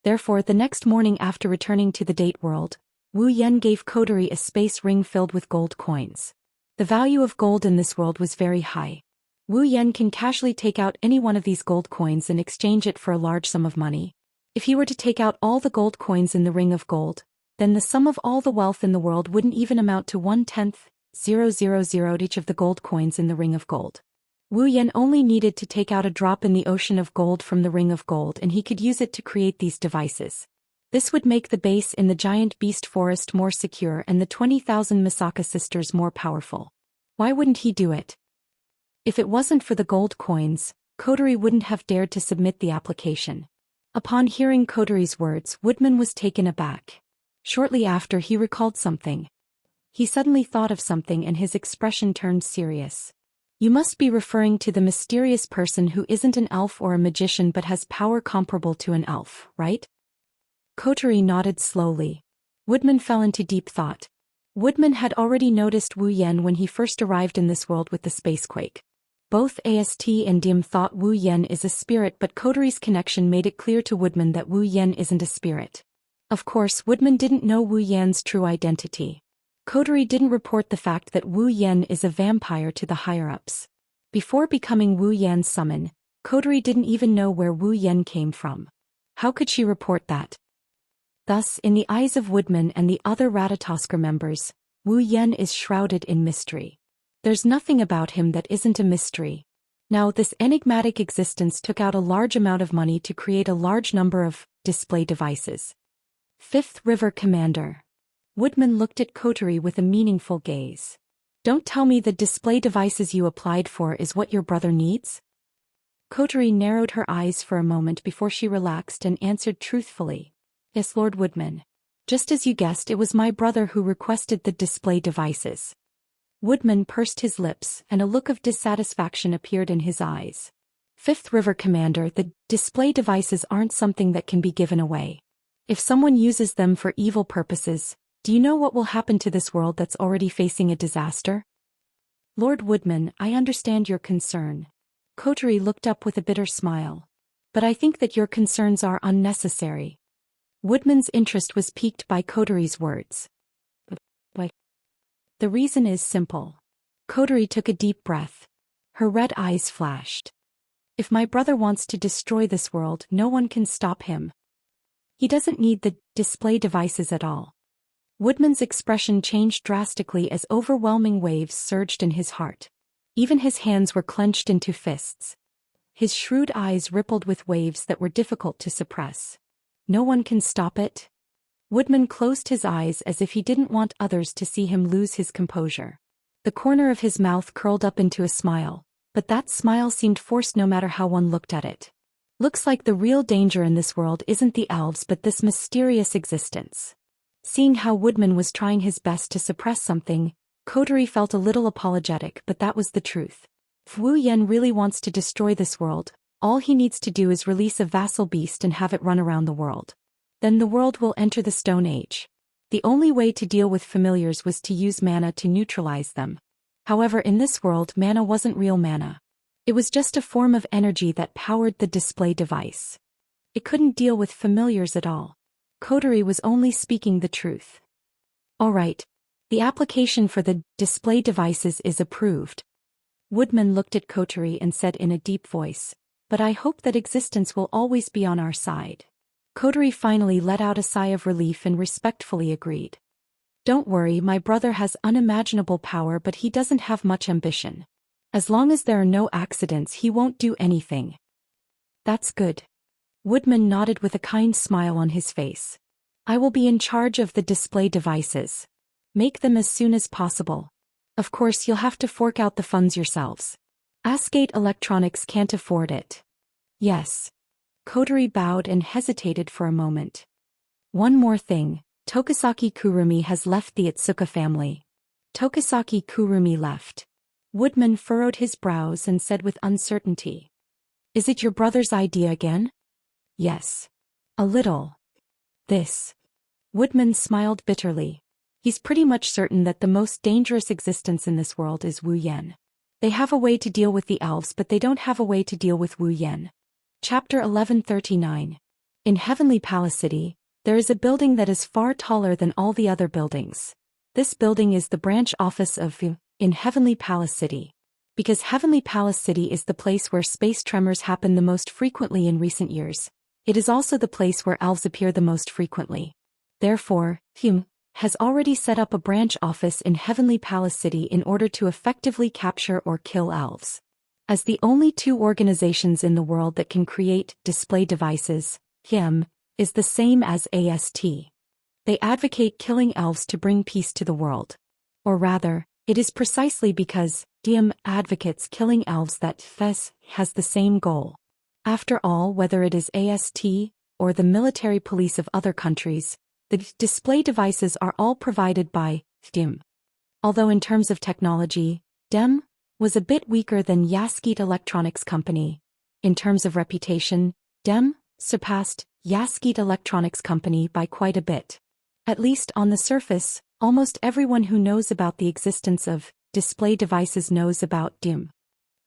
Therefore, the next morning after returning to the date world, Wu Yan gave Coterie a space ring filled with gold coins. The value of gold in this world was very high. Wu Yan can casually take out any one of these gold coins and exchange it for a large sum of money. If he were to take out all the gold coins in the ring of gold, then the sum of all the wealth in the world wouldn't even amount to 1/10,000 each of the gold coins in the ring of gold. Wu Yan only needed to take out a drop in the ocean of gold from the ring of gold and he could use it to create these devices. This would make the base in the giant beast forest more secure and the 20,000 Misaka sisters more powerful. Why wouldn't he do it? If it wasn't for the gold coins, Kotori wouldn't have dared to submit the application. Upon hearing Kotori's words, Woodman was taken aback. Shortly after he recalled something. He suddenly thought of something and his expression turned serious. You must be referring to the mysterious person who isn't an elf or a magician but has power comparable to an elf, right? Kotori nodded slowly. Woodman fell into deep thought. Woodman had already noticed Wu Yan when he first arrived in this world with the spacequake. Both AST and Dim thought Wu Yan is a spirit, but Kotori's connection made it clear to Woodman that Wu Yan isn't a spirit. Of course, Woodman didn't know Wu Yan's true identity. Kotori didn't report the fact that Wu Yan is a vampire to the higher-ups. Before becoming Wu Yan's summon, Kotori didn't even know where Wu Yan came from. How could she report that? Thus, in the eyes of Woodman and the other Ratatosker members, Wu Yan is shrouded in mystery. There's nothing about him that isn't a mystery. Now, this enigmatic existence took out a large amount of money to create a large number of display devices. Fifth River Commander. Woodman looked at Kotori with a meaningful gaze. Don't tell me the display devices you applied for is what your brother needs? Kotori narrowed her eyes for a moment before she relaxed and answered truthfully. Yes, Lord Woodman. Just as you guessed, it was my brother who requested the display devices. Woodman pursed his lips and a look of dissatisfaction appeared in his eyes. Fifth River Commander, the display devices aren't something that can be given away. If someone uses them for evil purposes, do you know what will happen to this world that's already facing a disaster? Lord Woodman, I understand your concern. Kotori looked up with a bitter smile. But I think that your concerns are unnecessary. Woodman's interest was piqued by Kotori's words. But the reason is simple. Kotori took a deep breath. Her red eyes flashed. If my brother wants to destroy this world, no one can stop him. He doesn't need the display devices at all. Woodman's expression changed drastically as overwhelming waves surged in his heart. Even his hands were clenched into fists. His shrewd eyes rippled with waves that were difficult to suppress. No one can stop it? Woodman closed his eyes as if he didn't want others to see him lose his composure. The corner of his mouth curled up into a smile, but that smile seemed forced no matter how one looked at it. Looks like the real danger in this world isn't the elves but this mysterious existence. Seeing how Woodman was trying his best to suppress something, Kotori felt a little apologetic, but that was the truth. If Wu Yan really wants to destroy this world, all he needs to do is release a vassal beast and have it run around the world. Then the world will enter the Stone Age. The only way to deal with familiars was to use mana to neutralize them. However, in this world, mana wasn't real mana. It was just a form of energy that powered the display device. It couldn't deal with familiars at all. Kotori was only speaking the truth. All right. The application for the display devices is approved. Woodman looked at Kotori and said in a deep voice, but I hope that existence will always be on our side. Kotori finally let out a sigh of relief and respectfully agreed. Don't worry, my brother has unimaginable power but he doesn't have much ambition. As long as there are no accidents he won't do anything. That's good. Woodman nodded with a kind smile on his face. I will be in charge of the display devices. Make them as soon as possible. Of course you'll have to fork out the funds yourselves. Asgate Electronics can't afford it. Yes. Kotori bowed and hesitated for a moment. One more thing, Tokisaki Kurumi has left the Itsuka family. Tokisaki Kurumi left. Woodman furrowed his brows and said with uncertainty. Is it your brother's idea again? Yes. A little. This. Woodman smiled bitterly. He's pretty much certain that the most dangerous existence in this world is Wu Yan. They have a way to deal with the elves but they don't have a way to deal with Wu Yan. Chapter 1139. In Heavenly Palace City, there is a building that is far taller than all the other buildings. This building is the branch office of in Heavenly Palace City. Because Heavenly Palace City is the place where space tremors happen the most frequently in recent years, It is also the place where elves appear the most frequently. Therefore, has already set up a branch office in Heavenly Palace City in order to effectively capture or kill elves. As the only two organizations in the world that can create display devices, is the same as AST. They advocate killing elves to bring peace to the world. Or rather, it is precisely because advocates killing elves that FES has the same goal. After all, whether it is AST or the military police of other countries, the display devices are all provided by DIM. Although in terms of technology, DEM was a bit weaker than Yaskit Electronics Company. In terms of reputation, DEM surpassed Yaskit Electronics Company by quite a bit. At least on the surface, almost everyone who knows about the existence of display devices knows about DIM.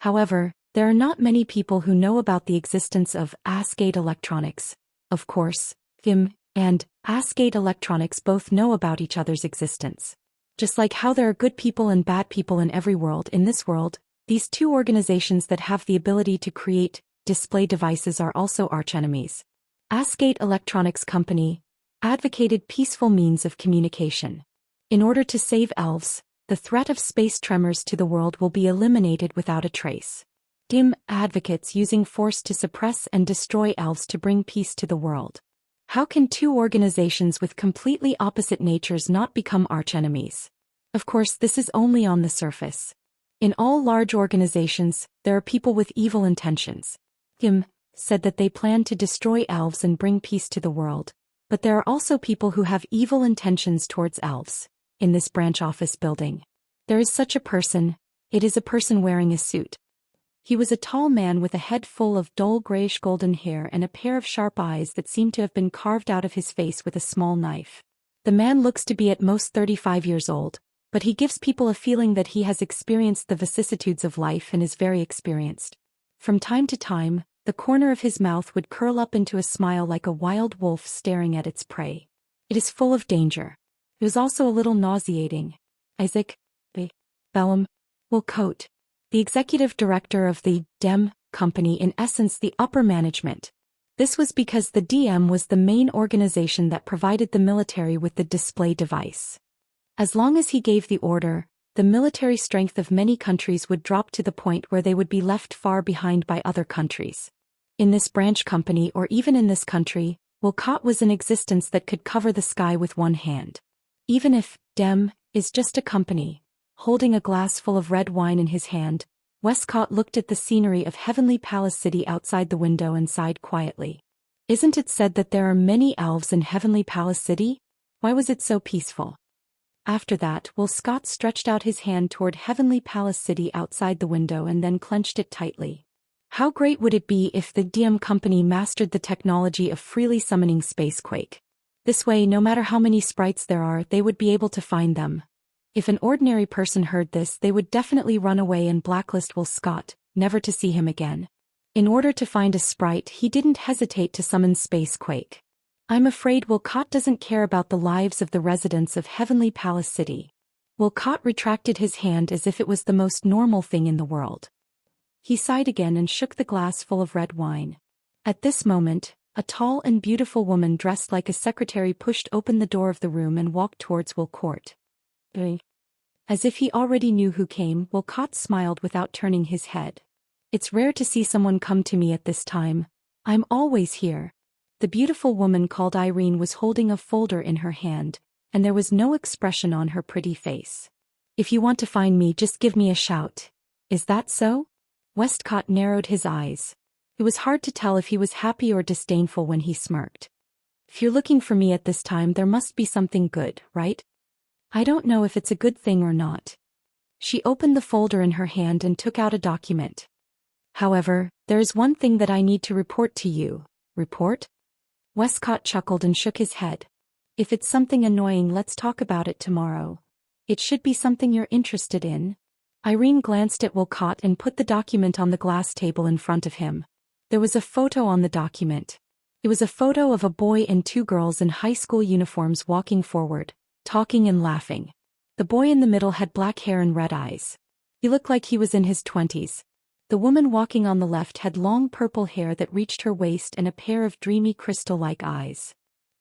However, there are not many people who know about the existence of Asgate Electronics. Of course, DIM and Asgate Electronics both know about each other's existence. Just like how there are good people and bad people in every world, in this world, these two organizations that have the ability to create display devices are also archenemies. Asgate Electronics Company advocated peaceful means of communication. In order to save elves, the threat of space tremors to the world will be eliminated without a trace. DIM advocates using force to suppress and destroy elves to bring peace to the world. How can two organizations with completely opposite natures not become archenemies? Of course, this is only on the surface. In all large organizations, there are people with evil intentions. DIM said that they plan to destroy elves and bring peace to the world, but there are also people who have evil intentions towards elves. In this branch office building, there is such a person. It is a person wearing a suit. He was a tall man with a head full of dull grayish-golden hair and a pair of sharp eyes that seemed to have been carved out of his face with a small knife. The man looks to be at most 35 years old, but he gives people a feeling that he has experienced the vicissitudes of life and is very experienced. From time to time, the corner of his mouth would curl up into a smile like a wild wolf staring at its prey. It is full of danger. It was also a little nauseating. Isaac Bellum Wilcote, the executive director of the DEM company, in essence the upper management. This was because the DM was the main organization that provided the military with the display device. As long as he gave the order, the military strength of many countries would drop to the point where they would be left far behind by other countries. In this branch company, or even in this country, Wilcott was in existence that could cover the sky with one hand. Even if DEM is just a company, holding a glass full of red wine in his hand, Westcott looked at the scenery of Heavenly Palace City outside the window and sighed quietly. Isn't it said that there are many elves in Heavenly Palace City? Why was it so peaceful? After that, Scott stretched out his hand toward Heavenly Palace City outside the window and then clenched it tightly. How great would it be if the DM company mastered the technology of freely summoning Spacequake? This way, no matter how many sprites there are, they would be able to find them. If an ordinary person heard this, they would definitely run away and blacklist Scott, never to see him again. In order to find a sprite, he didn't hesitate to summon Spacequake. I'm afraid Wilcott doesn't care about the lives of the residents of Heavenly Palace City. Wilcott retracted his hand as if it was the most normal thing in the world. He sighed again and shook the glass full of red wine. At this moment, a tall and beautiful woman dressed like a secretary pushed open the door of the room and walked towards Wilcott. As if he already knew who came, Wilcott smiled without turning his head. It's rare to see someone come to me at this time. I'm always here. The beautiful woman called Irene was holding a folder in her hand, and there was no expression on her pretty face. If you want to find me, just give me a shout. Is that so? Westcott narrowed his eyes. It was hard to tell if he was happy or disdainful when he smirked. If you're looking for me at this time, there must be something good, right? I don't know if it's a good thing or not. She opened the folder in her hand and took out a document. However, there is one thing that I need to report to you. Report? Westcott chuckled and shook his head. If it's something annoying, let's talk about it tomorrow. It should be something you're interested in. Irene glanced at Wilcott and put the document on the glass table in front of him. There was a photo on the document. It was a photo of a boy and two girls in high school uniforms walking forward, talking and laughing. The boy in the middle had black hair and red eyes. He looked like he was in his 20s. The woman walking on the left had long purple hair that reached her waist and a pair of dreamy crystal-like eyes.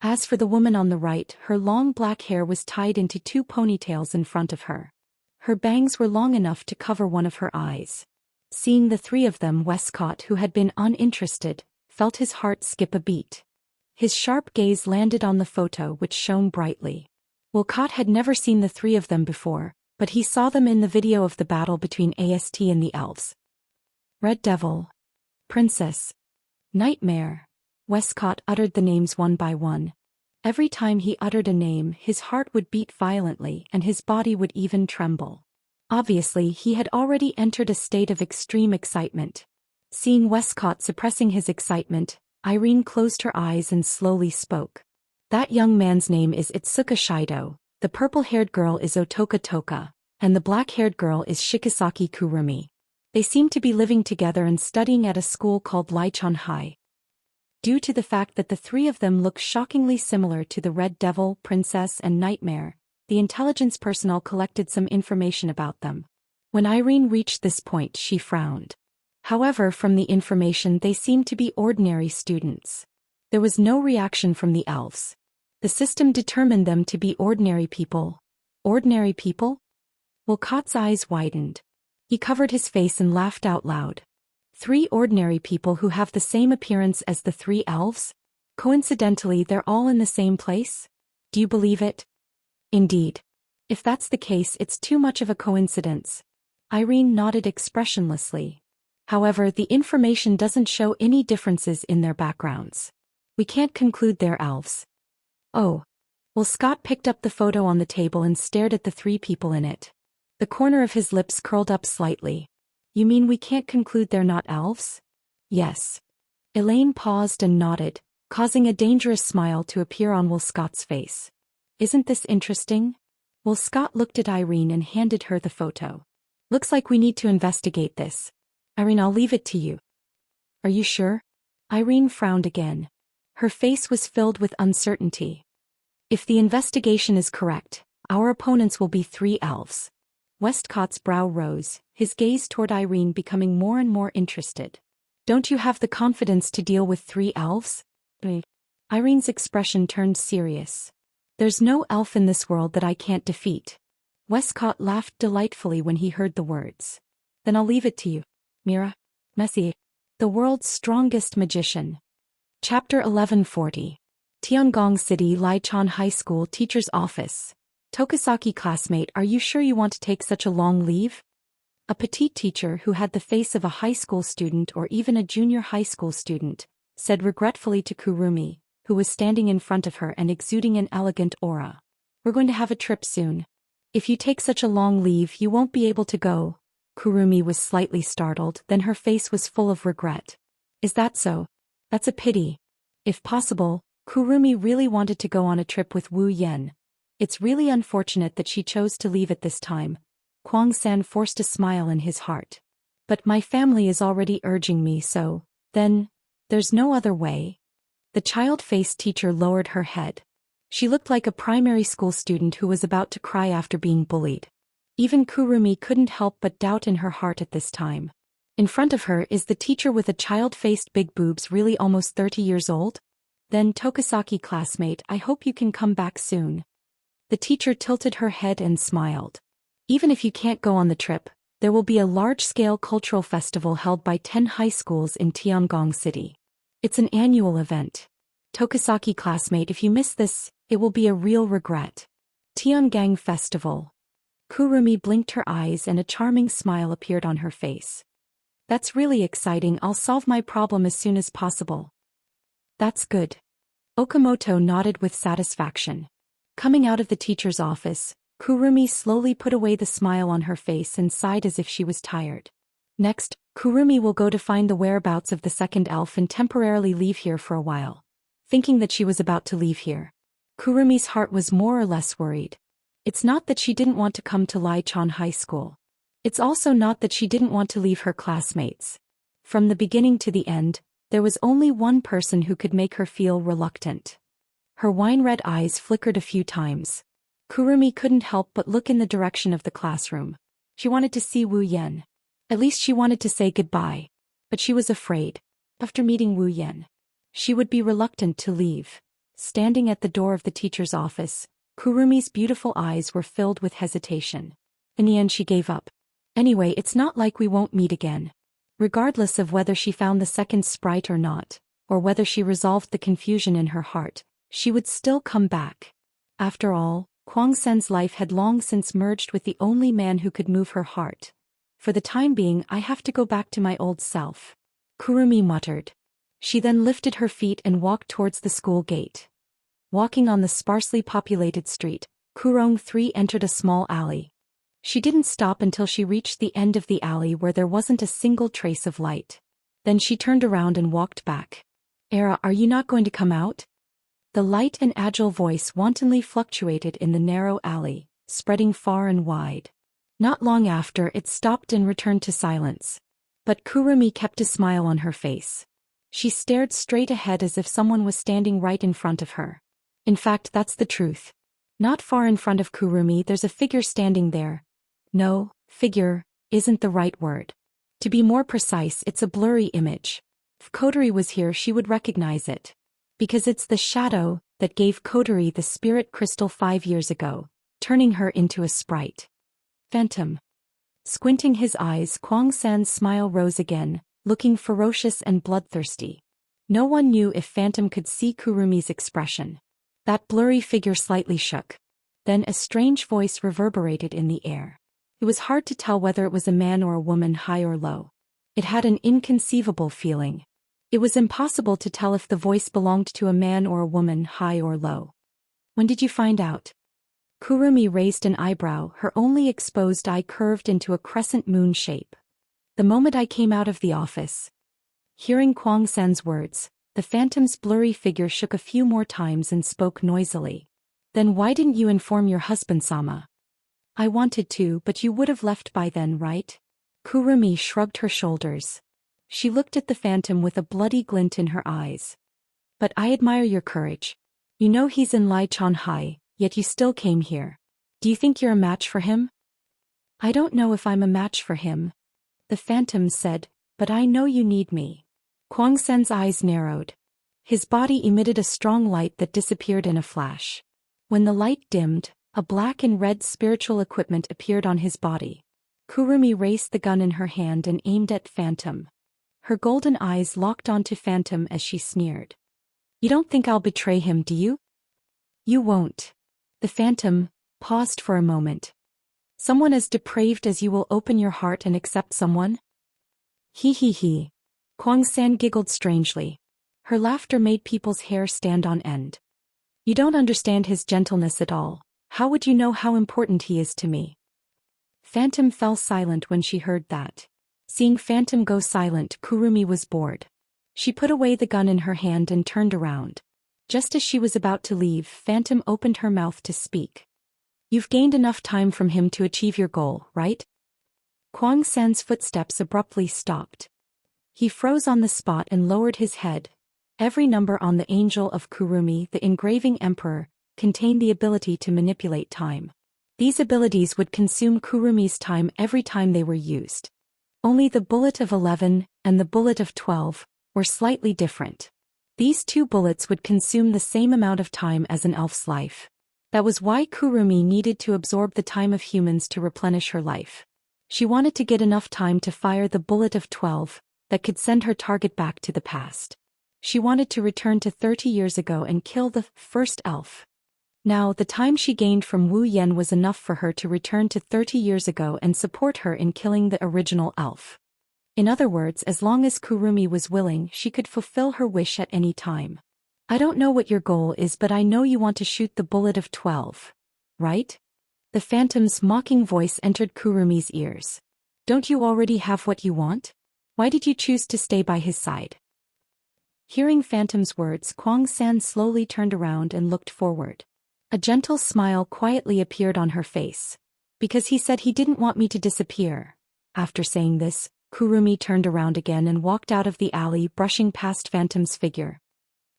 As for the woman on the right, her long black hair was tied into two ponytails in front of her. Her bangs were long enough to cover one of her eyes. Seeing the three of them, Westcott, who had been uninterested, felt his heart skip a beat. His sharp gaze landed on the photo, which shone brightly. Westcott had never seen the three of them before, but he saw them in the video of the battle between Ast and the elves. Red Devil, Princess, Nightmare. Westcott uttered the names one by one. Every time he uttered a name, his heart would beat violently and his body would even tremble. Obviously, he had already entered a state of extreme excitement. Seeing Westcott suppressing his excitement, Irene closed her eyes and slowly spoke. That young man's name is Itsuka Shido, the purple-haired girl is Otoka Toka, and the black-haired girl is Shikisaki Kurumi. They seem to be living together and studying at a school called Lichon High. Due to the fact that the three of them look shockingly similar to the Red Devil, Princess, and Nightmare, the intelligence personnel collected some information about them. When Irene reached this point, she frowned. However, from the information, they seemed to be ordinary students. There was no reaction from the elves. The system determined them to be ordinary people. Ordinary people? Westcott's eyes widened. He covered his face and laughed out loud. 3 ordinary people who have the same appearance as the 3 elves? Coincidentally, they're all in the same place? Do you believe it? Indeed. If that's the case, it's too much of a coincidence. Irene nodded expressionlessly. However, the information doesn't show any differences in their backgrounds. We can't conclude they're elves. Oh. Westcott picked up the photo on the table and stared at the 3 people in it. The corner of his lips curled up slightly. You mean we can't conclude they're not elves? Yes. Elaine paused and nodded, causing a dangerous smile to appear on Westcott's face. Isn't this interesting? Westcott looked at Irene and handed her the photo. Looks like we need to investigate this. Irene, I'll leave it to you. Are you sure? Irene frowned again. Her face was filled with uncertainty. If the investigation is correct, our opponents will be 3 elves. Westcott's brow rose, his gaze toward Irene becoming more and more interested. Don't you have the confidence to deal with 3 elves? Irene's expression turned serious. There's no elf in this world that I can't defeat. Westcott laughed delightfully when he heard the words. Then I'll leave it to you. Mira. Messi. The world's strongest magician. Chapter 1140. Tiangong City Lichon High School Teacher's Office. Tokisaki classmate, are you sure you want to take such a long leave? A petite teacher who had the face of a high school student or even a junior high school student, said regretfully to Kurumi, who was standing in front of her and exuding an elegant aura. We're going to have a trip soon. If you take such a long leave, you won't be able to go. Kurumi was slightly startled, then her face was full of regret. Is that so? That's a pity. If possible, Kurumi really wanted to go on a trip with Wu Yan. It's really unfortunate that she chose to leave at this time. Kwang-san forced a smile in his heart. But my family is already urging me, so, then, there's no other way. The child-faced teacher lowered her head. She looked like a primary school student who was about to cry after being bullied. Even Kurumi couldn't help but doubt in her heart at this time. In front of her is the teacher with a child-faced big boobs, really almost 30 years old? Then Tokisaki classmate, I hope you can come back soon. The teacher tilted her head and smiled. Even if you can't go on the trip, there will be a large-scale cultural festival held by 10 high schools in Tiangong City. It's an annual event. Tokisaki classmate, if you miss this, it will be a real regret. Tiangong Festival. Kurumi blinked her eyes and a charming smile appeared on her face. That's really exciting. I'll solve my problem as soon as possible. That's good. Okamoto nodded with satisfaction. Coming out of the teacher's office, Kurumi slowly put away the smile on her face and sighed as if she was tired. Next, Kurumi will go to find the whereabouts of the second elf and temporarily leave here for a while. Thinking that she was about to leave here, Kurumi's heart was more or less worried. It's not that she didn't want to come to Lichon High School. It's also not that she didn't want to leave her classmates. From the beginning to the end, there was only one person who could make her feel reluctant. Her wine-red eyes flickered a few times. Kurumi couldn't help but look in the direction of the classroom. She wanted to see Wu Yan. At least she wanted to say goodbye. But she was afraid. After meeting Wu Yan, she would be reluctant to leave. Standing at the door of the teacher's office, Kurumi's beautiful eyes were filled with hesitation. In the end she gave up. Anyway, it's not like we won't meet again. Regardless of whether she found the second sprite or not, or whether she resolved the confusion in her heart, she would still come back. After all, Kuang Sen's life had long since merged with the only man who could move her heart. For the time being, I have to go back to my old self. Kurumi muttered. She then lifted her feet and walked towards the school gate. Walking on the sparsely populated street, Kurong 3 entered a small alley. She didn't stop until she reached the end of the alley where there wasn't a single trace of light. Then she turned around and walked back. Era, are you not going to come out? The light and agile voice wantonly fluctuated in the narrow alley, spreading far and wide. Not long after, it stopped and returned to silence. But Kurumi kept a smile on her face. She stared straight ahead as if someone was standing right in front of her. In fact, that's the truth. Not far in front of Kurumi, there's a figure standing there. No, figure isn't the right word. To be more precise, it's a blurry image. If Kotori was here, she would recognize it. Because it's the shadow that gave Kotori the spirit crystal 5 years ago, turning her into a sprite. Phantom. Squinting his eyes, Kuang San's smile rose again, looking ferocious and bloodthirsty. No one knew if Phantom could see Kurumi's expression. That blurry figure slightly shook. Then a strange voice reverberated in the air. It was hard to tell whether it was a man or a woman, high or low. It had an inconceivable feeling. It was impossible to tell if the voice belonged to a man or a woman, high or low. When did you find out? Kurumi raised an eyebrow, her only exposed eye curved into a crescent moon shape. The moment I came out of the office. Hearing Kuang San's words, the Phantom's blurry figure shook a few more times and spoke noisily. Then why didn't you inform your husband, Sama? I wanted to, but you would have left by then, right? Kurumi shrugged her shoulders. She looked at the Phantom with a bloody glint in her eyes. But I admire your courage. You know he's in Lai Chan Hai, yet you still came here. Do you think you're a match for him? I don't know if I'm a match for him, the Phantom said, but I know you need me. Kuang Sen's eyes narrowed. His body emitted a strong light that disappeared in a flash. When the light dimmed, a black and red spiritual equipment appeared on his body. Kurumi raised the gun in her hand and aimed at Phantom. Her golden eyes locked onto Phantom as she sneered. You don't think I'll betray him, do you? You won't. The Phantom paused for a moment. Someone as depraved as you will open your heart and accept someone? He. Kuang San giggled strangely. Her laughter made people's hair stand on end. You don't understand his gentleness at all. How would you know how important he is to me? Phantom fell silent when she heard that. Seeing Phantom go silent, Kurumi was bored. She put away the gun in her hand and turned around. Just as she was about to leave, Phantom opened her mouth to speak. You've gained enough time from him to achieve your goal, right? Kuang San's footsteps abruptly stopped. He froze on the spot and lowered his head. Every number on the angel of Kurumi, the engraving emperor, contained the ability to manipulate time. These abilities would consume Kurumi's time every time they were used. Only the bullet of 11 and the bullet of 12 were slightly different. These two bullets would consume the same amount of time as an elf's life. That was why Kurumi needed to absorb the time of humans to replenish her life. She wanted to get enough time to fire the bullet of 12 that could send her target back to the past. She wanted to return to 30 years ago and kill the first elf. Now, the time she gained from Wu Yan was enough for her to return to 30 years ago and support her in killing the original elf. In other words, as long as Kurumi was willing, she could fulfill her wish at any time. I don't know what your goal is, but I know you want to shoot the bullet of 12. Right? The Phantom's mocking voice entered Kurumi's ears. Don't you already have what you want? Why did you choose to stay by his side? Hearing Phantom's words, Kuang San slowly turned around and looked forward. A gentle smile quietly appeared on her face. Because he said he didn't want me to disappear. After saying this, Kurumi turned around again and walked out of the alley, brushing past Phantom's figure.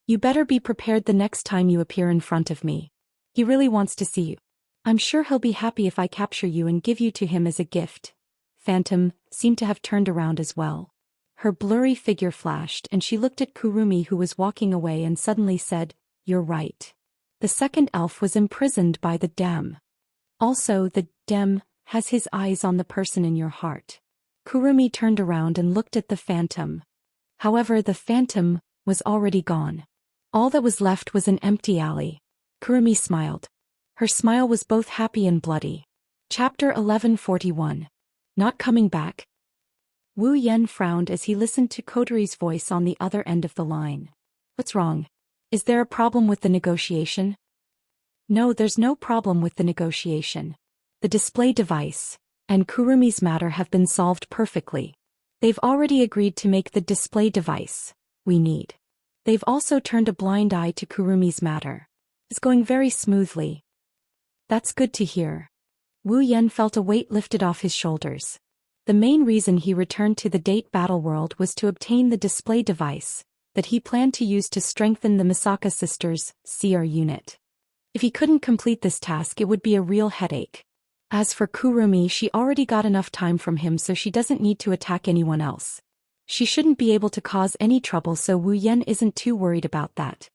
You better be prepared the next time you appear in front of me. He really wants to see you. I'm sure he'll be happy if I capture you and give you to him as a gift. phantom, seemed to have turned around as well. Her blurry figure flashed and she looked at Kurumi who was walking away and suddenly said, "You're right. The second elf was imprisoned by the dem. Also, the dem has his eyes on the person in your heart." Kurumi turned around and looked at the phantom. However, the phantom was already gone. All that was left was an empty alley. Kurumi smiled. Her smile was both happy and bloody. Chapter 1141. Not coming back. Wu Yan frowned as he listened to Kotori's voice on the other end of the line. "What's wrong? Is there a problem with the negotiation?" "No, there's no problem with the negotiation. The display device and Kurumi's matter have been solved perfectly. They've already agreed to make the display device we need. They've also turned a blind eye to Kurumi's matter. It's going very smoothly." "That's good to hear." Wu Yan felt a weight lifted off his shoulders. The main reason he returned to the date battle world was to obtain the display device that he planned to use to strengthen the Misaka sisters' CR unit. If he couldn't complete this task, it would be a real headache. As for Kurumi, she already got enough time from him, so she doesn't need to attack anyone else. She shouldn't be able to cause any trouble, so Wu Yan isn't too worried about that.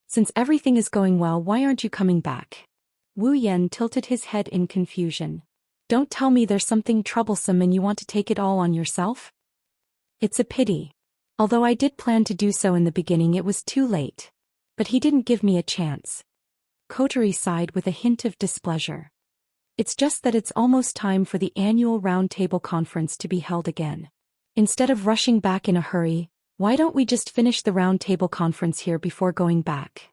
"Since everything is going well, why aren't you coming back?" Wu Yan tilted his head in confusion. "Don't tell me there's something troublesome and you want to take it all on yourself?" "It's a pity. Although I did plan to do so in the beginning, it was too late. But he didn't give me a chance." Kotori sighed with a hint of displeasure. "It's just that it's almost time for the annual Round Table Conference to be held again. Instead of rushing back in a hurry, why don't we just finish the Round Table Conference here before going back?"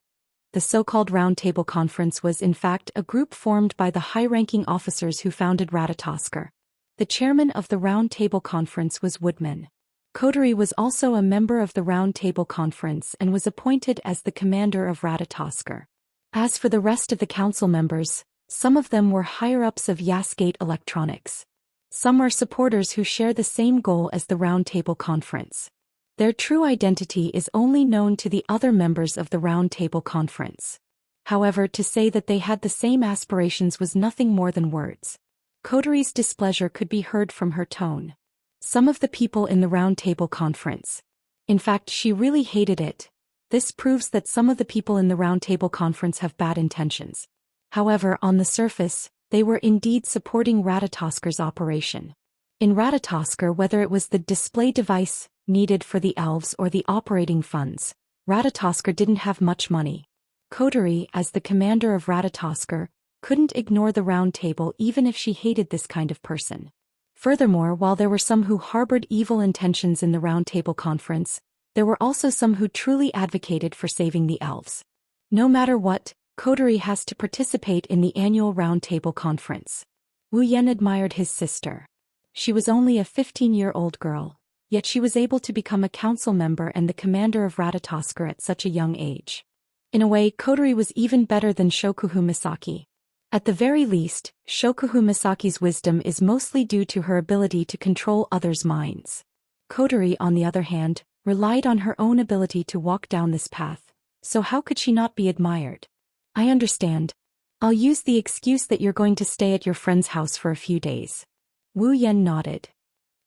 The so-called Round Table Conference was in fact a group formed by the high-ranking officers who founded Ratatoskr. The chairman of the Round Table Conference was Woodman. Kotori was also a member of the Round Table Conference and was appointed as the commander of Ratatoskr. As for the rest of the council members, some of them were higher-ups of Yasgate Electronics. Some are supporters who share the same goal as the Round Table Conference. Their true identity is only known to the other members of the Round Table Conference. However, to say that they had the same aspirations was nothing more than words. Kotori's displeasure could be heard from her tone. Some of the people in the Round Table Conference. In fact, she really hated it. This proves that some of the people in the Round Table Conference have bad intentions. However, on the surface, they were indeed supporting Ratatoskr's operation. In Ratatoskr, whether it was the display device needed for the elves or the operating funds, Ratatoskr didn't have much money. Kotori, as the commander of Ratatoskr, couldn't ignore the Round Table even if she hated this kind of person. Furthermore, while there were some who harbored evil intentions in the Round Table Conference, there were also some who truly advocated for saving the elves. No matter what, Kotori has to participate in the annual Round Table Conference. Wu Yan admired his sister. She was only a 15-year-old girl, yet she was able to become a council member and the commander of Ratatoskr at such a young age. In a way, Kotori was even better than Shokuhu Misaki. At the very least, Shokuhu Misaki's wisdom is mostly due to her ability to control others' minds. Kotori, on the other hand, relied on her own ability to walk down this path, so how could she not be admired? "I understand. I'll use the excuse that you're going to stay at your friend's house for a few days." Wu Yan nodded.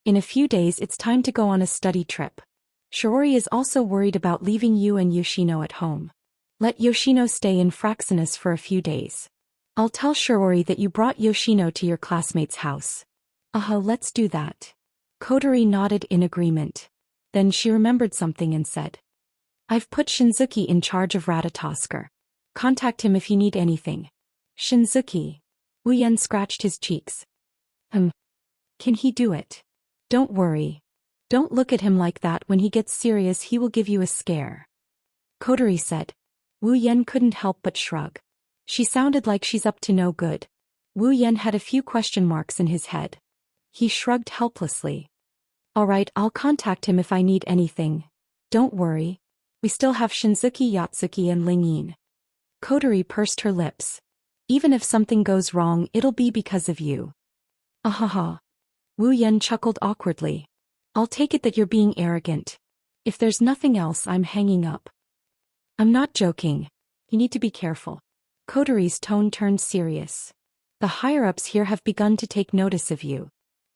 "In a few days it's time to go on a study trip. Shiori is also worried about leaving you and Yoshino at home. Let Yoshino stay in Fraxinus for a few days. I'll tell Shiori that you brought Yoshino to your classmate's house." Let's do that." Kotori nodded in agreement. Then she remembered something and said, "I've put Shinzuki in charge of Ratatoskr. Contact him if you need anything." "Shinzuki?" Wu Yan scratched his cheeks. Can he do it?" "Don't worry. Don't look at him like that. When he gets serious he will give you a scare," Kotori said. Wu Yan couldn't help but shrug. She sounded like she's up to no good. Wu Yan had a few question marks in his head. He shrugged helplessly. "All right, I'll contact him if I need anything. Don't worry. We still have Shinzuki, Yatsuki and Lingyin." Kotori pursed her lips. "Even if something goes wrong, it'll be because of you." "Ahaha." Wu Yan chuckled awkwardly. "I'll take it that you're being arrogant. If there's nothing else, I'm hanging up." "I'm not joking. You need to be careful." Kotori's tone turned serious. "The higher-ups here have begun to take notice of you.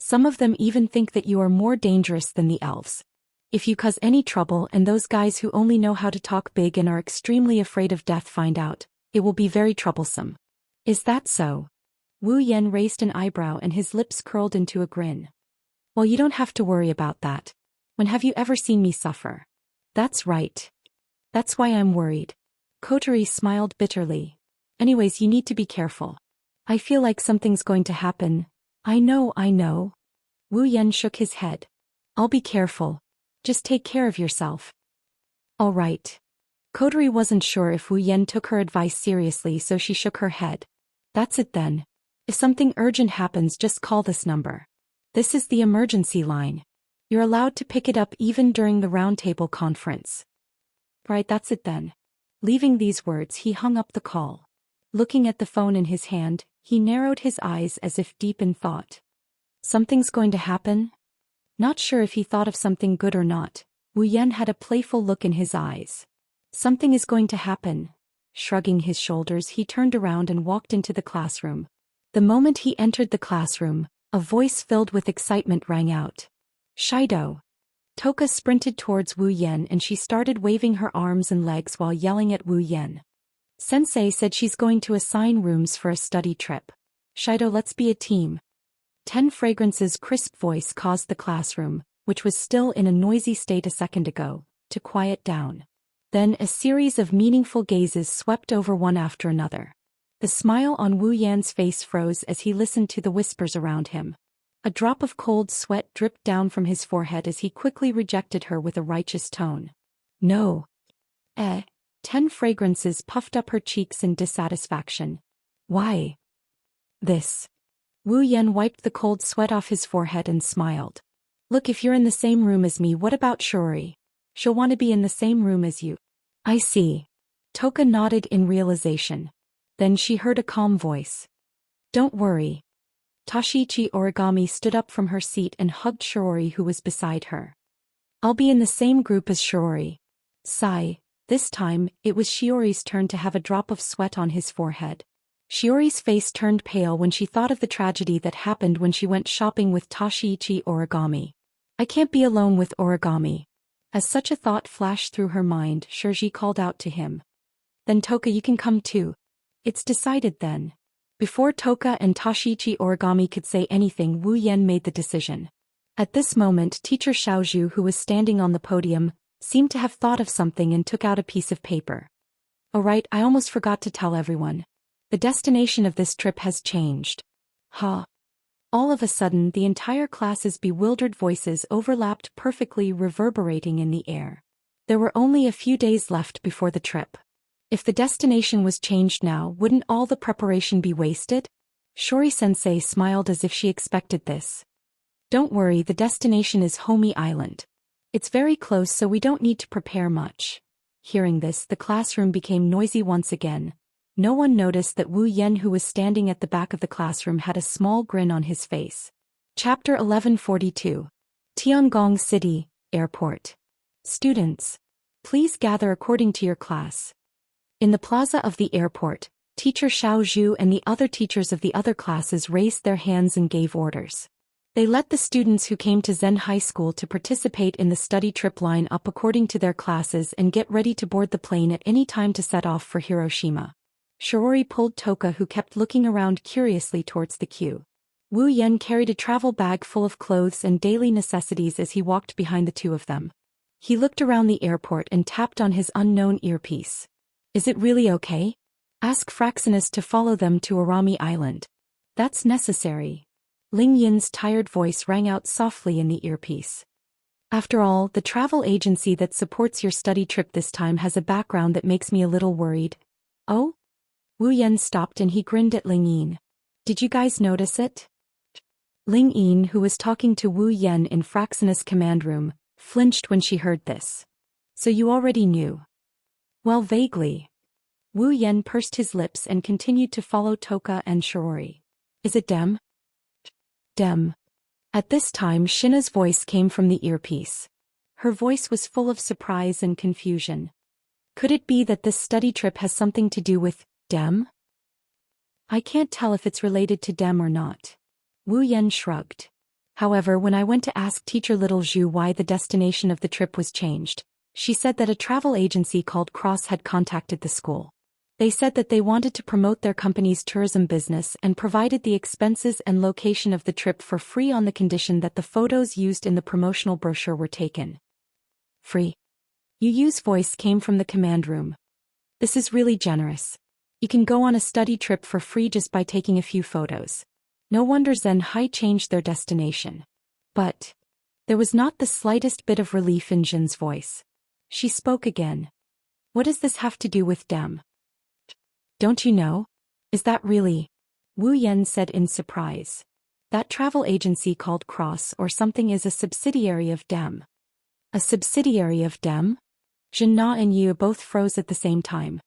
Some of them even think that you are more dangerous than the elves. If you cause any trouble and those guys who only know how to talk big and are extremely afraid of death find out, it will be very troublesome. Is that so? Wu Yan raised an eyebrow and his lips curled into a grin. Well, you don't have to worry about that. When have you ever seen me suffer? That's right. That's why I'm worried. Kotori smiled bitterly. Anyways, you need to be careful. I feel like something's going to happen. I know. Wu Yan shook his head. I'll be careful. Just take care of yourself. All right. Kotori wasn't sure if Wu Yan took her advice seriously, so she shook her head. That's it then. If something urgent happens, just call this number. This is the emergency line. You're allowed to pick it up even during the roundtable conference. Right, that's it then. Leaving these words, he hung up the call. Looking at the phone in his hand, he narrowed his eyes as if deep in thought. Something's going to happen? Not sure if he thought of something good or not, Wu Yan had a playful look in his eyes. Something is going to happen. Shrugging his shoulders, he turned around and walked into the classroom. The moment he entered the classroom, a voice filled with excitement rang out. Shido. Toka sprinted towards Wu Yan and she started waving her arms and legs while yelling at Wu Yan. Sensei said she's going to assign rooms for a study trip. Shido, let's be a team. 10 Fragrance's crisp voice caused the classroom, which was still in a noisy state a second ago, to quiet down. Then a series of meaningful gazes swept over one after another. The smile on Wu Yan's face froze as he listened to the whispers around him. A drop of cold sweat dripped down from his forehead as he quickly rejected her with a righteous tone. No. 10 Fragrances puffed up her cheeks in dissatisfaction. Why? This. Wu Yan wiped the cold sweat off his forehead and smiled. Look, if you're in the same room as me, what about Shiori? She'll want to be in the same room as you. I see. Toka nodded in realization. Then she heard a calm voice. Don't worry. Tashichi Origami stood up from her seat and hugged Shiori, who was beside her. I'll be in the same group as Shiori. Sigh. This time, it was Shiori's turn to have a drop of sweat on his forehead. Shiori's face turned pale when she thought of the tragedy that happened when she went shopping with Tashichi Origami. I can't be alone with Origami. As such a thought flashed through her mind, Shirji called out to him. Then Toka, you can come too. It's decided then. Before Toka and Tashichi Origami could say anything, Wu Yan made the decision. At this moment, teacher Xiaozhu, who was standing on the podium, seemed to have thought of something and took out a piece of paper. Oh right, I almost forgot to tell everyone. The destination of this trip has changed. Huh. All of a sudden, the entire class's bewildered voices overlapped perfectly, reverberating in the air. There were only a few days left before the trip. If the destination was changed now, wouldn't all the preparation be wasted? Shori-sensei smiled as if she expected this. Don't worry, the destination is Homie Island. It's very close, so we don't need to prepare much. Hearing this, the classroom became noisy once again. No one noticed that Wu Yan, who was standing at the back of the classroom, had a small grin on his face. Chapter 1142. Tiangong City, Airport. Students, please gather according to your class. In the plaza of the airport, teacher Xiaozhu and the other teachers of the other classes raised their hands and gave orders. They let the students who came to Zen High School to participate in the study trip line up according to their classes and get ready to board the plane at any time to set off for Hiroshima. Shiori pulled Toka, who kept looking around curiously towards the queue. Wu Yan carried a travel bag full of clothes and daily necessities as he walked behind the two of them. He looked around the airport and tapped on his unknown earpiece. Is it really okay? Ask Fraxinus to follow them to Arami Island. That's necessary. Ling Yin's tired voice rang out softly in the earpiece. After all, the travel agency that supports your study trip this time has a background that makes me a little worried. Oh? Wu Yan stopped and he grinned at Ling Yin. Did you guys notice it? Ling Yin, who was talking to Wu Yan in Fraxinus' command room, flinched when she heard this. So you already knew. Well, vaguely. Wu Yan pursed his lips and continued to follow Toka and Shiori. Is it Dem? Dem. At this time, Shina's voice came from the earpiece. Her voice was full of surprise and confusion. Could it be that this study trip has something to do with Dem? I can't tell if it's related to Dem or not. Wu Yan shrugged. However, when I went to ask teacher Little Zhu why the destination of the trip was changed, she said that a travel agency called Cross had contacted the school. They said that they wanted to promote their company's tourism business and provided the expenses and location of the trip for free on the condition that the photos used in the promotional brochure were taken. Free. Yu's voice came from the command room. This is really generous. You can go on a study trip for free just by taking a few photos. No wonder Zhenhai changed their destination. But there was not the slightest bit of relief in Jin's voice. She spoke again. What does this have to do with Dem? Don't you know? Is that really? Wu Yan said in surprise. That travel agency called Cross or something is a subsidiary of Dem. A subsidiary of Dem? Jin Na and Yu both froze at the same time.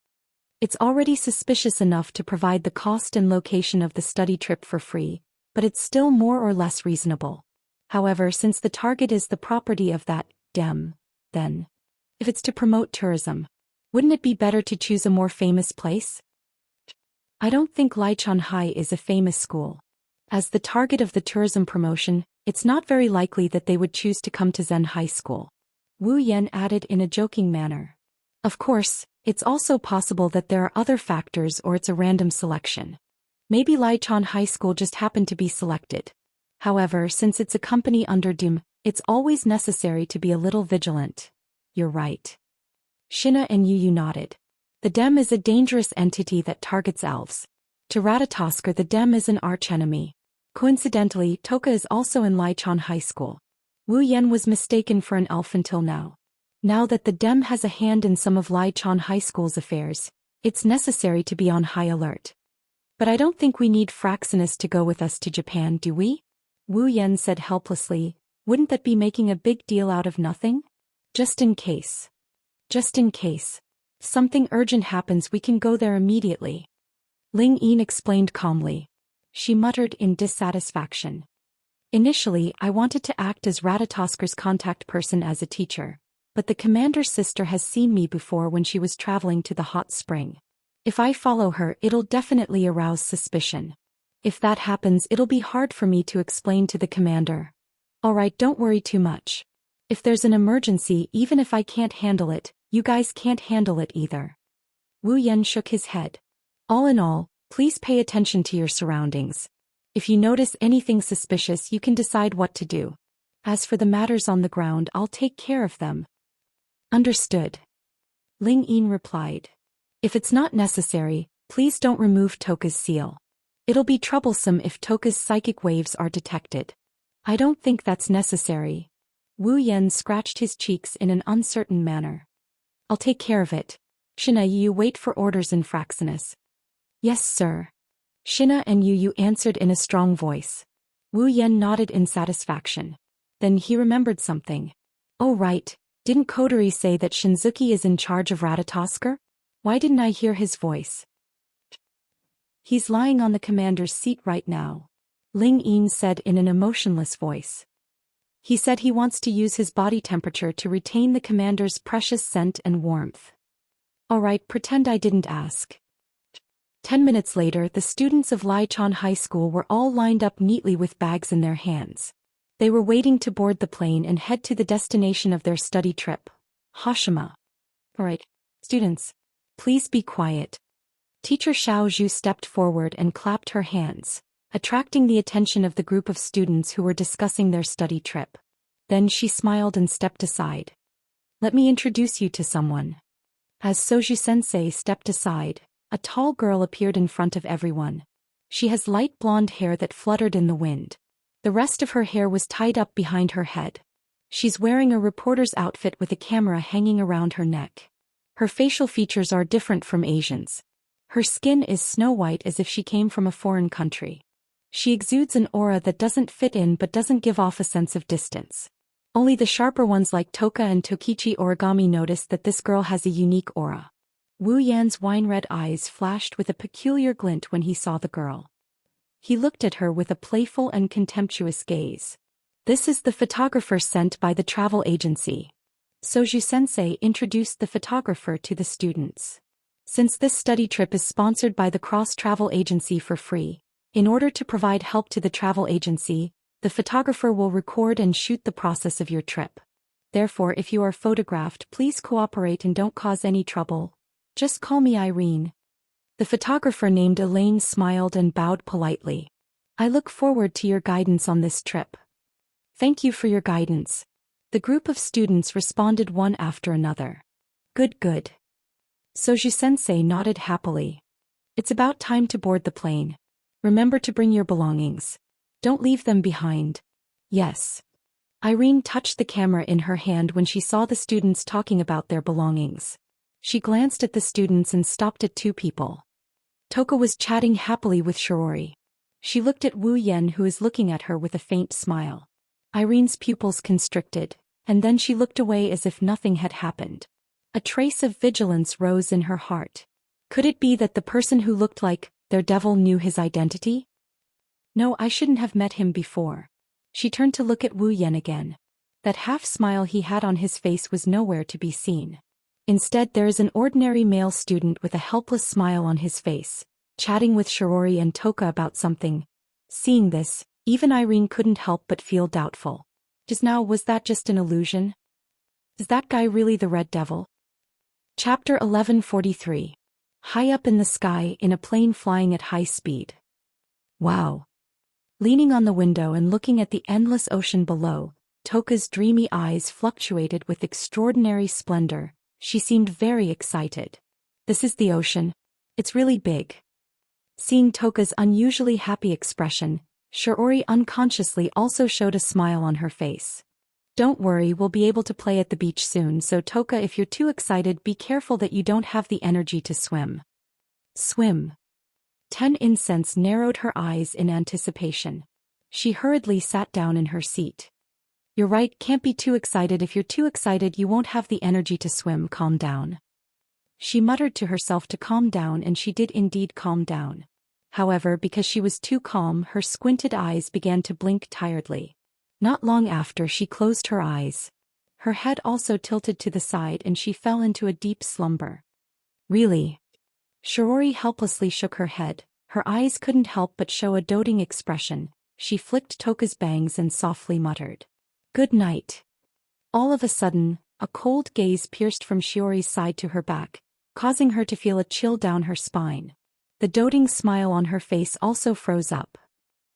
It's already suspicious enough to provide the cost and location of the study trip for free, but it's still more or less reasonable. However, since the target is the property of that Dem, then, if it's to promote tourism, wouldn't it be better to choose a more famous place? I don't think Lichonhai is a famous school. As the target of the tourism promotion, it's not very likely that they would choose to come to Zhenhai School. Wu Yan added in a joking manner. Of course, it's also possible that there are other factors or it's a random selection. Maybe Lichon High School just happened to be selected. However, since it's a company under Dem, it's always necessary to be a little vigilant. You're right. Shina and Yu nodded. The Dem is a dangerous entity that targets elves. To Ratatosker, the Dem is an archenemy. Coincidentally, Toka is also in Lichon High School. Wu Yan was mistaken for an elf until now. Now that the Dem has a hand in some of Lichon High School's affairs, it's necessary to be on high alert. But I don't think we need Fraxinus to go with us to Japan, do we? Wu Yan said helplessly. Wouldn't that be making a big deal out of nothing? Just in case. Just in case. Something urgent happens, we can go there immediately. Ling Yin explained calmly. She muttered in dissatisfaction. Initially, I wanted to act as Ratatosker's contact person as a teacher. But the commander's sister has seen me before when she was traveling to the hot spring. If I follow her, it'll definitely arouse suspicion. If that happens, it'll be hard for me to explain to the commander. Alright, don't worry too much. If there's an emergency, even if I can't handle it, you guys can't handle it either. Wu Yan shook his head. All in all, please pay attention to your surroundings. If you notice anything suspicious, you can decide what to do. As for the matters on the ground, I'll take care of them. Understood. Ling Yin replied. If it's not necessary, please don't remove Toka's seal. It'll be troublesome if Toka's psychic waves are detected. I don't think that's necessary. Wu Yan scratched his cheeks in an uncertain manner. I'll take care of it. Shina, you wait for orders in Fraxinus. Yes, sir. Shina and Yu answered in a strong voice. Wu Yan nodded in satisfaction. Then he remembered something. Oh right. Didn't Kodori say that Shinzuki is in charge of Ratatosker? Why didn't I hear his voice? He's lying on the commander's seat right now. Ling Yin said in an emotionless voice. He said he wants to use his body temperature to retain the commander's precious scent and warmth. Alright, pretend I didn't ask. 10 minutes later, the students of Lichon High School were all lined up neatly with bags in their hands. They were waiting to board the plane and head to the destination of their study trip, Hashima. Alright, students, please be quiet. Teacher Xiao Zhu stepped forward and clapped her hands, attracting the attention of the group of students who were discussing their study trip. Then she smiled and stepped aside. Let me introduce you to someone. As Soju-sensei stepped aside, a tall girl appeared in front of everyone. She has light blonde hair that fluttered in the wind. The rest of her hair was tied up behind her head. She's wearing a reporter's outfit with a camera hanging around her neck. Her facial features are different from Asians. Her skin is snow-white as if she came from a foreign country. She exudes an aura that doesn't fit in but doesn't give off a sense of distance. Only the sharper ones like Toka and Tokichi Origami notice that this girl has a unique aura. Wu Yan's wine-red eyes flashed with a peculiar glint when he saw the girl. He looked at her with a playful and contemptuous gaze. This is the photographer sent by the travel agency. Soju-sensei introduced the photographer to the students. Since this study trip is sponsored by the Cross Travel Agency for free, in order to provide help to the travel agency, The photographer will record and shoot the process of your trip. Therefore, if you are photographed, please cooperate and don't cause any trouble. Just call me Irene. The photographer named Elaine smiled and bowed politely. I look forward to your guidance on this trip. Thank you for your guidance. The group of students responded one after another. Good, good. Soju-sensei nodded happily. It's about time to board the plane. Remember to bring your belongings. Don't leave them behind. Yes. Irene touched the camera in her hand when she saw the students talking about their belongings. She glanced at the students and stopped at two people. Toka was chatting happily with Shiori. She looked at Wu Yan, who was looking at her with a faint smile. Irene's pupils constricted, and then she looked away as if nothing had happened. A trace of vigilance rose in her heart. Could it be that the person who looked like their devil knew his identity? No, I shouldn't have met him before. She turned to look at Wu Yan again. That half-smile he had on his face was nowhere to be seen. Instead, there is an ordinary male student with a helpless smile on his face, chatting with Shiori and Toka about something. Seeing this, even Irene couldn't help but feel doubtful. Just now, was that just an illusion? Is that guy really the Red Devil? Chapter 1143. High up in the sky in a plane flying at high speed. Wow. Leaning on the window and looking at the endless ocean below, Toka's dreamy eyes fluctuated with extraordinary splendor. She seemed very excited. This is the ocean. It's really big. Seeing Toka's unusually happy expression, Shiori unconsciously also showed a smile on her face. Don't worry, we'll be able to play at the beach soon, so Toka, if you're too excited, be careful that you don't have the energy to swim. Swim. 10 Incense narrowed her eyes in anticipation. She hurriedly sat down in her seat. You're right, can't be too excited. If you're too excited, you won't have the energy to swim. Calm down. She muttered to herself to calm down, and she did indeed calm down. However, because she was too calm, her squinted eyes began to blink tiredly. Not long after, she closed her eyes. Her head also tilted to the side and she fell into a deep slumber. Really? Shiori helplessly shook her head. Her eyes couldn't help but show a doting expression. She flicked Toka's bangs and softly muttered, "Good night." All of a sudden, a cold gaze pierced from Shiori's side to her back, causing her to feel a chill down her spine. The doting smile on her face also froze up.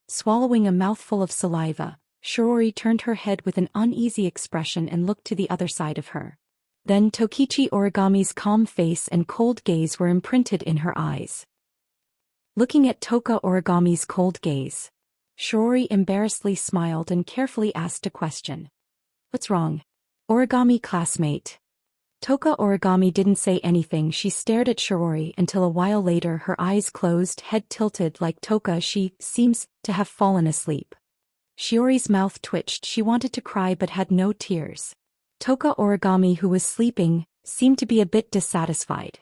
Swallowing a mouthful of saliva, Shiori turned her head with an uneasy expression and looked to the other side of her. Then Tokichi Origami's calm face and cold gaze were imprinted in her eyes. Looking at Toka Origami's cold gaze, Shiori embarrassedly smiled and carefully asked a question. What's wrong? Origami classmate. Toka Origami didn't say anything. She stared at Shiori until a while later, her eyes closed, head tilted like Toka. She seems to have fallen asleep. Shiori's mouth twitched. She wanted to cry but had no tears. Toka Origami, who was sleeping, seemed to be a bit dissatisfied.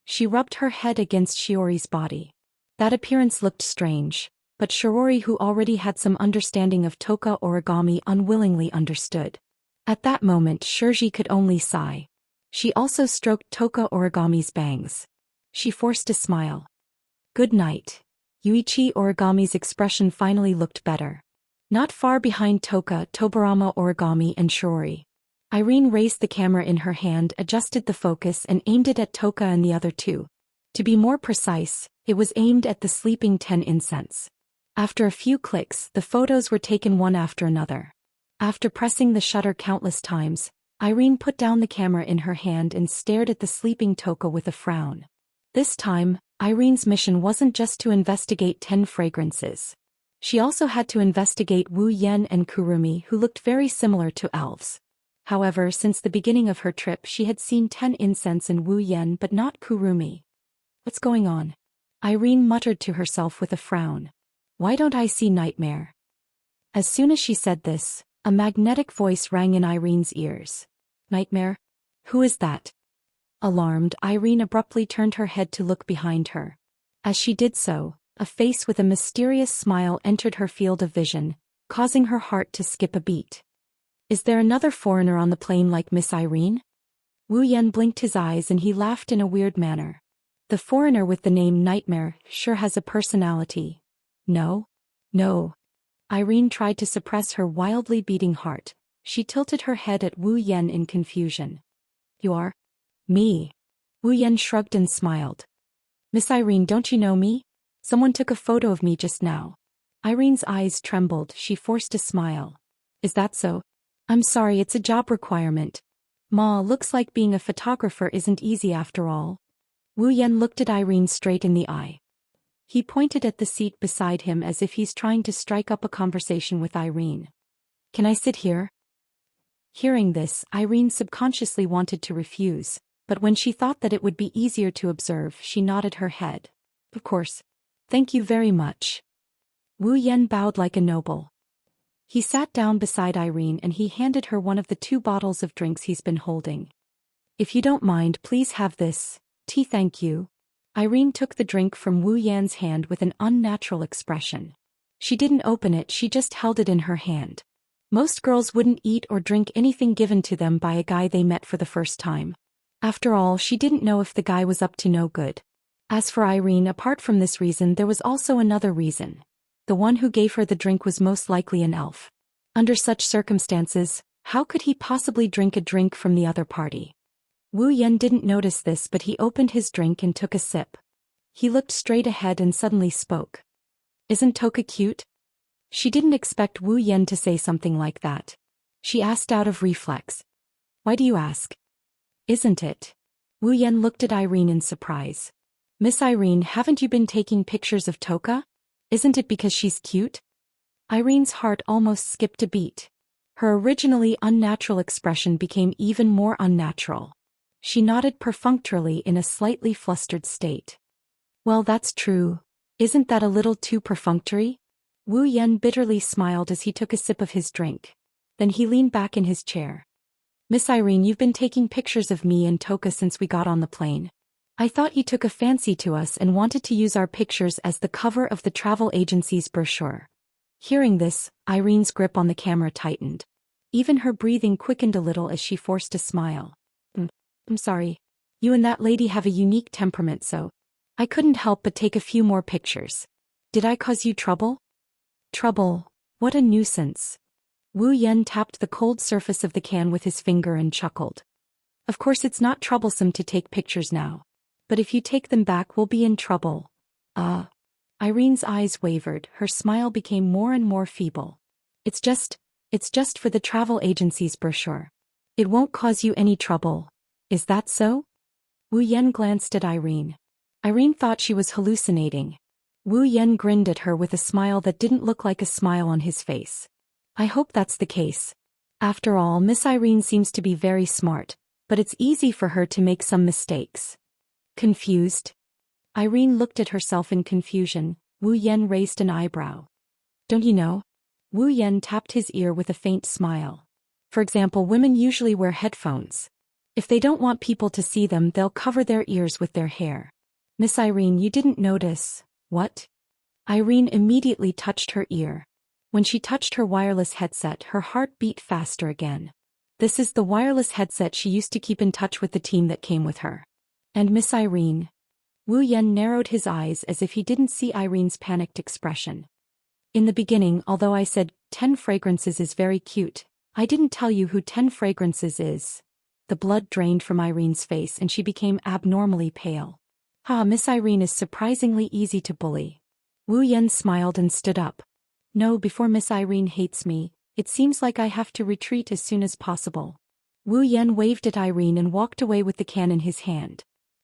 She rubbed her head against Shiori's body. That appearance looked strange, but Shiori, who already had some understanding of Toka Origami, unwillingly understood. At that moment, Shirji could only sigh. She also stroked Toka Origami's bangs. She forced a smile. Good night. Yuichi Origami's expression finally looked better. Not far behind Toka, Tobarama Origami and Shiori. Irene raised the camera in her hand, adjusted the focus and aimed it at Toka and the other two. To be more precise, it was aimed at the sleeping 10 Incense. After a few clicks, the photos were taken one after another. After pressing the shutter countless times, Irene put down the camera in her hand and stared at the sleeping Toka with a frown. This time, Irene's mission wasn't just to investigate 10 fragrances. She also had to investigate Wu Yan and Kurumi, who looked very similar to elves. However, since the beginning of her trip, she had seen 10 Incense in Wu Yan but not Kurumi. What's going on? Irene muttered to herself with a frown. Why don't I see Nightmare? As soon as she said this, a magnetic voice rang in Irene's ears. Nightmare? Who is that? Alarmed, Irene abruptly turned her head to look behind her. As she did so, a face with a mysterious smile entered her field of vision, causing her heart to skip a beat. Is there another foreigner on the plane like Miss Irene? Wu Yan blinked his eyes and he laughed in a weird manner. The foreigner with the name Nightmare sure has a personality. No? No. Irene tried to suppress her wildly beating heart. She tilted her head at Wu Yan in confusion. You are? Me. Wu Yan shrugged and smiled. Miss Irene, don't you know me? Someone took a photo of me just now. Irene's eyes trembled, she forced a smile. Is that so? I'm sorry, it's a job requirement. Ma, looks like being a photographer isn't easy after all. Wu Yan looked at Irene straight in the eye. He pointed at the seat beside him as if he's trying to strike up a conversation with Irene. Can I sit here? Hearing this, Irene subconsciously wanted to refuse, but when she thought that it would be easier to observe, she nodded her head. Of course. Thank you very much. Wu Yan bowed like a noble. He sat down beside Irene and he handed her one of the 2 bottles of drinks he's been holding. If you don't mind, please have this tea, thank you. Irene took the drink from Wu Yan's hand with an unnatural expression. She didn't open it, she just held it in her hand. Most girls wouldn't eat or drink anything given to them by a guy they met for the first time. After all, she didn't know if the guy was up to no good. As for Irene, apart from this reason, there was also another reason. The one who gave her the drink was most likely an elf. Under such circumstances, how could he possibly drink a drink from the other party? Wu Yan didn't notice this, but he opened his drink and took a sip. He looked straight ahead and suddenly spoke. Isn't Toka cute? She didn't expect Wu Yan to say something like that. She asked out of reflex. Why do you ask? Isn't it? Wu Yan looked at Irene in surprise. Miss Irene, haven't you been taking pictures of Toka? Isn't it because she's cute? Irene's heart almost skipped a beat. Her originally unnatural expression became even more unnatural. She nodded perfunctorily in a slightly flustered state. Well, that's true. Isn't that a little too perfunctory? Wu Yan bitterly smiled as he took a sip of his drink. Then he leaned back in his chair. Miss Irene, you've been taking pictures of me and Toka since we got on the plane. I thought you took a fancy to us and wanted to use our pictures as the cover of the travel agency's brochure. Hearing this, Irene's grip on the camera tightened. Even her breathing quickened a little as she forced a smile. I'm sorry. You and that lady have a unique temperament, so I couldn't help but take a few more pictures. Did I cause you trouble? Trouble? What a nuisance. Wu Yan tapped the cold surface of the can with his finger and chuckled. Of course it's not troublesome to take pictures now. But if you take them back, we'll be in trouble. Irene's eyes wavered, her smile became more and more feeble. It's just for the travel agency's brochure. It won't cause you any trouble. Is that so? Wu Yan glanced at Irene. Irene thought she was hallucinating. Wu Yan grinned at her with a smile that didn't look like a smile on his face. I hope that's the case. After all, Miss Irene seems to be very smart, but it's easy for her to make some mistakes. Confused? Irene looked at herself in confusion. Wu Yan raised an eyebrow. Don't you know? Wu Yan tapped his ear with a faint smile. For example, women usually wear headphones. If they don't want people to see them, they'll cover their ears with their hair. Miss Irene, you didn't notice. What? Irene immediately touched her ear. When she touched her wireless headset, her heart beat faster again. This is the wireless headset she used to keep in touch with the team that came with her. And Miss Irene? Wu Yan narrowed his eyes as if he didn't see Irene's panicked expression. In the beginning, although I said 10 fragrances is very cute, I didn't tell you who 10 fragrances is. The blood drained from Irene's face and she became abnormally pale. Miss Irene is surprisingly easy to bully. Wu Yan smiled and stood up. No, before Miss Irene hates me, it seems like I have to retreat as soon as possible. Wu Yan waved at Irene and walked away with the can in his hand.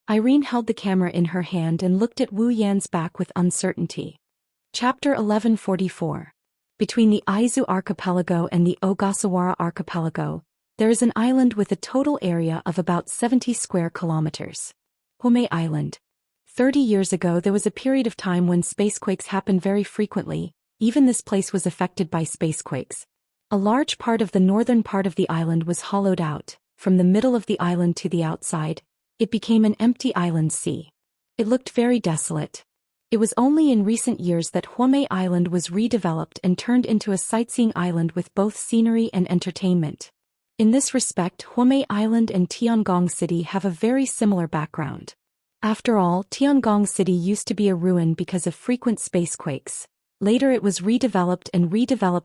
Irene held the camera in her hand and looked at Wu Yan's back with uncertainty. Chapter 1144. Between the Aizu archipelago and the Ogasawara archipelago, there is an island with a total area of about 70 square kilometers. Home Island. 30 years ago there was a period of time when spacequakes happened very frequently. Even this place was affected by spacequakes. A large part of the northern part of the island was hollowed out. From the middle of the island to the outside, it became an empty island sea. It looked very desolate. It was only in recent years that Home Island was redeveloped and turned into a sightseeing island with both scenery and entertainment. In this respect, Home Island and Tiangong City have a very similar background. After all, Tiangong City used to be a ruin because of frequent spacequakes. Later it was redeveloped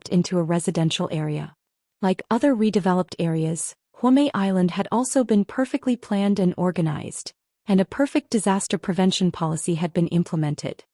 into a residential area. Like other redeveloped areas, Huomei Island had also been perfectly planned and organized, and a perfect disaster prevention policy had been implemented.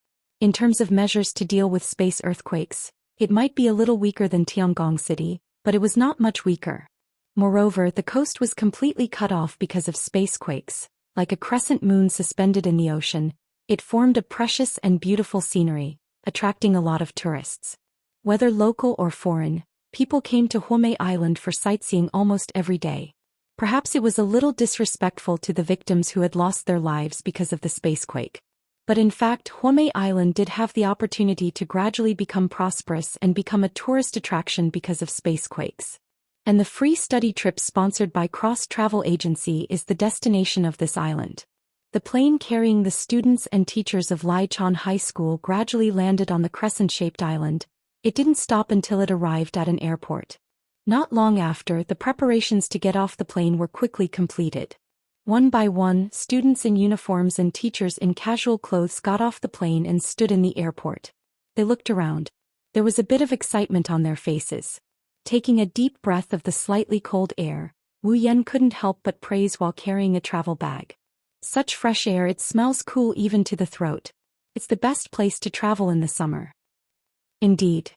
In terms of measures to deal with space earthquakes, it might be a little weaker than Tiangong City, but it was not much weaker. Moreover, the coast was completely cut off because of spacequakes. Like a crescent moon suspended in the ocean, it formed a precious and beautiful scenery, attracting a lot of tourists. Whether local or foreign, people came to Huomei Island for sightseeing almost every day. Perhaps it was a little disrespectful to the victims who had lost their lives because of the spacequake. But in fact, Huomei Island did have the opportunity to gradually become prosperous and become a tourist attraction because of spacequakes. And the free study trip sponsored by Cross Travel Agency is the destination of this island. The plane carrying the students and teachers of Lichon High School gradually landed on the crescent-shaped island. It didn't stop until it arrived at an airport. Not long after, the preparations to get off the plane were quickly completed. One by one, students in uniforms and teachers in casual clothes got off the plane and stood in the airport. They looked around. There was a bit of excitement on their faces. Taking a deep breath of the slightly cold air, Wu Yan couldn't help but praise while carrying a travel bag. Such fresh air, it smells cool even to the throat. It's the best place to travel in the summer. Indeed.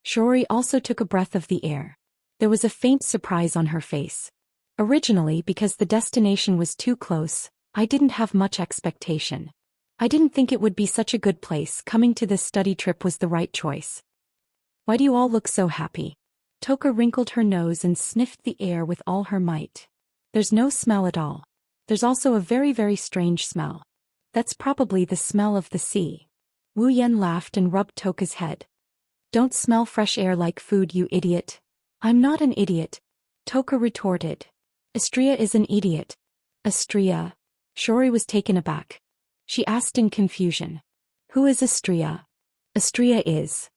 Shiori also took a breath of the air. There was a faint surprise on her face. Originally, because the destination was too close, I didn't have much expectation. I didn't think it would be such a good place. Coming to this study trip was the right choice. Why do you all look so happy? Toka wrinkled her nose and sniffed the air with all her might. There's no smell at all. There's also a very, very strange smell. That's probably the smell of the sea. Wu Yan laughed and rubbed Toka's head. Don't smell fresh air like food, you idiot. I'm not an idiot. Toka retorted. Astria is an idiot. Astria? Shiori was taken aback. She asked in confusion. Who is Astria? Astria is.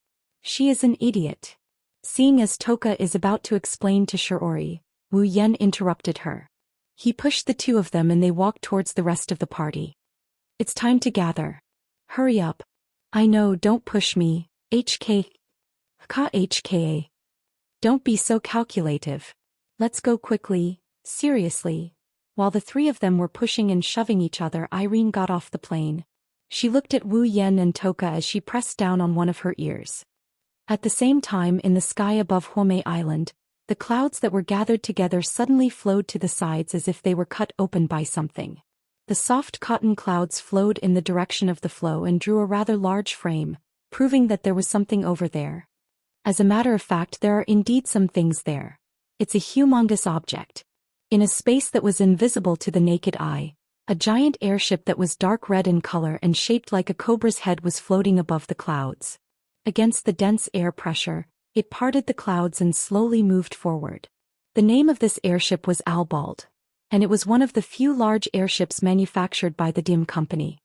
She is an idiot. Seeing as Toka is about to explain to Shiori, Wu Yan interrupted her. He pushed the two of them and they walked towards the rest of the party. It's time to gather. Hurry up. I know, don't push me, HKA. Don't be so calculative. Let's go quickly, seriously. While the three of them were pushing and shoving each other, Irene got off the plane. She looked at Wu Yan and Toka as she pressed down on one of her ears. At the same time, in the sky above Huomei Island, the clouds that were gathered together suddenly flowed to the sides as if they were cut open by something. The soft cotton clouds flowed in the direction of the flow and drew a rather large frame, proving that there was something over there. As a matter of fact, there are indeed some things there. It's a humongous object. In a space that was invisible to the naked eye, a giant airship that was dark red in color and shaped like a cobra's head was floating above the clouds. Against the dense air pressure, it parted the clouds and slowly moved forward. The name of this airship was Albald, and it was one of the few large airships manufactured by the Dim Company.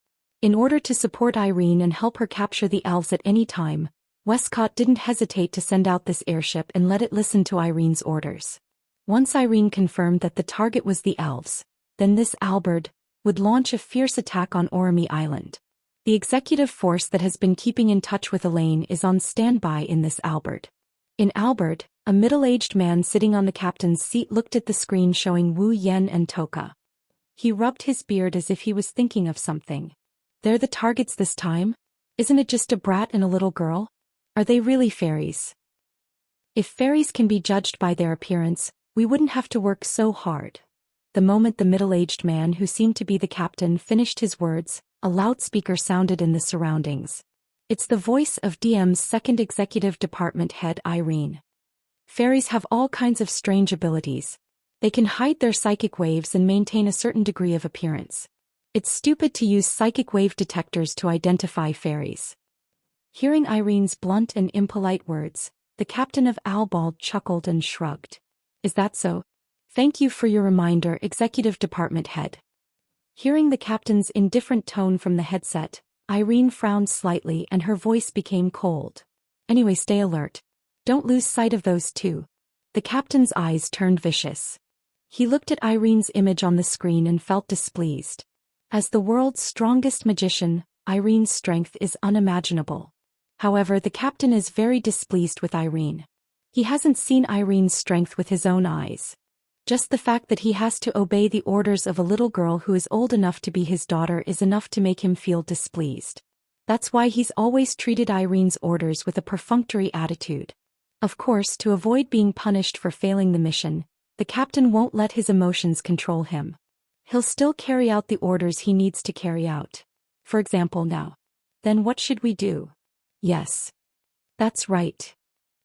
In order to support Irene and help her capture the elves at any time, Westcott didn't hesitate to send out this airship and let it listen to Irene's orders. Once Irene confirmed that the target was the elves, then this Albard would launch a fierce attack on Orami Island. The executive force that has been keeping in touch with Elaine is on standby in this Albard. In Albard, a middle-aged man sitting on the captain's seat looked at the screen showing Wu Yan and Toka. He rubbed his beard as if he was thinking of something. They're the targets this time? Isn't it just a brat and a little girl? Are they really fairies? If fairies can be judged by their appearance, we wouldn't have to work so hard. The moment the middle-aged man who seemed to be the captain finished his words, a loudspeaker sounded in the surroundings. It's the voice of DM's second executive department head, Irene. Fairies have all kinds of strange abilities. They can hide their psychic waves and maintain a certain degree of appearance. It's stupid to use psychic wave detectors to identify fairies. Hearing Irene's blunt and impolite words, the captain of Albald chuckled and shrugged. Is that so? Thank you for your reminder, executive department head. Hearing the captain's indifferent tone from the headset, Irene frowned slightly and her voice became cold. Anyway, stay alert. Don't lose sight of those two. The captain's eyes turned vicious. He looked at Irene's image on the screen and felt displeased. As the world's strongest magician, Irene's strength is unimaginable. However, the captain is very displeased with Irene. He hasn't seen Irene's strength with his own eyes. Just the fact that he has to obey the orders of a little girl who is old enough to be his daughter is enough to make him feel displeased. That's why he's always treated Irene's orders with a perfunctory attitude. Of course, to avoid being punished for failing the mission, the captain won't let his emotions control him. He'll still carry out the orders he needs to carry out. For example, now. Then what should we do? Yes. That's right.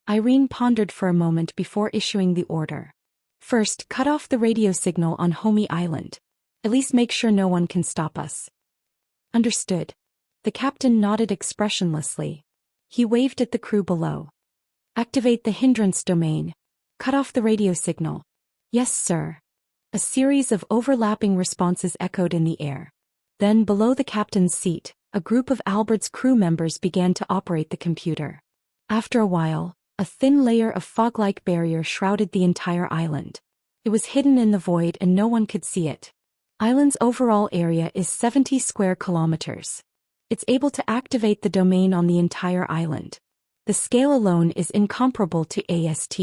Irene pondered for a moment before issuing the order. First, cut off the radio signal on Homey Island. At least make sure no one can stop us. Understood. The captain nodded expressionlessly. He waved at the crew below. Activate the hindrance domain. Cut off the radio signal. Yes, sir. A series of overlapping responses echoed in the air. Then, below the captain's seat, a group of Albert's crew members began to operate the computer. After a while, a thin layer of fog-like barrier shrouded the entire island. It was hidden in the void and no one could see it. Island's overall area is 70 square kilometers. It's able to activate the domain on the entire island. The scale alone is incomparable to AST.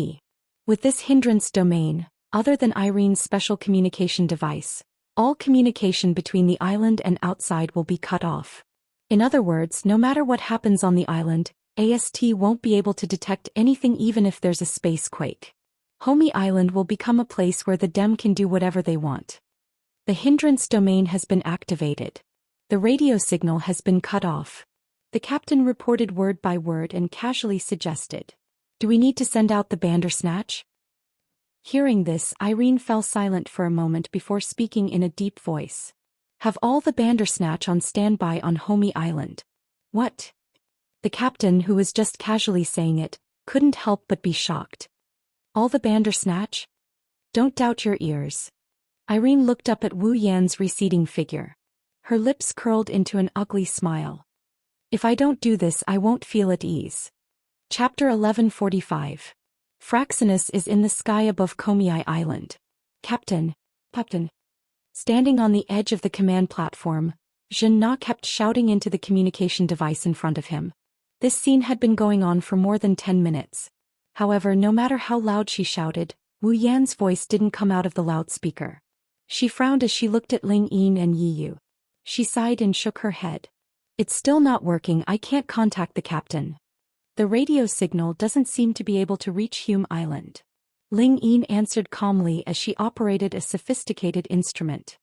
With this hindrance domain, other than Irene's special communication device, all communication between the island and outside will be cut off. In other words, no matter what happens on the island, AST won't be able to detect anything even if there's a space quake. Homey Island will become a place where the Dem can do whatever they want. The hindrance domain has been activated. The radio signal has been cut off. The captain reported word by word and casually suggested, "Do we need to send out the Bandersnatch?" Hearing this, Irene fell silent for a moment before speaking in a deep voice. "Have all the Bandersnatch on standby on Homey Island." "What?" The captain, who was just casually saying it, couldn't help but be shocked. "All the Bandersnatch?" "Don't doubt your ears." Irene looked up at Wu Yan's receding figure. Her lips curled into an ugly smile. "If I don't do this, I won't feel at ease." Chapter 1145. Fraxinus is in the sky above Komei Island. Captain. Standing on the edge of the command platform, Zhen Na kept shouting into the communication device in front of him. This scene had been going on for more than 10 minutes. However, no matter how loud she shouted, Wu Yan's voice didn't come out of the loudspeaker. She frowned as she looked at Ling Yin and Yi Yu. She sighed and shook her head. "It's still not working. I can't contact the captain. The radio signal doesn't seem to be able to reach Hume Island." Ling Yin answered calmly as she operated a sophisticated instrument.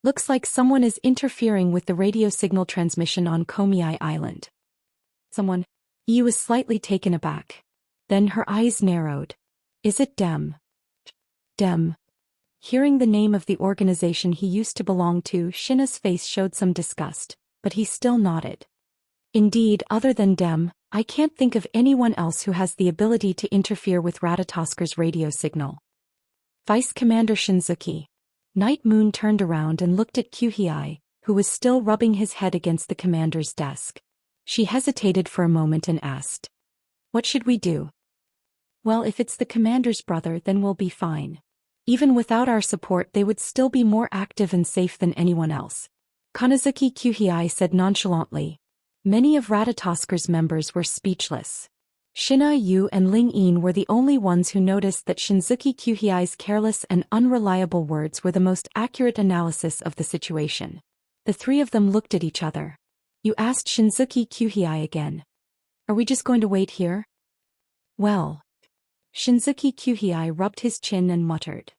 "Looks like someone is interfering with the radio signal transmission on Komei Island." "Someone?" Yi was slightly taken aback. Then her eyes narrowed. "Is it Dem?" "Dem." Hearing the name of the organization he used to belong to, Shina's face showed some disgust, but he still nodded. "Indeed, other than Dem, I can't think of anyone else who has the ability to interfere with Ratatosker's radio signal." Vice Commander Shinzuki. Night Moon turned around and looked at Kyuhei, who was still rubbing his head against the commander's desk. She hesitated for a moment and asked, "What should we do?" "Well, if it's the commander's brother, then we'll be fine. Even without our support, they would still be more active and safe than anyone else." Kanazuki Kyuhei said nonchalantly. Many of Ratatosker's members were speechless. Shina Yu and Ling Yin were the only ones who noticed that Shinzuki Kyuhei's careless and unreliable words were the most accurate analysis of the situation. The three of them looked at each other. "You asked Shinzuki Kyuhei again. Are we just going to wait here?" "Well." Shinzuki Kyuhei rubbed his chin and muttered.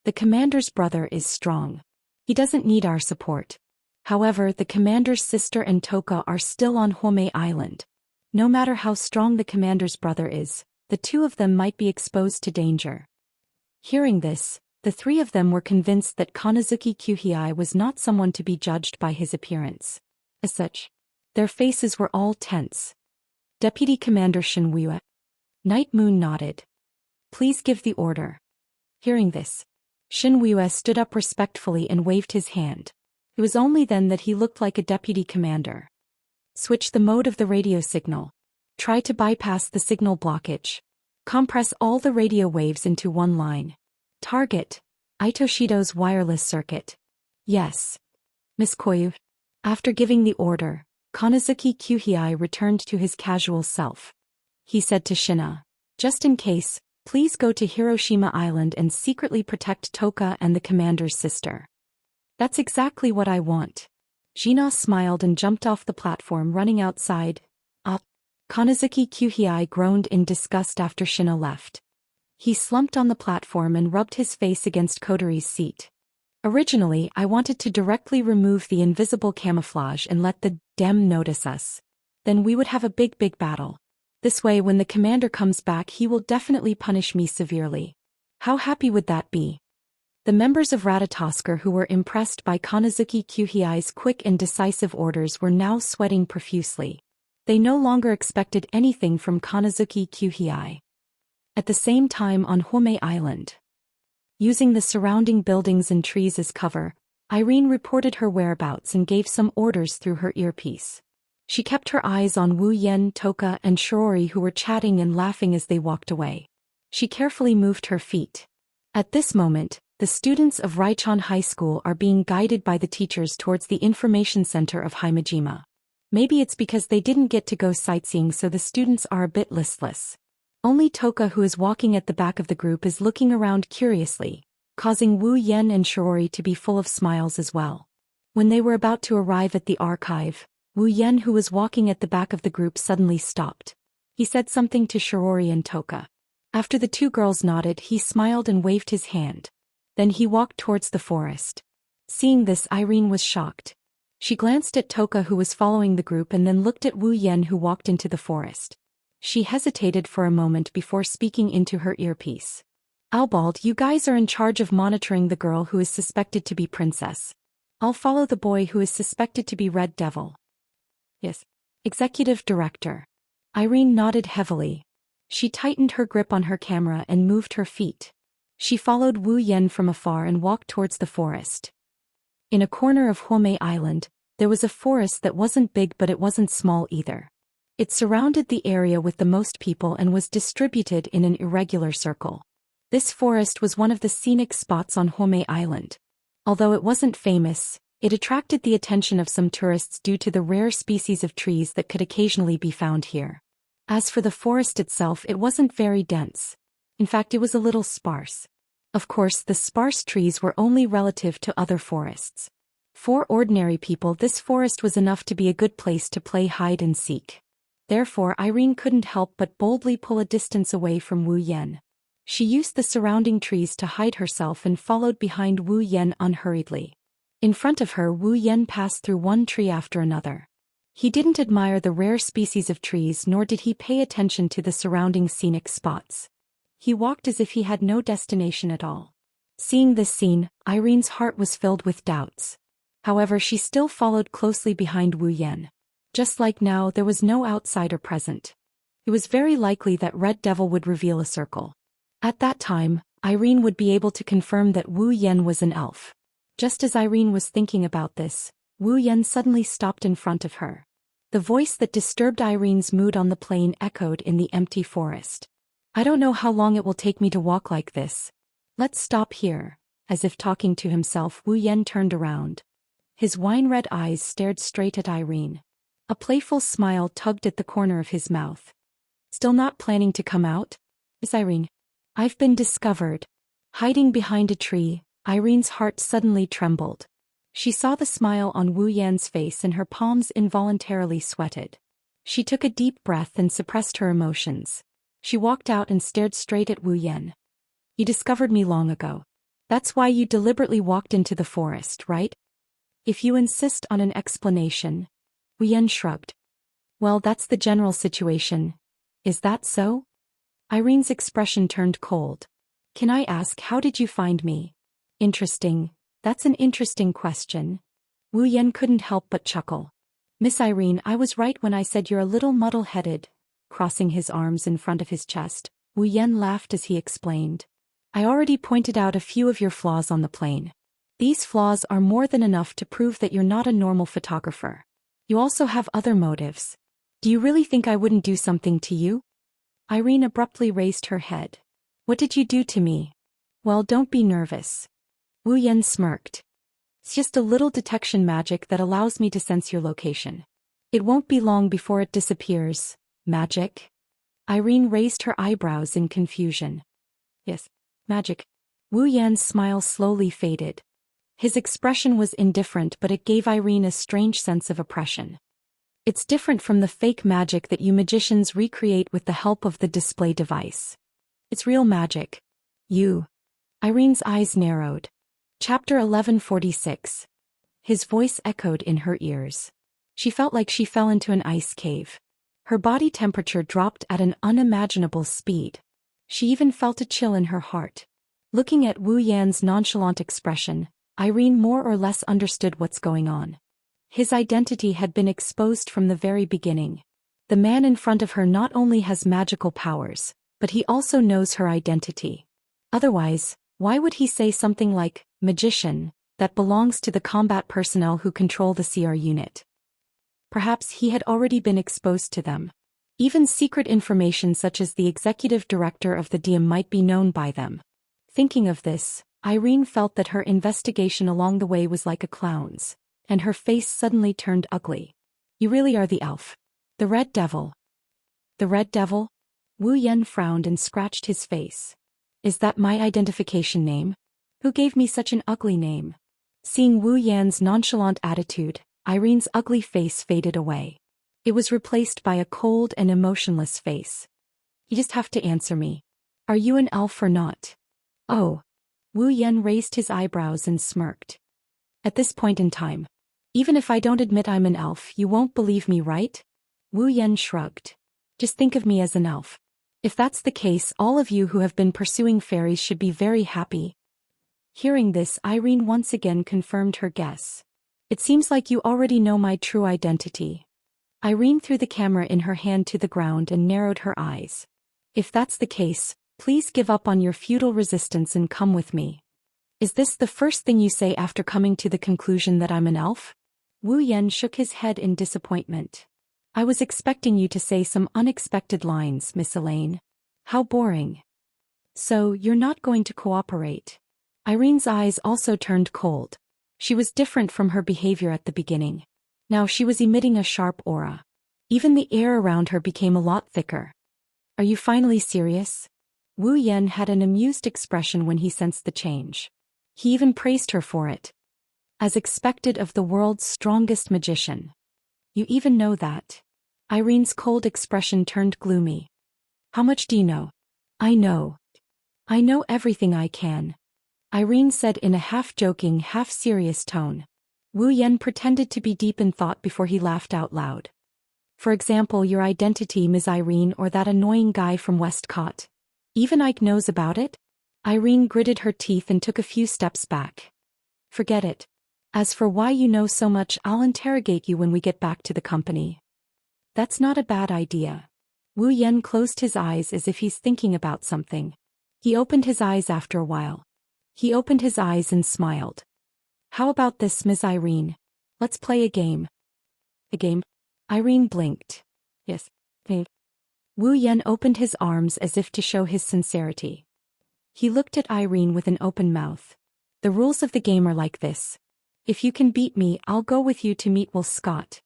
"The commander's brother is strong. He doesn't need our support. However, the commander's sister and Toka are still on Homei Island. No matter how strong the commander's brother is, the two of them might be exposed to danger." Hearing this, the three of them were convinced that Kanazuki Kyuhei was not someone to be judged by his appearance. As such, their faces were all tense. "Deputy Commander Shinwue." Night Moon nodded. "Please give the order." Hearing this, Shinwue stood up respectfully and waved his hand. It was only then that he looked like a deputy commander. "Switch the mode of the radio signal. Try to bypass the signal blockage. Compress all the radio waves into one line. Target Itoshido's wireless circuit." "Yes, Miss Koyu." After giving the order, Kanazuki Kuhei returned to his casual self. He said to Shina, "Just in case, please go to Hiroshima Island and secretly protect Toka and the commander's sister." "That's exactly what I want." Shina smiled and jumped off the platform, running outside. Kanazuki Kuhei groaned in disgust after Shina left. He slumped on the platform and rubbed his face against Kotori's seat. "Originally, I wanted to directly remove the invisible camouflage and let the Dem notice us. Then we would have a big battle. This way when the commander comes back he will definitely punish me severely. How happy would that be?" The members of Ratatosker who were impressed by Kanazuki Kuhei's quick and decisive orders were now sweating profusely. They no longer expected anything from Kanazuki Kuhei. At the same time on Home Island, using the surrounding buildings and trees as cover, Irene reported her whereabouts and gave some orders through her earpiece. She kept her eyes on Wu Yan, Toka, and Shiori who were chatting and laughing as they walked away. She carefully moved her feet. At this moment, the students of Raichon High School are being guided by the teachers towards the information center of Himejima. Maybe it's because they didn't get to go sightseeing so the students are a bit listless. Only Toka, who is walking at the back of the group, is looking around curiously, causing Wu Yan and Shiori to be full of smiles as well. When they were about to arrive at the archive, Wu Yan, who was walking at the back of the group, suddenly stopped. He said something to Shiori and Toka. After the two girls nodded, he smiled and waved his hand. Then he walked towards the forest. Seeing this, Irene was shocked. She glanced at Toka, who was following the group, and then looked at Wu Yan, who walked into the forest. She hesitated for a moment before speaking into her earpiece. "Albald, you guys are in charge of monitoring the girl who is suspected to be Princess. I'll follow the boy who is suspected to be Red Devil." "Yes, Executive Director." Irene nodded heavily. She tightened her grip on her camera and moved her feet. She followed Wu Yan from afar and walked towards the forest. In a corner of Home Island, there was a forest that wasn't big but it wasn't small either. It surrounded the area with the most people and was distributed in an irregular circle. This forest was one of the scenic spots on Home Island. Although it wasn't famous, it attracted the attention of some tourists due to the rare species of trees that could occasionally be found here. As for the forest itself, it wasn't very dense. In fact, it was a little sparse. Of course, the sparse trees were only relative to other forests. For ordinary people, this forest was enough to be a good place to play hide and seek. Therefore, Irene couldn't help but boldly pull a distance away from Wu Yan. She used the surrounding trees to hide herself and followed behind Wu Yan unhurriedly. In front of her, Wu Yan passed through one tree after another. He didn't admire the rare species of trees, nor did he pay attention to the surrounding scenic spots. He walked as if he had no destination at all. Seeing this scene, Irene's heart was filled with doubts. However, she still followed closely behind Wu Yan. Just like now, there was no outsider present. It was very likely that Red Devil would reveal a circle. At that time, Irene would be able to confirm that Wu Yan was an elf. Just as Irene was thinking about this, Wu Yan suddenly stopped in front of her. The voice that disturbed Irene's mood on the plain echoed in the empty forest. "I don't know how long it will take me to walk like this. Let's stop here." As if talking to himself, Wu Yan turned around. His wine-red eyes stared straight at Irene. A playful smile tugged at the corner of his mouth. "Still not planning to come out?" "Yes, Irene. I've been discovered." Hiding behind a tree, Irene's heart suddenly trembled. She saw the smile on Wu Yan's face and her palms involuntarily sweated. She took a deep breath and suppressed her emotions. She walked out and stared straight at Wu Yan. "You discovered me long ago. That's why you deliberately walked into the forest, right?" "If you insist on an explanation." Wu Yan shrugged. "Well, that's the general situation. Is that so?" Irene's expression turned cold. "Can I ask, how did you find me?" "Interesting. That's an interesting question." Wu Yan couldn't help but chuckle. "Miss Irene, I was right when I said you're a little muddle-headed." Crossing his arms in front of his chest, Wu Yan laughed as he explained. "I already pointed out a few of your flaws on the plane. These flaws are more than enough to prove that you're not a normal photographer. You also have other motives. Do you really think I wouldn't do something to you?" Irene abruptly raised her head. "What did you do to me?" "Well, don't be nervous." Wu Yan smirked. "It's just a little detection magic that allows me to sense your location. It won't be long before it disappears. Magic? Irene raised her eyebrows in confusion. Yes, magic. Wu Yan's smile slowly faded. His expression was indifferent, but it gave Irene a strange sense of oppression. It's different from the fake magic that you magicians recreate with the help of the display device. It's real magic. Irene's eyes narrowed. Chapter 1146. His voice echoed in her ears. She felt like she fell into an ice cave. Her body temperature dropped at an unimaginable speed. She even felt a chill in her heart. Looking at Wu Yan's nonchalant expression, Irene more or less understood what's going on. His identity had been exposed from the very beginning. The man in front of her not only has magical powers, but he also knows her identity. Otherwise, why would he say something like, magician, that belongs to the combat personnel who control the CR unit? Perhaps he had already been exposed to them. Even secret information such as the executive director of the DM might be known by them. Thinking of this, Irene felt that her investigation along the way was like a clown's, and her face suddenly turned ugly. You really are the elf. The Red Devil. The Red Devil? Wu Yan frowned and scratched his face. Is that my identification name? Who gave me such an ugly name? Seeing Wu Yan's nonchalant attitude, Irene's ugly face faded away. It was replaced by a cold and emotionless face. You just have to answer me. Are you an elf or not? Oh. Wu Yan raised his eyebrows and smirked. At this point in time, even if I don't admit I'm an elf, you won't believe me, right? Wu Yan shrugged. Just think of me as an elf. If that's the case, all of you who have been pursuing fairies should be very happy. Hearing this, Irene once again confirmed her guess. It seems like you already know my true identity. Irene threw the camera in her hand to the ground and narrowed her eyes. If that's the case, please give up on your futile resistance and come with me. Is this the first thing you say after coming to the conclusion that I'm an elf? Wu Yan shook his head in disappointment. I was expecting you to say some unexpected lines, Miss Elaine. How boring. So, you're not going to cooperate. Irene's eyes also turned cold. She was different from her behavior at the beginning. Now she was emitting a sharp aura. Even the air around her became a lot thicker. Are you finally serious? Wu Yan had an amused expression when he sensed the change. He even praised her for it. As expected of the world's strongest magician. You even know that. Irene's cold expression turned gloomy. How much do you know? I know. I know everything I can. Irene said in a half-joking, half-serious tone. Wu Yan pretended to be deep in thought before he laughed out loud. For example, your identity, Ms. Irene, or that annoying guy from Westcott. Even Ike knows about it? Irene gritted her teeth and took a few steps back. Forget it. As for why you know so much, I'll interrogate you when we get back to the company. That's not a bad idea. Wu Yan closed his eyes as if he's thinking about something. He opened his eyes after a while. He opened his eyes and smiled. How about this, Ms. Irene? Let's play a game. A game? Irene blinked. Yes. Wu Yan opened his arms as if to show his sincerity. He looked at Irene with an open mouth. The rules of the game are like this. If you can beat me, I'll go with you to meet Will Scott.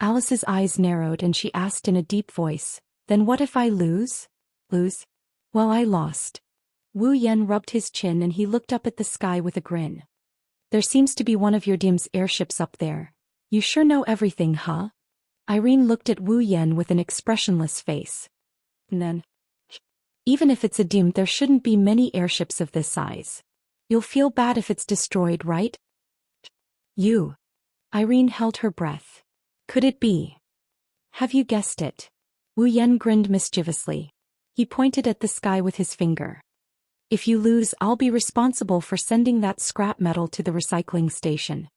Alice's eyes narrowed and she asked in a deep voice, then what if I lose? Lose? Well, I lost. Wu Yan rubbed his chin and he looked up at the sky with a grin. There seems to be one of your DM's airships up there. You sure know everything, huh? Irene looked at Wu Yan with an expressionless face. And then, even if it's a DM, there shouldn't be many airships of this size. You'll feel bad if it's destroyed, right? You. Irene held her breath. Could it be? Have you guessed it? Wu Yan grinned mischievously. He pointed at the sky with his finger. If you lose, I'll be responsible for sending that scrap metal to the recycling station.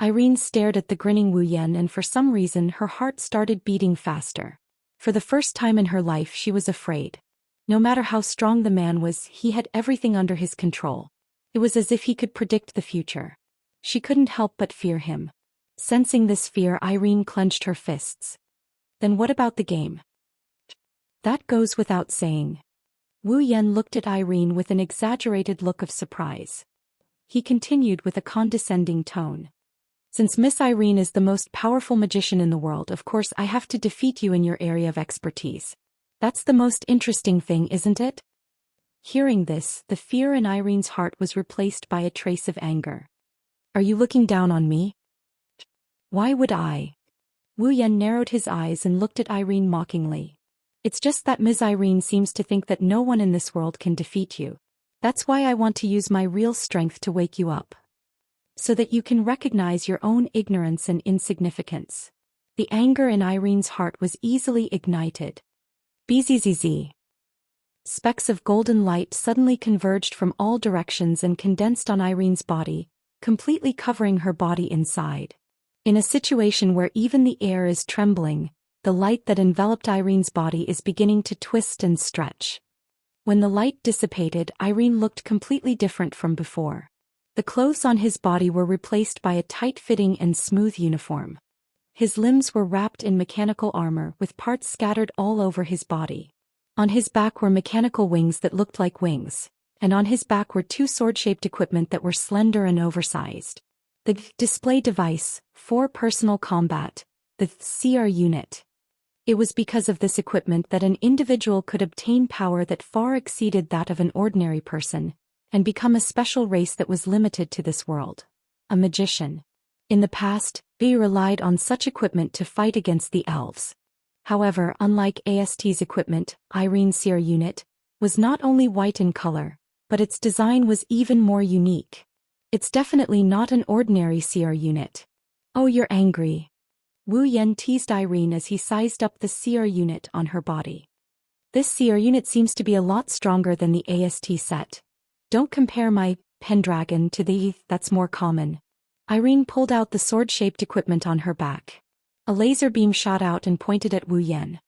Irene stared at the grinning Wu Yan and for some reason her heart started beating faster. For the first time in her life she was afraid. No matter how strong the man was, he had everything under his control. It was as if he could predict the future. She couldn't help but fear him. Sensing this fear, Irene clenched her fists. Then what about the game? That goes without saying. Wu Yan looked at Irene with an exaggerated look of surprise. He continued with a condescending tone. Since Miss Irene is the most powerful magician in the world, of course I have to defeat you in your area of expertise. That's the most interesting thing, isn't it? Hearing this, the fear in Irene's heart was replaced by a trace of anger. Are you looking down on me? Why would I? Wu Yan narrowed his eyes and looked at Irene mockingly. It's just that Ms. Irene seems to think that no one in this world can defeat you. That's why I want to use my real strength to wake you up. So that you can recognize your own ignorance and insignificance. The anger in Irene's heart was easily ignited. Bzzz. Specks of golden light suddenly converged from all directions and condensed on Irene's body, completely covering her body inside. In a situation where even the air is trembling, the light that enveloped Irene's body is beginning to twist and stretch. When the light dissipated, Irene looked completely different from before. The clothes on his body were replaced by a tight-fitting and smooth uniform. His limbs were wrapped in mechanical armor with parts scattered all over his body. On his back were mechanical wings that looked like wings, and on his back were two sword-shaped equipment that were slender and oversized. The display device, for personal combat, the CR unit. It was because of this equipment that an individual could obtain power that far exceeded that of an ordinary person, and become a special race that was limited to this world. A magician. In the past, they relied on such equipment to fight against the elves. However, unlike AST's equipment, Irene's CR unit was not only white in color, but its design was even more unique. It's definitely not an ordinary CR unit. Oh, you're angry. Wu Yan teased Irene as he sized up the CR unit on her body. This CR unit seems to be a lot stronger than the AST set. Don't compare my Pendragon to the that's more common. Irene pulled out the sword-shaped equipment on her back. A laser beam shot out and pointed at Wu Yan.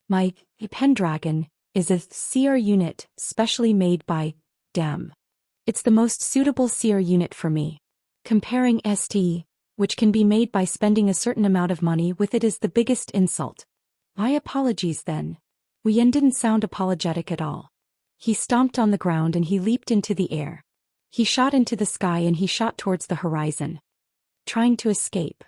My Pendragon is a CR unit specially made by Dem. It's the most suitable CR unit for me. Comparing ST, which can be made by spending a certain amount of money with it, is the biggest insult. My apologies then. Wu Yan didn't sound apologetic at all. He stomped on the ground and he leaped into the air. He shot into the sky and he shot towards the horizon. Trying to escape.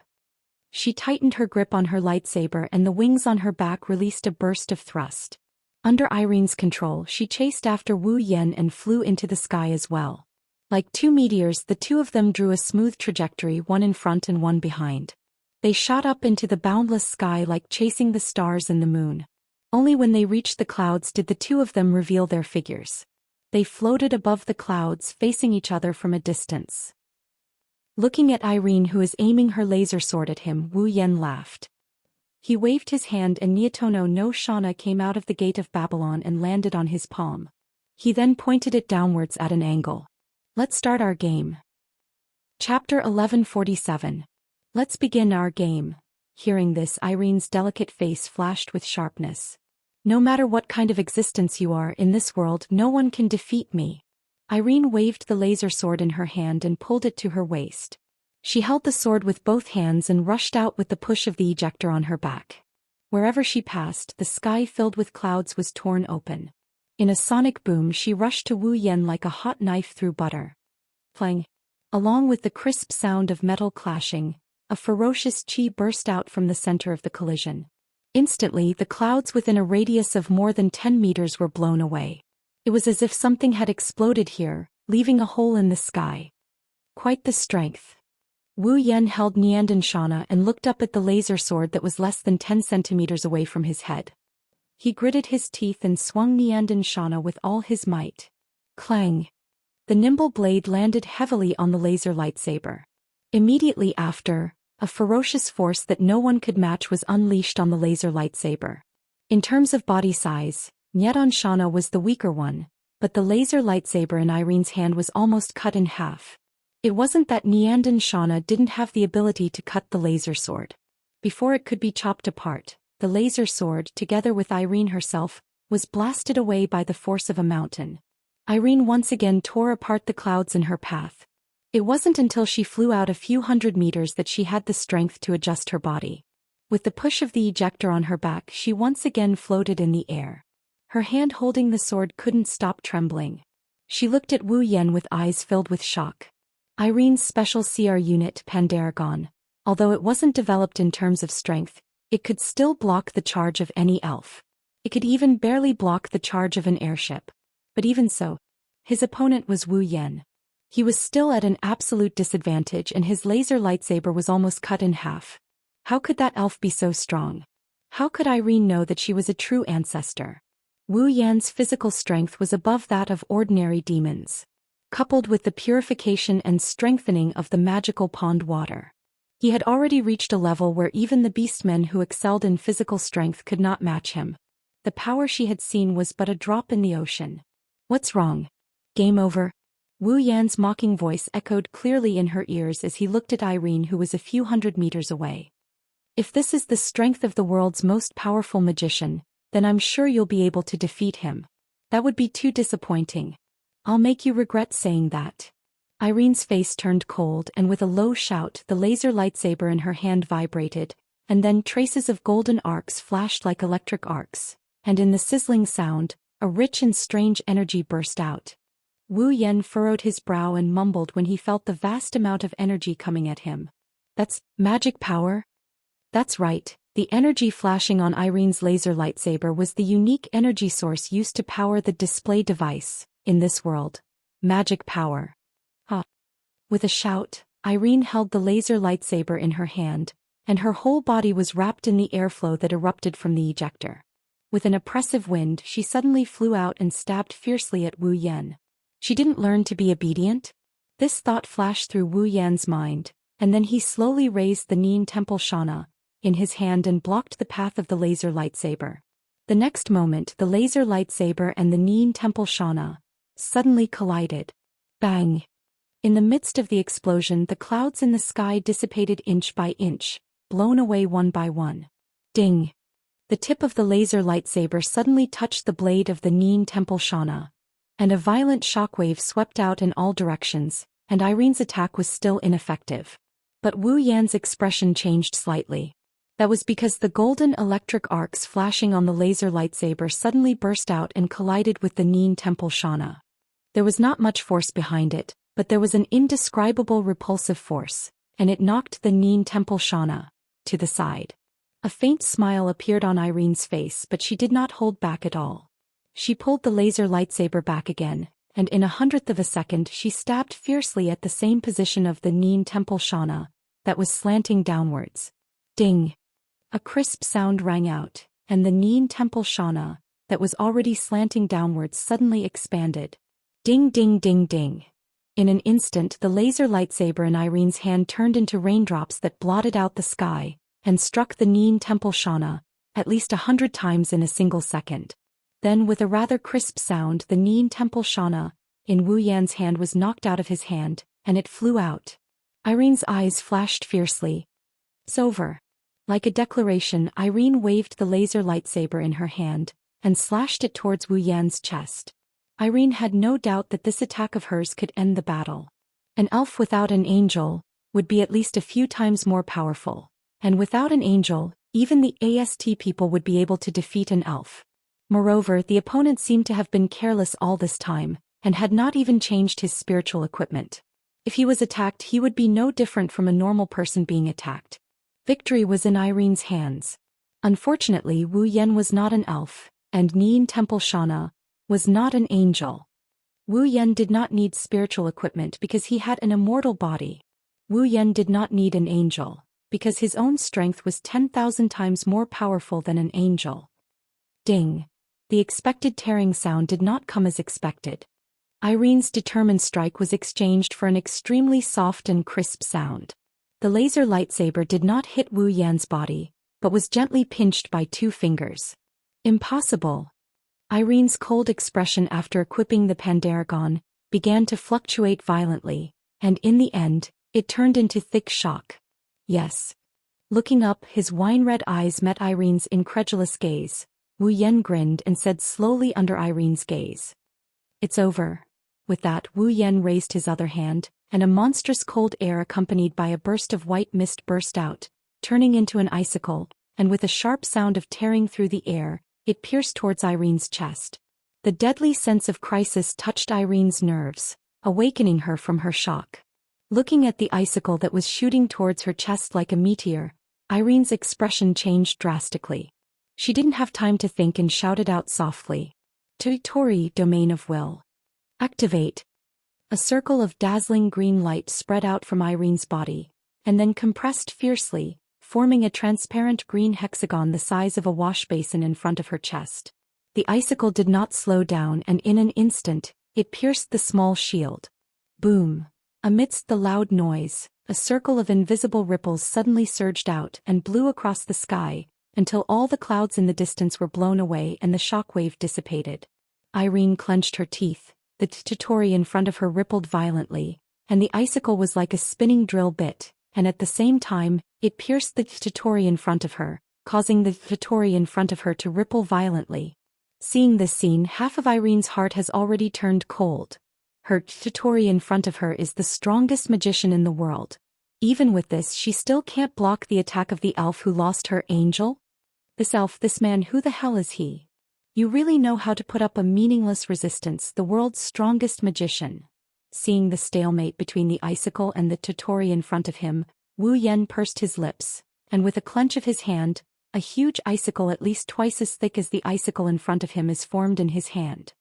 She tightened her grip on her lightsaber and the wings on her back released a burst of thrust. Under Irene's control, she chased after Wu Yan and flew into the sky as well. Like two meteors, the two of them drew a smooth trajectory, one in front and one behind. They shot up into the boundless sky like chasing the stars and the moon. Only when they reached the clouds did the two of them reveal their figures. They floated above the clouds, facing each other from a distance. Looking at Irene, who is aiming her laser sword at him, Wu Yan laughed. He waved his hand and Nietono no Shana came out of the gate of Babylon and landed on his palm. He then pointed it downwards at an angle. Let's start our game. Chapter 1147. Let's begin our game. Hearing this, Irene's delicate face flashed with sharpness. No matter what kind of existence you are in this world, no one can defeat me. Irene waved the laser sword in her hand and pulled it to her waist. She held the sword with both hands and rushed out with the push of the ejector on her back. Wherever she passed, the sky filled with clouds was torn open. In a sonic boom, she rushed to Wu Yan like a hot knife through butter. Clang! Along with the crisp sound of metal clashing, a ferocious chi burst out from the center of the collision. Instantly, the clouds within a radius of more than 10 meters were blown away. It was as if something had exploded here, leaving a hole in the sky. Quite the strength. Wu Yan held Niandan Shana and looked up at the laser sword that was less than 10 centimeters away from his head. He gritted his teeth and swung Niandan Shana with all his might. Clang! The nimble blade landed heavily on the laser lightsaber. Immediately after, a ferocious force that no one could match was unleashed on the laser lightsaber. In terms of body size, Niandan Shana was the weaker one, but the laser lightsaber in Irene's hand was almost cut in half. It wasn't that Niandan Shana didn't have the ability to cut the laser sword. Before it could be chopped apart, the laser sword, together with Irene herself, was blasted away by the force of a mountain. Irene once again tore apart the clouds in her path. It wasn't until she flew out a few hundred meters that she had the strength to adjust her body. With the push of the ejector on her back, she once again floated in the air. Her hand holding the sword couldn't stop trembling. She looked at Wu Yan with eyes filled with shock. Irene's special CR unit, Pendragon, Although it wasn't developed in terms of strength, it could still block the charge of any elf. It could even barely block the charge of an airship. But even so, his opponent was Wu Yan. He was still at an absolute disadvantage and his laser lightsaber was almost cut in half. How could that elf be so strong? How could Irene know that she was a true ancestor? Wu Yan's physical strength was above that of ordinary demons, coupled with the purification and strengthening of the magical pond water. He had already reached a level where even the beastmen who excelled in physical strength could not match him. The power she had seen was but a drop in the ocean. What's wrong? Game over? Wu Yan's mocking voice echoed clearly in her ears as he looked at Irene, who was a few hundred meters away. If this is the strength of the world's most powerful magician, then I'm sure you'll be able to defeat him. That would be too disappointing. I'll make you regret saying that. Irene's face turned cold and with a low shout the laser lightsaber in her hand vibrated, and then traces of golden arcs flashed like electric arcs, and in the sizzling sound, a rich and strange energy burst out. Wu Yan furrowed his brow and mumbled when he felt the vast amount of energy coming at him. That's magic power? That's right, the energy flashing on Irene's laser lightsaber was the unique energy source used to power the display device, in this world. Magic power. Ah. With a shout, Irene held the laser lightsaber in her hand, and her whole body was wrapped in the airflow that erupted from the ejector. With an oppressive wind, she suddenly flew out and stabbed fiercely at Wu Yan. She didn't learn to be obedient? This thought flashed through Wu Yan's mind, and then he slowly raised the Neen Temple Shana in his hand and blocked the path of the laser lightsaber. The next moment the laser lightsaber and the Neen Temple Shana suddenly collided. Bang! In the midst of the explosion the clouds in the sky dissipated inch by inch, blown away one by one. Ding! The tip of the laser lightsaber suddenly touched the blade of the Neen Temple Shana, and a violent shockwave swept out in all directions, and Irene's attack was still ineffective. But Wu Yan's expression changed slightly. That was because the golden electric arcs flashing on the laser lightsaber suddenly burst out and collided with the Neen Temple Shana. There was not much force behind it, but there was an indescribable repulsive force, and it knocked the Neen Temple Shana to the side. A faint smile appeared on Irene's face, but she did not hold back at all. She pulled the laser lightsaber back again, and in 1/100th of a second she stabbed fiercely at the same position of the Neen Temple Shana that was slanting downwards. Ding! A crisp sound rang out, and the Neen Temple Shana that was already slanting downwards suddenly expanded. Ding ding ding ding! In an instant the laser lightsaber in Irene's hand turned into raindrops that blotted out the sky, and struck the Neen Temple Shana at least 100 times in a single second. Then with a rather crisp sound the Neen Temple Shana in Wu Yan's hand was knocked out of his hand, and it flew out. Irene's eyes flashed fiercely. It's over. Like a declaration, Irene waved the laser lightsaber in her hand, and slashed it towards Wu Yan's chest. Irene had no doubt that this attack of hers could end the battle. An elf without an angel would be at least a few times more powerful, and without an angel, even the AST people would be able to defeat an elf. Moreover, the opponent seemed to have been careless all this time, and had not even changed his spiritual equipment. If he was attacked, he would be no different from a normal person being attacked. Victory was in Irene's hands. Unfortunately, Wu Yan was not an elf, and Neen Temple Shana was not an angel. Wu Yan did not need spiritual equipment because he had an immortal body. Wu Yan did not need an angel, because his own strength was 10,000 times more powerful than an angel. Ding! The expected tearing sound did not come as expected. Irene's determined strike was exchanged for an extremely soft and crisp sound. The laser lightsaber did not hit Wu Yan's body, but was gently pinched by 2 fingers. Impossible! Irene's cold expression after equipping the Pandaragon began to fluctuate violently, and in the end, it turned into thick shock. Yes. Looking up, his wine-red eyes met Irene's incredulous gaze. Wu Yan grinned and said slowly under Irene's gaze. It's over. With that, Wu Yan raised his other hand, and a monstrous cold air accompanied by a burst of white mist burst out, turning into an icicle, and with a sharp sound of tearing through the air, it pierced towards Irene's chest. The deadly sense of crisis touched Irene's nerves, awakening her from her shock. Looking at the icicle that was shooting towards her chest like a meteor, Irene's expression changed drastically. She didn't have time to think and shouted out softly. Territory, Domain of Will. Activate. A circle of dazzling green light spread out from Irene's body, and then compressed fiercely, forming a transparent green hexagon the size of a wash basin in front of her chest. The icicle did not slow down, and in an instant, it pierced the small shield. Boom. Amidst the loud noise, a circle of invisible ripples suddenly surged out and blew across the sky, until all the clouds in the distance were blown away and the shockwave dissipated. Irene clenched her teeth, the territory in front of her rippled violently, and the icicle was like a spinning drill bit, and at the same time, it pierced the territory in front of her, causing the territory in front of her to ripple violently. Seeing this scene, half of Irene's heart has already turned cold. Her territory in front of her is the strongest magician in the world. Even with this, she still can't block the attack of the elf who lost her angel? This elf, this man, who the hell is he? You really know how to put up a meaningless resistance, the world's strongest magician. Seeing the stalemate between the icicle and the territory in front of him, Wu Yan pursed his lips, and with a clench of his hand, a huge icicle at least twice as thick as the icicle in front of him is formed in his hand.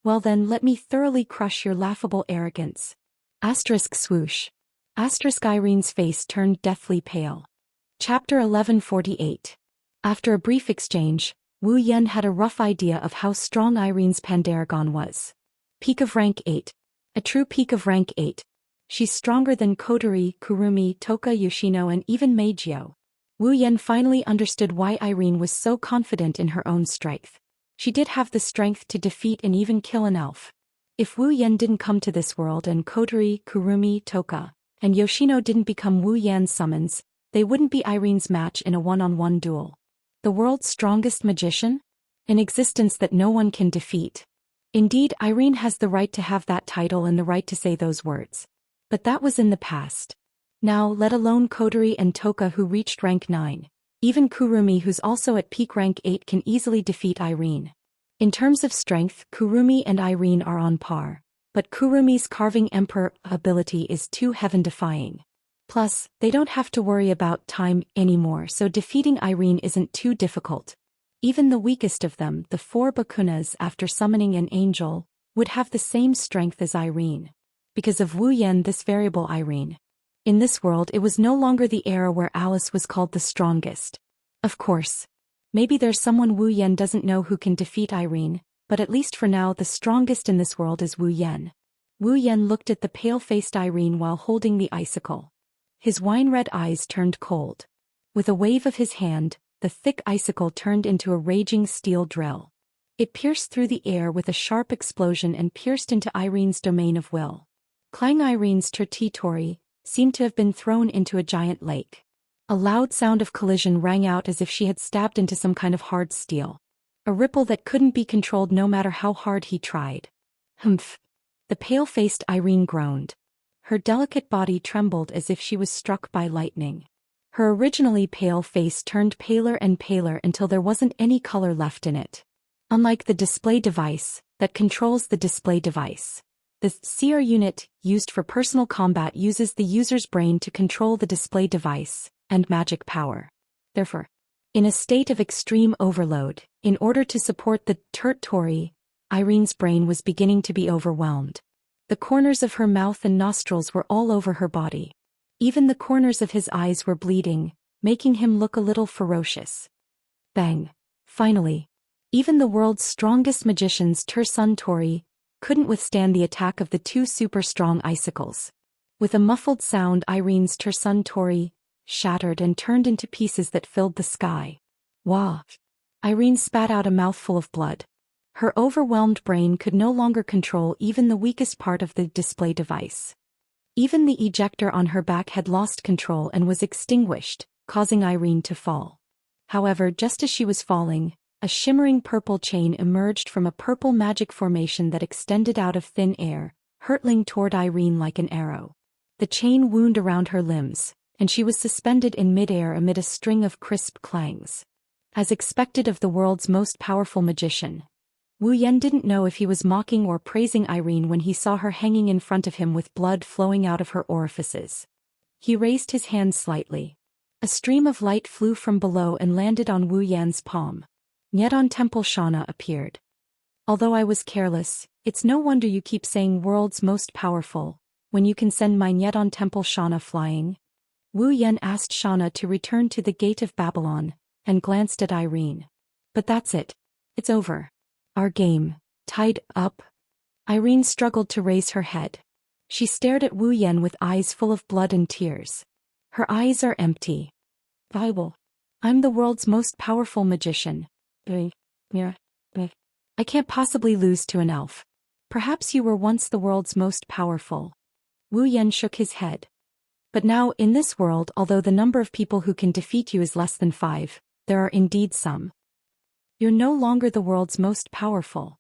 Well then, let me thoroughly crush your laughable arrogance. Asterisk swoosh. Asterisk Irene's face turned deathly pale. Chapter 1148. After a brief exchange, Wu Yan had a rough idea of how strong Irene's Pandaragon was. Peak of rank 8. A true peak of rank 8. She's stronger than Kotori, Kurumi, Toka, Yoshino, and even Meijio. Wu Yan finally understood why Irene was so confident in her own strength. She did have the strength to defeat and even kill an elf. If Wu Yan didn't come to this world and Kotori, Kurumi, Toka, and Yoshino didn't become Wu Yan's summons, they wouldn't be Irene's match in a one-on-one duel. The world's strongest magician? An existence that no one can defeat. Indeed, Irene has the right to have that title and the right to say those words. But that was in the past. Now, let alone Kotori and Toka who reached rank 9. Even Kurumi, who's also at peak rank 8, can easily defeat Irene. In terms of strength, Kurumi and Irene are on par. But Kurumi's carving emperor ability is too heaven-defying. Plus, they don't have to worry about time anymore, so defeating Irene isn't too difficult. Even the weakest of them, the 4 Bakunas after summoning an angel, would have the same strength as Irene. Because of Wu Yan, this variable Irene. In this world, it was no longer the era where Alice was called the strongest. Of course. Maybe there's someone Wu Yan doesn't know who can defeat Irene, but at least for now the strongest in this world is Wu Yan. Wu Yan looked at the pale-faced Irene while holding the icicle. His wine-red eyes turned cold. With a wave of his hand, the thick icicle turned into a raging steel drill. It pierced through the air with a sharp explosion and pierced into Irene's domain of will. Clang! Irene's territory seemed to have been thrown into a giant lake. A loud sound of collision rang out as if she had stabbed into some kind of hard steel. A ripple that couldn't be controlled no matter how hard he tried. Humph. The pale-faced Irene groaned. Her delicate body trembled as if she was struck by lightning. Her originally pale face turned paler and paler until there wasn't any color left in it. Unlike the display device that controls the display device, the CR unit, used for personal combat, uses the user's brain to control the display device and magic power. Therefore, in a state of extreme overload, in order to support the territory, Irene's brain was beginning to be overwhelmed. The corners of her mouth and nostrils were all over her body. Even the corners of his eyes were bleeding, making him look a little ferocious. Bang! Finally, even the world's strongest magicians, Tursun Tori, couldn't withstand the attack of the 2 super-strong icicles. With a muffled sound, Irene's Tursun Tori shattered and turned into pieces that filled the sky. Wah! Irene spat out a mouthful of blood. Her overwhelmed brain could no longer control even the weakest part of the display device. Even the ejector on her back had lost control and was extinguished, causing Irene to fall. However, just as she was falling, a shimmering purple chain emerged from a purple magic formation that extended out of thin air, hurtling toward Irene like an arrow. The chain wound around her limbs, and she was suspended in midair amid a string of crisp clangs. As expected of the world's most powerful magician, Wu Yan didn't know if he was mocking or praising Irene when he saw her hanging in front of him with blood flowing out of her orifices. He raised his hand slightly. A stream of light flew from below and landed on Wu Yan's palm. Nyedon Temple Shauna appeared. Although I was careless, it's no wonder you keep saying world's most powerful, when you can send my Nyedon Temple Shauna flying. Wu Yan asked Shauna to return to the gate of Babylon, and glanced at Irene. But that's it. It's over. Our game, tied up. Irene struggled to raise her head. She stared at Wu Yan with eyes full of blood and tears. Her eyes are empty. Bible. I'm the world's most powerful magician. I can't possibly lose to an elf. Perhaps you were once the world's most powerful. Wu Yan shook his head. But now, in this world, although the number of people who can defeat you is less than 5, there are indeed some. You're no longer the world's most powerful.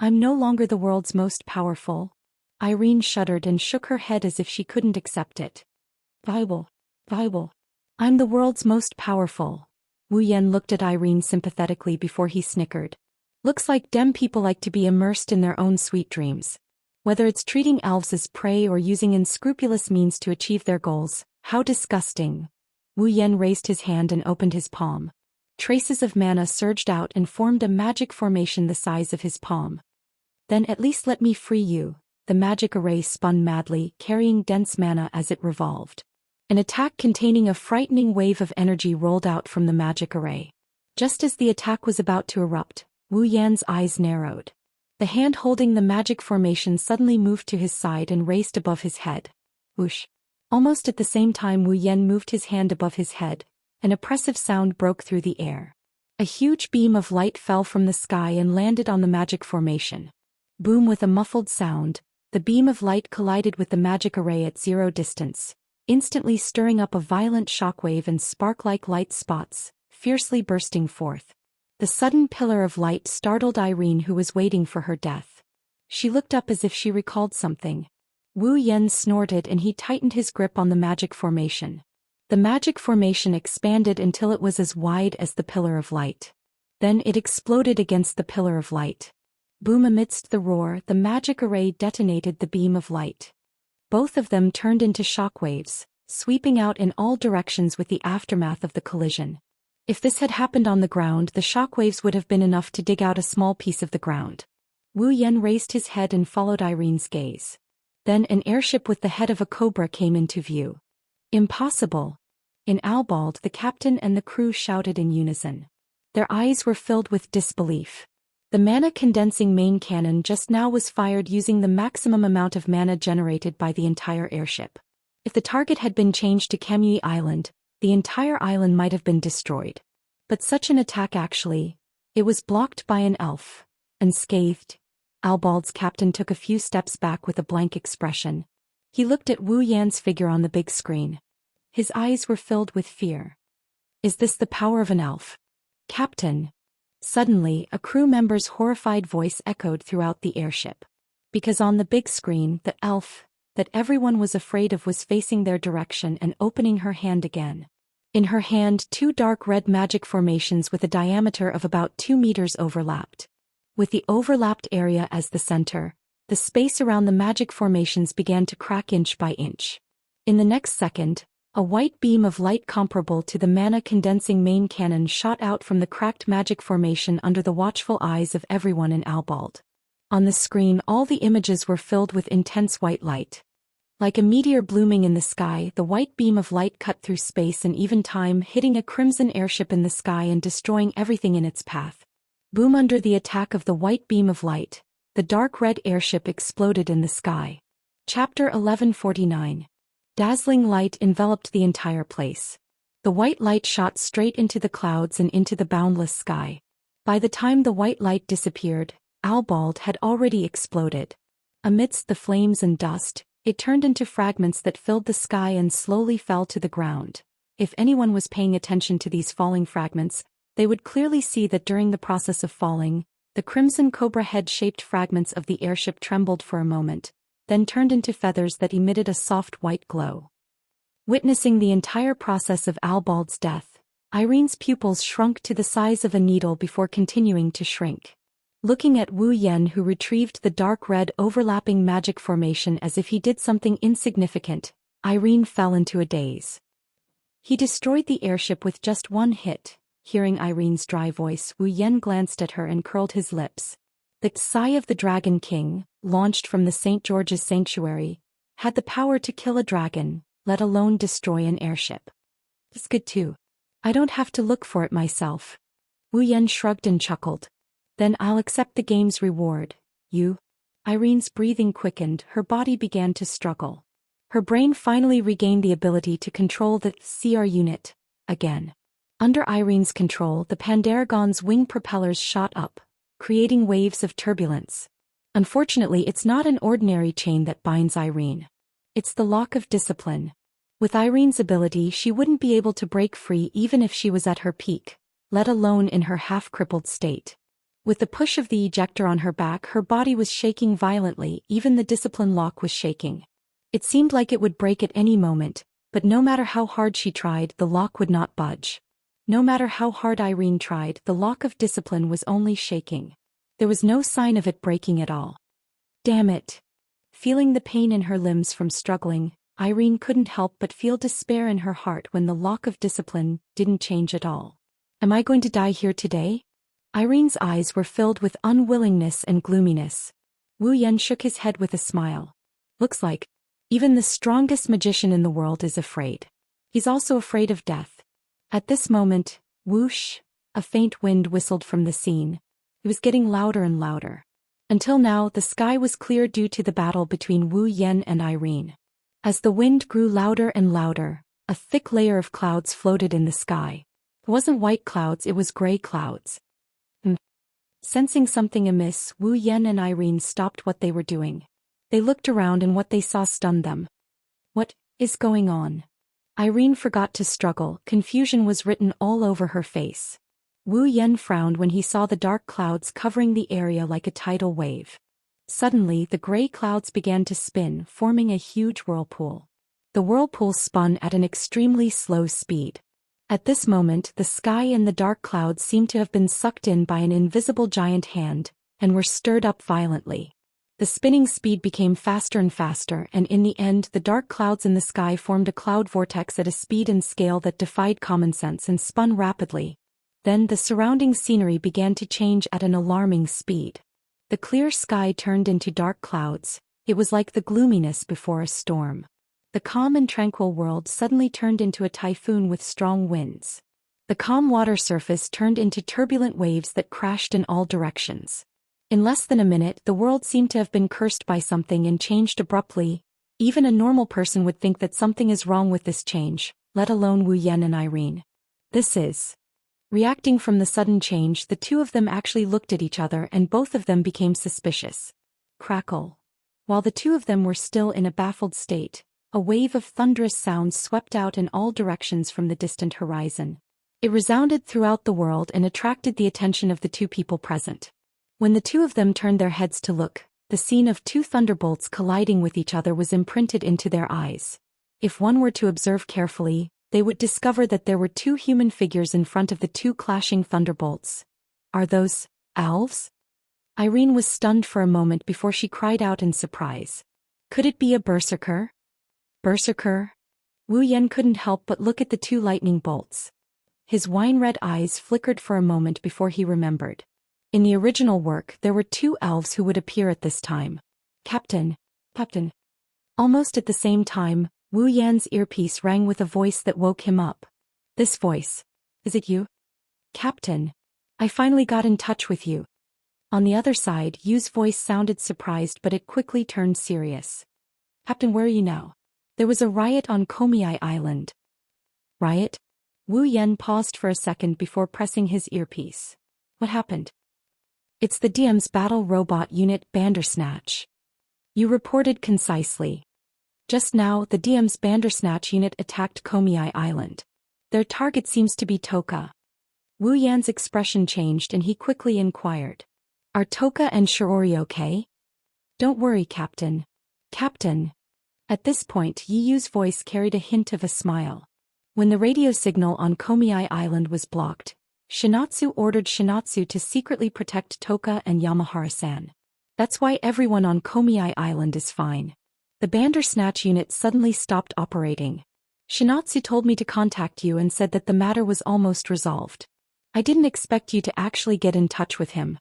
I'm no longer the world's most powerful. Irene shuddered and shook her head as if she couldn't accept it. Bible. I'm the world's most powerful. Wu Yan looked at Irene sympathetically before he snickered. Looks like dem people like to be immersed in their own sweet dreams. Whether it's treating elves as prey or using unscrupulous means to achieve their goals, how disgusting. Wu Yan raised his hand and opened his palm. Traces of mana surged out and formed a magic formation the size of his palm. Then at least let me free you. The magic array spun madly, carrying dense mana as it revolved. An attack containing a frightening wave of energy rolled out from the magic array. Just as the attack was about to erupt, Wu Yan's eyes narrowed. The hand holding the magic formation suddenly moved to his side and raised above his head. Whoosh. Almost at the same time Wu Yan moved his hand above his head, an oppressive sound broke through the air. A huge beam of light fell from the sky and landed on the magic formation. Boom! With a muffled sound, the beam of light collided with the magic array at 0 distance, instantly stirring up a violent shockwave and spark-like light spots, fiercely bursting forth. The sudden pillar of light startled Irene, who was waiting for her death. She looked up as if she recalled something. Wu Yan snorted and he tightened his grip on the magic formation. The magic formation expanded until it was as wide as the pillar of light. Then it exploded against the pillar of light. Boom! Amidst the roar, the magic array detonated the beam of light. Both of them turned into shockwaves, sweeping out in all directions with the aftermath of the collision. If this had happened on the ground, the shockwaves would have been enough to dig out a small piece of the ground. Wu Yan raised his head and followed Irene's gaze. Then an airship with the head of a cobra came into view. Impossible! In Albald, the captain and the crew shouted in unison. Their eyes were filled with disbelief. The mana-condensing main cannon just now was fired using the maximum amount of mana generated by the entire airship. If the target had been changed to Kamui Island, the entire island might have been destroyed. But such an attack it was blocked by an elf. Unscathed, Albald's captain took a few steps back with a blank expression. He looked at Wu Yan's figure on the big screen. His eyes were filled with fear. Is this the power of an elf? Captain. Suddenly, a crew member's horrified voice echoed throughout the airship. Because on the big screen, the elf that everyone was afraid of was facing their direction and opening her hand again. In her hand, 2 dark red magic formations with a diameter of about 2 meters overlapped. With the overlapped area as the center, the space around the magic formations began to crack inch by inch. In the next second, a white beam of light comparable to the mana-condensing main cannon shot out from the cracked magic formation under the watchful eyes of everyone in Albald. On the screen, all the images were filled with intense white light. Like a meteor blooming in the sky, the white beam of light cut through space and even time, hitting a crimson airship in the sky and destroying everything in its path. Boom! Under the attack of the white beam of light, the dark red airship exploded in the sky. Chapter 1149. Dazzling light enveloped the entire place. The white light shot straight into the clouds and into the boundless sky. By the time the white light disappeared, Albald had already exploded. Amidst the flames and dust, it turned into fragments that filled the sky and slowly fell to the ground. If anyone was paying attention to these falling fragments, they would clearly see that during the process of falling, the crimson cobra head-shaped fragments of the airship trembled for a moment, then turned into feathers that emitted a soft white glow. Witnessing the entire process of Albald's death, Irene's pupils shrunk to the size of a needle before continuing to shrink. Looking at Wu Yan, who retrieved the dark red overlapping magic formation as if he did something insignificant, Irene fell into a daze. He destroyed the airship with just one hit. Hearing Irene's dry voice, Wu Yan glanced at her and curled his lips. The Sigh of the Dragon King, launched from the St. George's Sanctuary, had the power to kill a dragon, let alone destroy an airship. It's good too. I don't have to look for it myself. Wu Yan shrugged and chuckled. Then I'll accept the game's reward. You? Irene's breathing quickened, her body began to struggle. Her brain finally regained the ability to control the CR unit again. Under Irene's control, the Pandaragon's wing propellers shot up, creating waves of turbulence. Unfortunately, it's not an ordinary chain that binds Irene. It's the lock of discipline. With Irene's ability, she wouldn't be able to break free even if she was at her peak, let alone in her half-crippled state. With the push of the ejector on her back, her body was shaking violently, even the discipline lock was shaking. It seemed like it would break at any moment, but no matter how hard she tried, the lock would not budge. No matter how hard Irene tried, the lock of discipline was only shaking. There was no sign of it breaking at all. Damn it! Feeling the pain in her limbs from struggling, Irene couldn't help but feel despair in her heart when the lock of discipline didn't change at all. Am I going to die here today? Irene's eyes were filled with unwillingness and gloominess. Wu Yan shook his head with a smile. Looks like even the strongest magician in the world is afraid. He's also afraid of death. At this moment, whoosh, a faint wind whistled from the scene. It was getting louder and louder. Until now, the sky was clear due to the battle between Wu Yan and Irene. As the wind grew louder and louder, a thick layer of clouds floated in the sky. It wasn't white clouds, it was gray clouds. Sensing something amiss, Wu Yan and Irene stopped what they were doing. They looked around and what they saw stunned them. What is going on? Irene forgot to struggle, confusion was written all over her face. Wu Yan frowned when he saw the dark clouds covering the area like a tidal wave. Suddenly, the gray clouds began to spin, forming a huge whirlpool. The whirlpool spun at an extremely slow speed. At this moment, the sky and the dark clouds seemed to have been sucked in by an invisible giant hand, and were stirred up violently. The spinning speed became faster and faster, and in the end the dark clouds in the sky formed a cloud vortex at a speed and scale that defied common sense and spun rapidly. Then the surrounding scenery began to change at an alarming speed. The clear sky turned into dark clouds. It was like the gloominess before a storm. The calm and tranquil world suddenly turned into a typhoon with strong winds. The calm water surface turned into turbulent waves that crashed in all directions. In less than a minute, the world seemed to have been cursed by something and changed abruptly. Even a normal person would think that something is wrong with this change, let alone Wu Yan and Irene. This is. Reacting from the sudden change, the two of them actually looked at each other and both of them became suspicious. Crackle. While the two of them were still in a baffled state, a wave of thunderous sounds swept out in all directions from the distant horizon. It resounded throughout the world and attracted the attention of the two people present. When the two of them turned their heads to look, the scene of two thunderbolts colliding with each other was imprinted into their eyes. If one were to observe carefully, they would discover that there were two human figures in front of the two clashing thunderbolts. Are those elves? Irene was stunned for a moment before she cried out in surprise. Could it be a berserker? Berserker? Wu Yan couldn't help but look at the two lightning bolts. His wine-red eyes flickered for a moment before he remembered. In the original work, there were two elves who would appear at this time. Captain. Almost at the same time, Wu Yan's earpiece rang with a voice that woke him up. This voice. Is it you? Captain. I finally got in touch with you. On the other side, Yu's voice sounded surprised, but it quickly turned serious. Captain, where are you now? There was a riot on Komiai Island. Riot? Wu Yan paused for a second before pressing his earpiece. What happened? It's the DM's battle robot unit Bandersnatch. You reported concisely. Just now, the DM's Bandersnatch unit attacked Komiai Island. Their target seems to be Toka. Wu Yan's expression changed and he quickly inquired. Are Toka and Shiori okay? Don't worry, Captain. Captain. At this point, Yi Yu's voice carried a hint of a smile. When the radio signal on Komiai Island was blocked, Shinatsu ordered Shinatsu to secretly protect Toka and Yamahara-san. That's why everyone on Komiai Island is fine. The Bandersnatch unit suddenly stopped operating. Shinatsu told me to contact you and said that the matter was almost resolved. I didn't expect you to actually get in touch with him.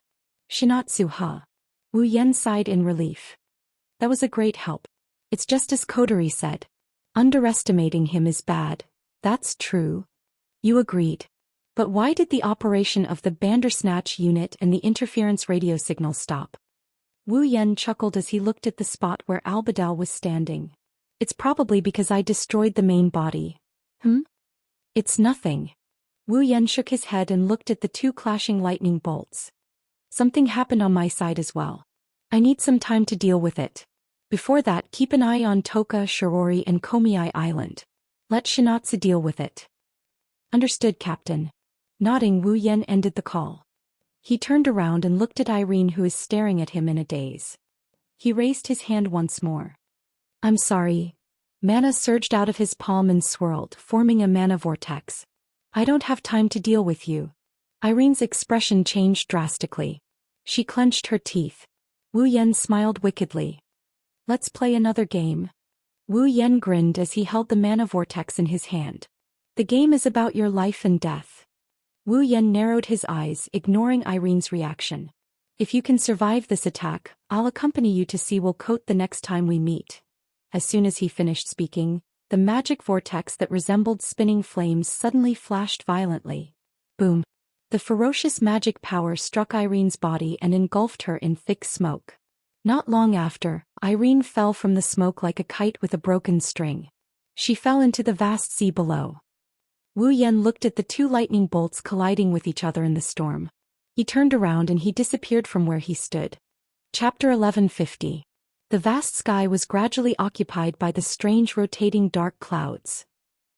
Shinatsu, huh? Wu Yen sighed in relief. That was a great help. It's just as Kodori said. Underestimating him is bad. That's true. You agreed. But why did the operation of the Bandersnatch unit and the interference radio signal stop? Wu Yen chuckled as he looked at the spot where Albadal was standing. It's probably because I destroyed the main body. It's nothing. Wu Yen shook his head and looked at the two clashing lightning bolts. Something happened on my side as well. I need some time to deal with it. Before that, keep an eye on Toka, Shirori and Komiai Island. Let Shinatsu deal with it. Understood, Captain. Nodding, Wu Yen ended the call. He turned around and looked at Irene, who was staring at him in a daze. He raised his hand once more. I'm sorry. Mana surged out of his palm and swirled, forming a mana vortex. I don't have time to deal with you. Irene's expression changed drastically. She clenched her teeth. Wu Yen smiled wickedly. Let's play another game. Wu Yen grinned as he held the mana vortex in his hand. The game is about your life and death. Wu Yen narrowed his eyes, ignoring Irene's reaction. If you can survive this attack, I'll accompany you to Seawell Coat the next time we meet. As soon as he finished speaking, the magic vortex that resembled spinning flames suddenly flashed violently. Boom! The ferocious magic power struck Irene's body and engulfed her in thick smoke. Not long after, Irene fell from the smoke like a kite with a broken string. She fell into the vast sea below. Wu Yen looked at the two lightning bolts colliding with each other in the storm. He turned around and he disappeared from where he stood. Chapter 1150. The vast sky was gradually occupied by the strange rotating dark clouds.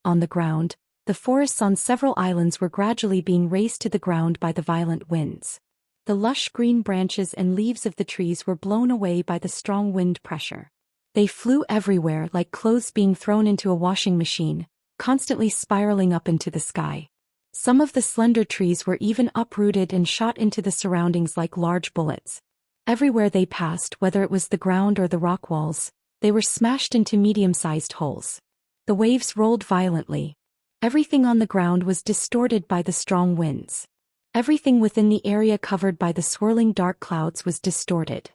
On the ground, the forests on several islands were gradually being razed to the ground by the violent winds. The lush green branches and leaves of the trees were blown away by the strong wind pressure. They flew everywhere like clothes being thrown into a washing machine, constantly spiraling up into the sky. Some of the slender trees were even uprooted and shot into the surroundings like large bullets. Everywhere they passed, whether it was the ground or the rock walls, they were smashed into medium-sized holes. The waves rolled violently. Everything on the ground was distorted by the strong winds. Everything within the area covered by the swirling dark clouds was distorted.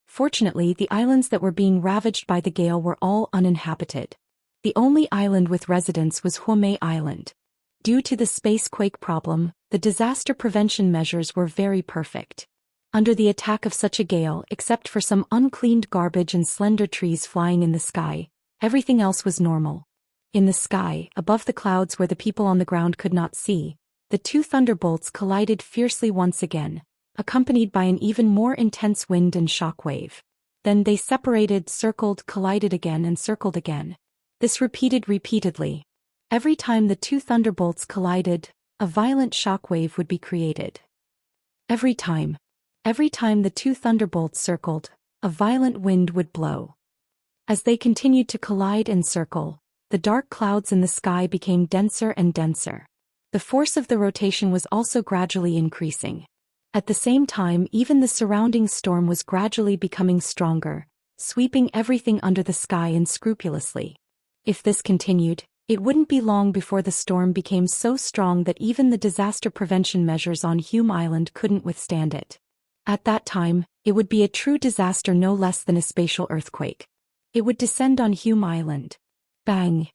Fortunately, the islands that were being ravaged by the gale were all uninhabited. The only island with residents was Huomei Island. Due to the spacequake problem, the disaster prevention measures were very perfect. Under the attack of such a gale, except for some uncleaned garbage and slender trees flying in the sky, everything else was normal. In the sky, above the clouds where the people on the ground could not see, the two thunderbolts collided fiercely once again, accompanied by an even more intense wind and shockwave. Then they separated, circled, collided again and circled again. This repeated repeatedly. Every time the two thunderbolts collided, a violent shockwave would be created. Every time the two thunderbolts circled, a violent wind would blow. As they continued to collide and circle, the dark clouds in the sky became denser and denser. The force of the rotation was also gradually increasing. At the same time, even the surrounding storm was gradually becoming stronger, sweeping everything under the sky unscrupulously. If this continued, it wouldn't be long before the storm became so strong that even the disaster prevention measures on Hume Island couldn't withstand it. At that time, it would be a true disaster, no less than a spatial earthquake. It would descend on Hume Island. Bang!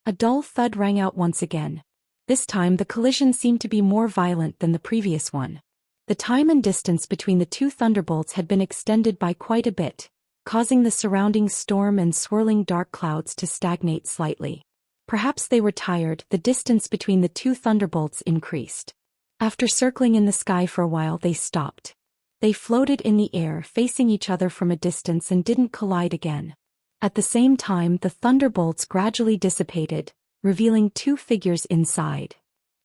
A dull thud rang out once again. This time the collision seemed to be more violent than the previous one. The time and distance between the two thunderbolts had been extended by quite a bit, causing the surrounding storm and swirling dark clouds to stagnate slightly. Perhaps they were tired. The distance between the two thunderbolts increased. After circling in the sky for a while, they stopped. They floated in the air, facing each other from a distance, and didn't collide again. At the same time, the thunderbolts gradually dissipated, revealing two figures inside.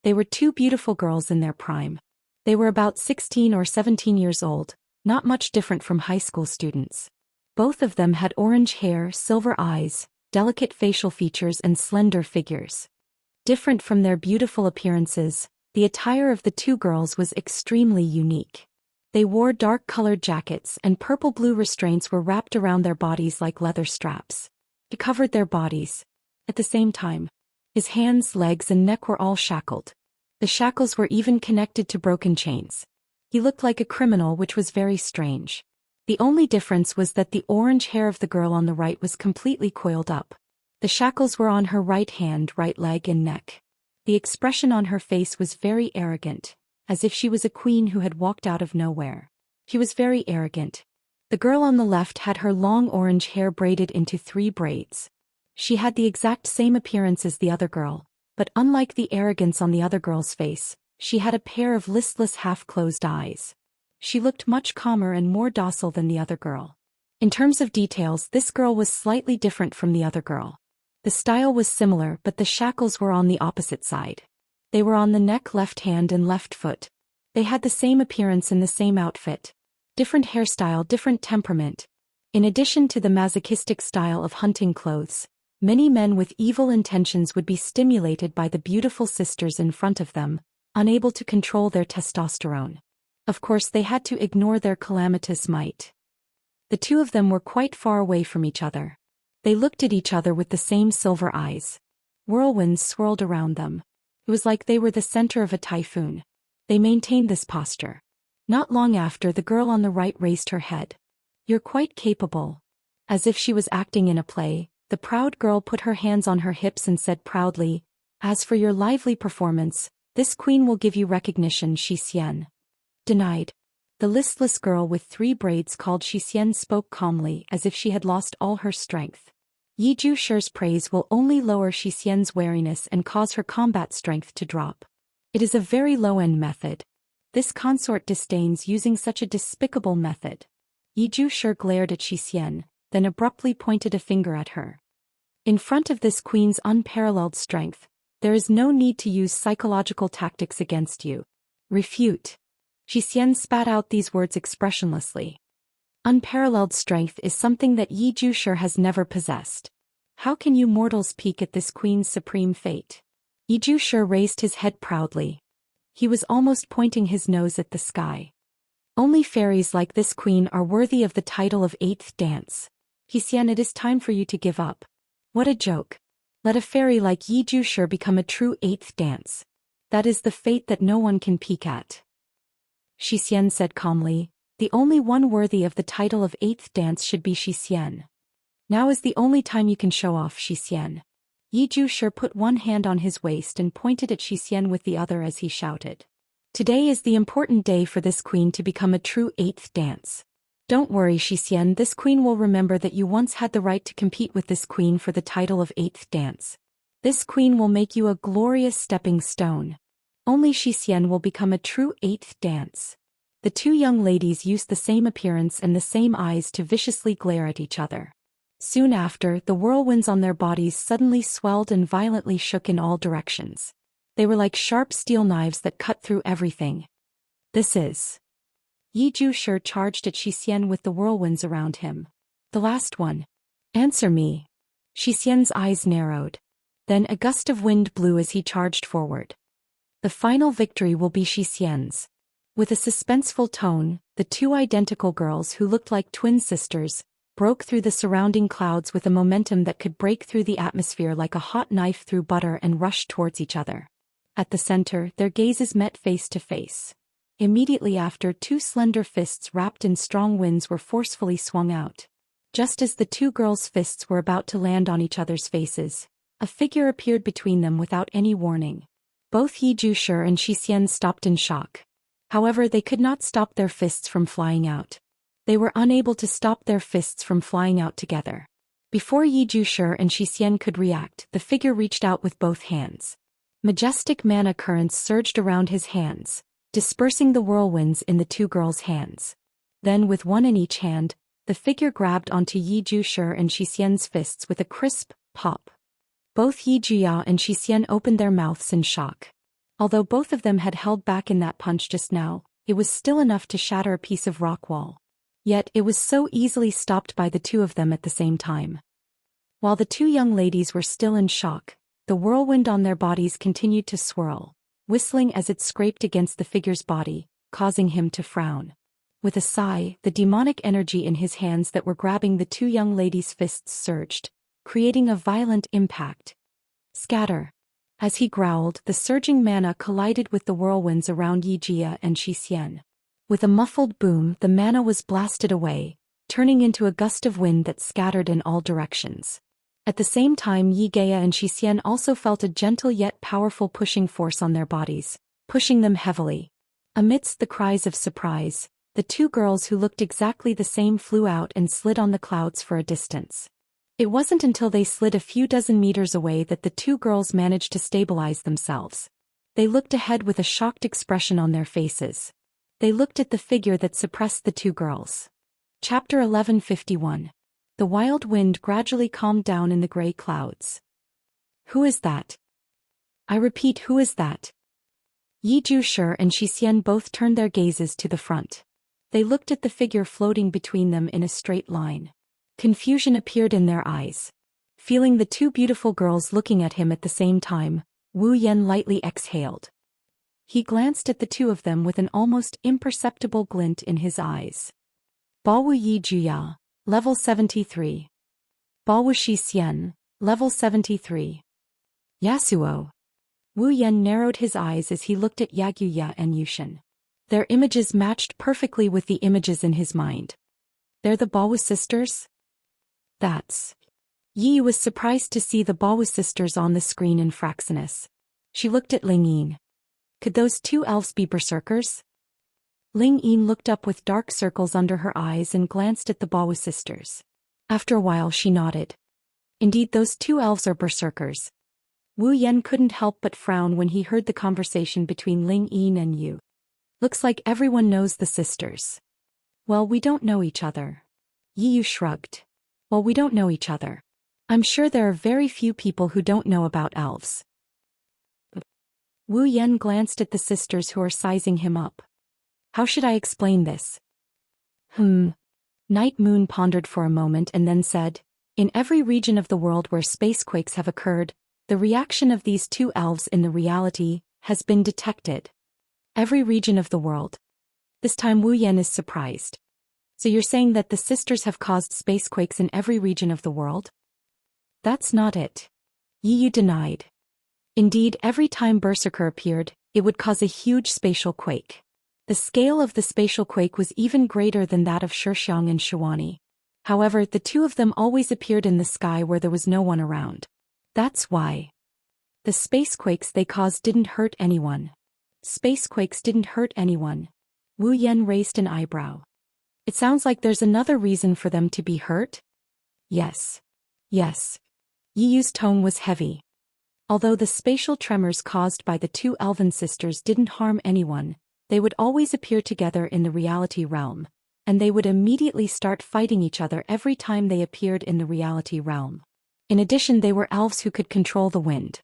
They were two beautiful girls in their prime. They were about 16 or 17 years old, not much different from high school students. Both of them had orange hair, silver eyes, delicate facial features and slender figures. Different from their beautiful appearances, The attire of the two girls was extremely unique. They wore dark-colored jackets and purple-blue restraints were wrapped around their bodies like leather straps. It covered their bodies. At the same time, his hands, legs and neck were all shackled. The shackles were even connected to broken chains. He looked like a criminal, which was very strange. The only difference was that the orange hair of the girl on the right was completely coiled up. The shackles were on her right hand, right leg and neck. The expression on her face was very arrogant, as if she was a queen who had walked out of nowhere. She was very arrogant. The girl on the left had her long orange hair braided into 3 braids. She had the exact same appearance as the other girl, but unlike the arrogance on the other girl's face, she had a pair of listless half-closed eyes. She looked much calmer and more docile than the other girl. In terms of details, this girl was slightly different from the other girl. The style was similar, but the shackles were on the opposite side. They were on the neck, left hand and left foot. They had the same appearance and the same outfit. Different hairstyle, different temperament. In addition to the masochistic style of hunting clothes, many men with evil intentions would be stimulated by the beautiful sisters in front of them, unable to control their testosterone. Of course, they had to ignore their calamitous might. The two of them were quite far away from each other. They looked at each other with the same silver eyes. Whirlwinds swirled around them. It was like they were the center of a typhoon. They maintained this posture. Not long after, the girl on the right raised her head. "You're quite capable." As if she was acting in a play, the proud girl put her hands on her hips and said proudly, "As for your lively performance, this queen will give you recognition." Zhou Xian. Denied. The listless girl with 3 braids called Zhou Xian spoke calmly as if she had lost all her strength. Zhou Shi's praise will only lower Zhou Xian's wariness and cause her combat strength to drop. It is a very low-end method. This consort disdains using such a despicable method. Zhou Shi glared at Zhou Xian, then abruptly pointed a finger at her. In front of this queen's unparalleled strength, there is no need to use psychological tactics against you. Refute. Zhou Xian spat out these words expressionlessly. Unparalleled strength is something that Zhou Shi has never possessed. How can you mortals peek at this queen's supreme fate? Zhou Shi raised his head proudly. He was almost pointing his nose at the sky. Only fairies like this queen are worthy of the title of 8th dance. Zhou Xian, it is time for you to give up. What a joke. Let a fairy like Zhou Shi become a true 8th dance. That is the fate that no one can peek at. Zhou Xian said calmly, "The only one worthy of the title of 8th dance should be Zhou Xian. Now is the only time you can show off, Zhou Xian." Zhou Shi put one hand on his waist and pointed at Zhou Xian with the other as he shouted. "Today is the important day for this queen to become a true 8th dance. Don't worry, Zhou Xian, this queen will remember that you once had the right to compete with this queen for the title of 8th dance. This queen will make you a glorious stepping stone. Only Zhou Xian will become a true 8th dance." The two young ladies used the same appearance and the same eyes to viciously glare at each other. Soon after, the whirlwinds on their bodies suddenly swelled and violently shook in all directions. They were like sharp steel knives that cut through everything. "This is..." Zhou Shi charged at Zhou Xian with the whirlwinds around him. "The last one. Answer me." Zhou Xian's eyes narrowed. Then a gust of wind blew as he charged forward. "The final victory will be Zhou Xian's." With a suspenseful tone, the 2 identical girls who looked like twin sisters broke through the surrounding clouds with a momentum that could break through the atmosphere like a hot knife through butter and rushed towards each other. At the center, their gazes met face to face. Immediately after, 2 slender fists wrapped in strong winds were forcefully swung out. Just as the 2 girls' fists were about to land on each other's faces, a figure appeared between them without any warning. Both Zhou Shi and Zhou Xian stopped in shock. However, they could not stop their fists from flying out. They were unable to stop their fists from flying out together. Before Zhou Shi and Zhou Xian could react, the figure reached out with both hands. Majestic mana currents surged around his hands, dispersing the whirlwinds in the 2 girls' hands. Then, with one in each hand, the figure grabbed onto Zhou Shi and Zhou Xian's fists with a crisp pop. Both Zhou and Zhou Xian opened their mouths in shock. Although both of them had held back in that punch just now, it was still enough to shatter a piece of rock wall. Yet it was so easily stopped by the 2 of them at the same time. While the 2 young ladies were still in shock, the whirlwind on their bodies continued to swirl. whistling as it scraped against the figure's body, causing him to frown. With a sigh, the demonic energy in his hands that were grabbing the two young ladies' fists surged, creating a violent impact. Scatter. As he growled, the surging mana collided with the whirlwinds around Yijia and Zhou Xian. With a muffled boom, the mana was blasted away, turning into a gust of wind that scattered in all directions. At the same time, Yijia and Zhou Xian also felt a gentle yet powerful pushing force on their bodies, pushing them heavily. Amidst the cries of surprise, the two girls who looked exactly the same flew out and slid on the clouds for a distance. It wasn't until they slid a few dozen meters away that the two girls managed to stabilize themselves. They looked ahead with a shocked expression on their faces. They looked at the figure that suppressed the two girls. Chapter 1151. The wild wind gradually calmed down in the gray clouds. Who is that? I repeat, who is that? Zhou Shi and Zhou Xian both turned their gazes to the front. They looked at the figure floating between them in a straight line. Confusion appeared in their eyes. Feeling the two beautiful girls looking at him at the same time, Wu Yan lightly exhaled. He glanced at the two of them with an almost imperceptible glint in his eyes. Baowu Yi Juya, level 73. Baowu Zhou Xian, level 73. Yasuo. Wu Yan narrowed his eyes as he looked at Yaguya and Yushin. Their images matched perfectly with the images in his mind. They're the Baowu sisters? That's. Yi was surprised to see the Baowu sisters on the screen in Fraxinus. She looked at Ling Yin. Could those two elves be berserkers? Ling Yin looked up with dark circles under her eyes and glanced at the Baowu sisters. After a while she nodded. Indeed, those two elves are berserkers. Wu Yan couldn't help but frown when he heard the conversation between Ling Yin and Yu. Looks like everyone knows the sisters. Well, we don't know each other. Yu shrugged. Well, we don't know each other. I'm sure there are very few people who don't know about elves. Wu Yan glanced at the sisters who are sizing him up. How should I explain this? Night Moon pondered for a moment and then said, in every region of the world where spacequakes have occurred, the reaction of these two elves in the reality has been detected. Every region of the world. This time Wu Yan is surprised. So you're saying that the sisters have caused spacequakes in every region of the world? That's not it. Yu denied. Indeed, every time Berserker appeared, it would cause a huge spatial quake. The scale of the spatial quake was even greater than that of Shurxiang and Shuani. However, the two of them always appeared in the sky where there was no one around. That's why. The spacequakes they caused didn't hurt anyone. Spacequakes didn't hurt anyone. Wu Yan raised an eyebrow. It sounds like there's another reason for them to be hurt? Yes. Yes. Yiyu's tone was heavy. Although the spatial tremors caused by the two elven sisters didn't harm anyone, they would always appear together in the reality realm, and they would immediately start fighting each other every time they appeared in the reality realm. In addition, they were elves who could control the wind.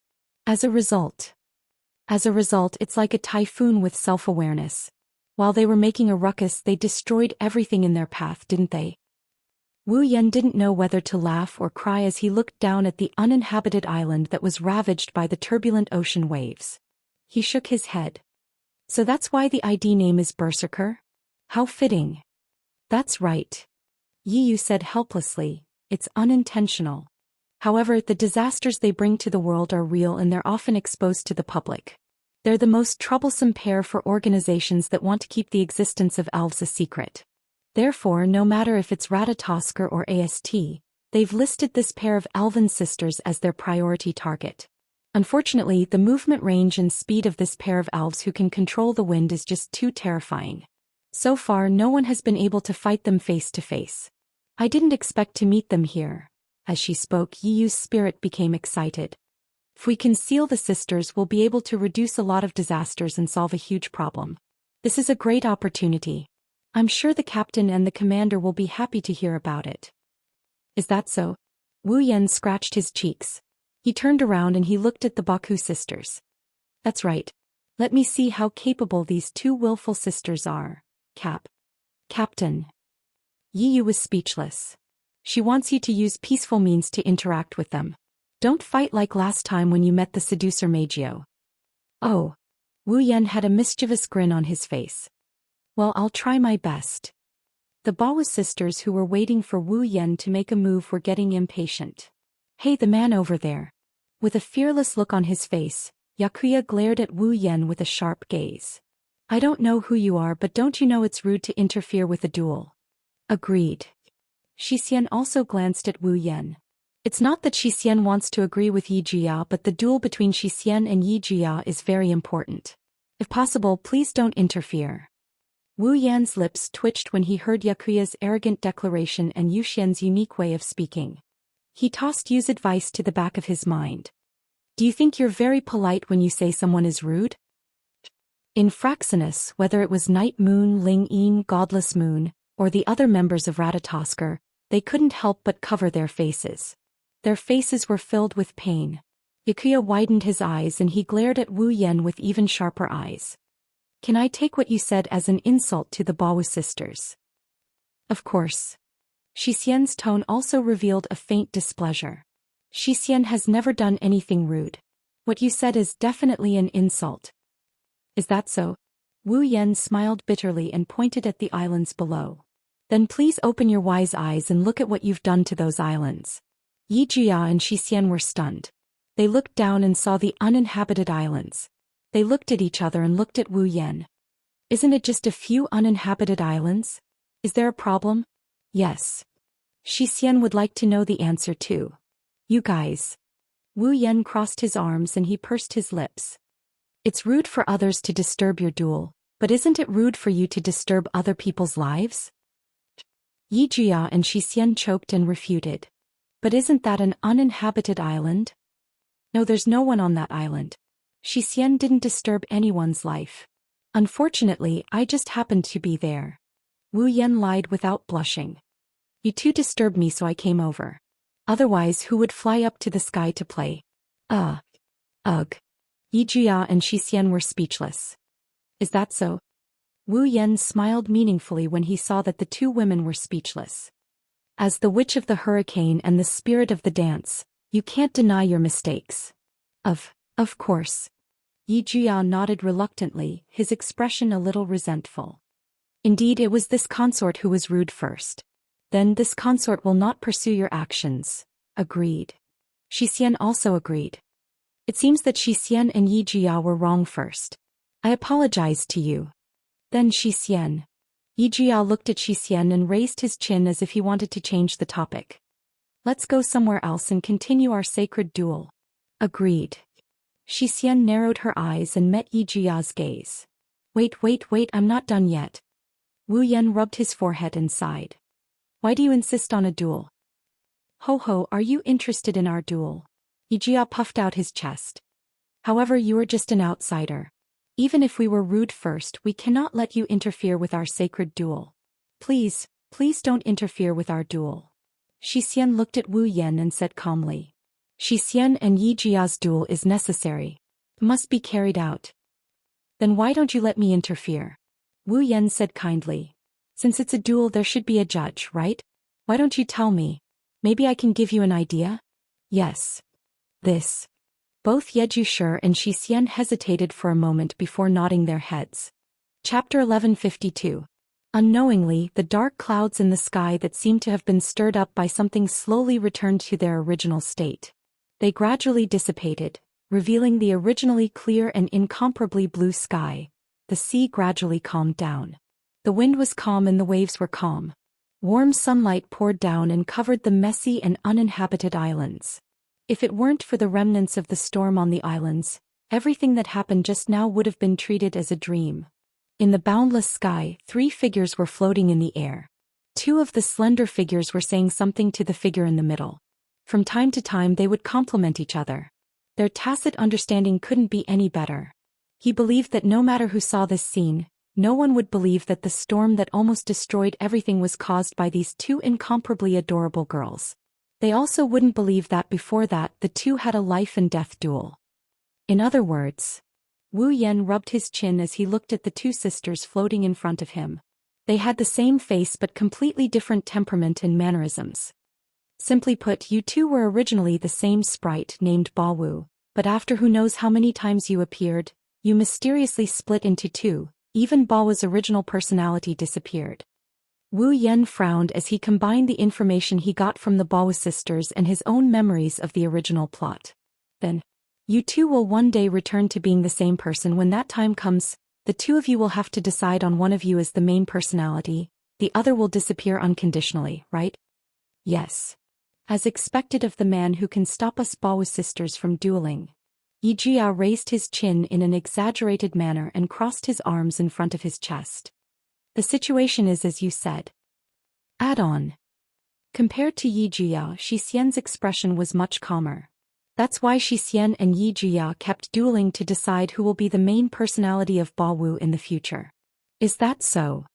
As a result, it's like a typhoon with self-awareness. While they were making a ruckus, they destroyed everything in their path, didn't they? Wu Yan didn't know whether to laugh or cry as he looked down at the uninhabited island that was ravaged by the turbulent ocean waves. He shook his head. So that's why the ID name is Berserker? How fitting. That's right. Yu said helplessly, it's unintentional. However, the disasters they bring to the world are real and they're often exposed to the public. They're the most troublesome pair for organizations that want to keep the existence of elves a secret. Therefore, no matter if it's Ratatosker or AST, they've listed this pair of elven sisters as their priority target. Unfortunately, the movement range and speed of this pair of elves who can control the wind is just too terrifying. So far, no one has been able to fight them face to face. I didn't expect to meet them here. As she spoke, Yiyu's spirit became excited. If we conceal the sisters, we'll be able to reduce a lot of disasters and solve a huge problem. This is a great opportunity. I'm sure the captain and the commander will be happy to hear about it. Is that so? Wu Yan scratched his cheeks. He turned around and he looked at the Baku sisters. That's right. Let me see how capable these two willful sisters are. Captain. Yiyu was speechless. She wants you to use peaceful means to interact with them. Don't fight like last time when you met the seducer Magio. Oh. Wu Yan had a mischievous grin on his face. Well, I'll try my best. The Baowu sisters who were waiting for Wu Yan to make a move were getting impatient. Hey, the man over there. With a fearless look on his face, Xianxia glared at Wu Yan with a sharp gaze. I don't know who you are, but don't you know it's rude to interfere with a duel? Agreed. Xian also glanced at Wu Yan. It's not that Xian wants to agree with Yijia, but the duel between Xian and Yijia is very important. If possible, please don't interfere. Wu Yan's lips twitched when he heard Xianxia's arrogant declaration and Zhou Xian's unique way of speaking. He tossed Yu's advice to the back of his mind. Do you think you're very polite when you say someone is rude? In Fraxinus, whether it was Night Moon, Ling Yin, Godless Moon, or the other members of Ratatosker, they couldn't help but cover their faces. Their faces were filled with pain. Xianxia widened his eyes and he glared at Wu Yan with even sharper eyes. Can I take what you said as an insult to the Baowu sisters? Of course. Xian's tone also revealed a faint displeasure. Xian has never done anything rude. What you said is definitely an insult. Is that so? Wu Yan smiled bitterly and pointed at the islands below. Then please open your wise eyes and look at what you've done to those islands. Yijia and Xian were stunned. They looked down and saw the uninhabited islands. They looked at each other and looked at Wu Yan. Isn't it just a few uninhabited islands? Is there a problem? Yes. Xian would like to know the answer too. You guys. Wu Yan crossed his arms and he pursed his lips. It's rude for others to disturb your duel, but isn't it rude for you to disturb other people's lives? Yijia and Xian choked and refuted. But isn't that an uninhabited island? No, there's no one on that island. Xian didn't disturb anyone's life. Unfortunately, I just happened to be there. Wu Yan lied without blushing. You two disturbed me, so I came over. Otherwise, who would fly up to the sky to play? Ugh. Yijia and Xian were speechless. Is that so? Wu Yan smiled meaningfully when he saw that the two women were speechless. As the witch of the hurricane and the spirit of the dance, you can't deny your mistakes. Of course. Yijia nodded reluctantly, his expression a little resentful. Indeed, it was this consort who was rude first. Then this consort will not pursue your actions. Agreed. Xian also agreed. It seems that Xian and Yijia were wrong first. I apologize to you. Then Xian. Yijia looked at Xian and raised his chin as if he wanted to change the topic. Let's go somewhere else and continue our sacred duel. Agreed. Xian narrowed her eyes and met Yijia's gaze. Wait, I'm not done yet. Wu Yan rubbed his forehead and sighed. Why do you insist on a duel? Ho, are you interested in our duel? Yijia puffed out his chest. However, you are just an outsider. Even if we were rude first, we cannot let you interfere with our sacred duel. Please don't interfere with our duel. Xian looked at Wu Yan and said calmly. Xian and Yijia's duel is necessary. It must be carried out. Then why don't you let me interfere? Wu Yan said kindly. Since it's a duel, there should be a judge, right? Why don't you tell me? Maybe I can give you an idea? Yes. This. Both Yejusher and Xian hesitated for a moment before nodding their heads. Chapter 1152. Unknowingly, the dark clouds in the sky that seemed to have been stirred up by something slowly returned to their original state. They gradually dissipated, revealing the originally clear and incomparably blue sky. The sea gradually calmed down. The wind was calm and the waves were calm. Warm sunlight poured down and covered the messy and uninhabited islands. If it weren't for the remnants of the storm on the islands, everything that happened just now would have been treated as a dream. In the boundless sky, 3 figures were floating in the air. 2 of the slender figures were saying something to the figure in the middle. From time to time they would compliment each other. Their tacit understanding couldn't be any better. He believed that no matter who saw this scene, no one would believe that the storm that almost destroyed everything was caused by these 2 incomparably adorable girls. They also wouldn't believe that before that the 2 had a life and death duel. In other words, Wu Yan rubbed his chin as he looked at the 2 sisters floating in front of him. They had the same face but completely different temperament and mannerisms. Simply put, you 2 were originally the same sprite named Baowu, but after who knows how many times you appeared, You mysteriously split into two, even Bao's original personality disappeared. Wu Yan frowned as he combined the information he got from the Bao sisters and his own memories of the original plot. Then, you two will one day return to being the same person. When that time comes, the two of you will have to decide on one of you as the main personality, the other will disappear unconditionally, right? Yes. As expected of the man who can stop us Bao sisters from dueling. Yijia raised his chin in an exaggerated manner and crossed his arms in front of his chest. The situation is as you said. Add on. Compared to Yijia, Xian's expression was much calmer. That's why Xian and Yijia kept dueling to decide who will be the main personality of Bao Wu in the future. Is that so?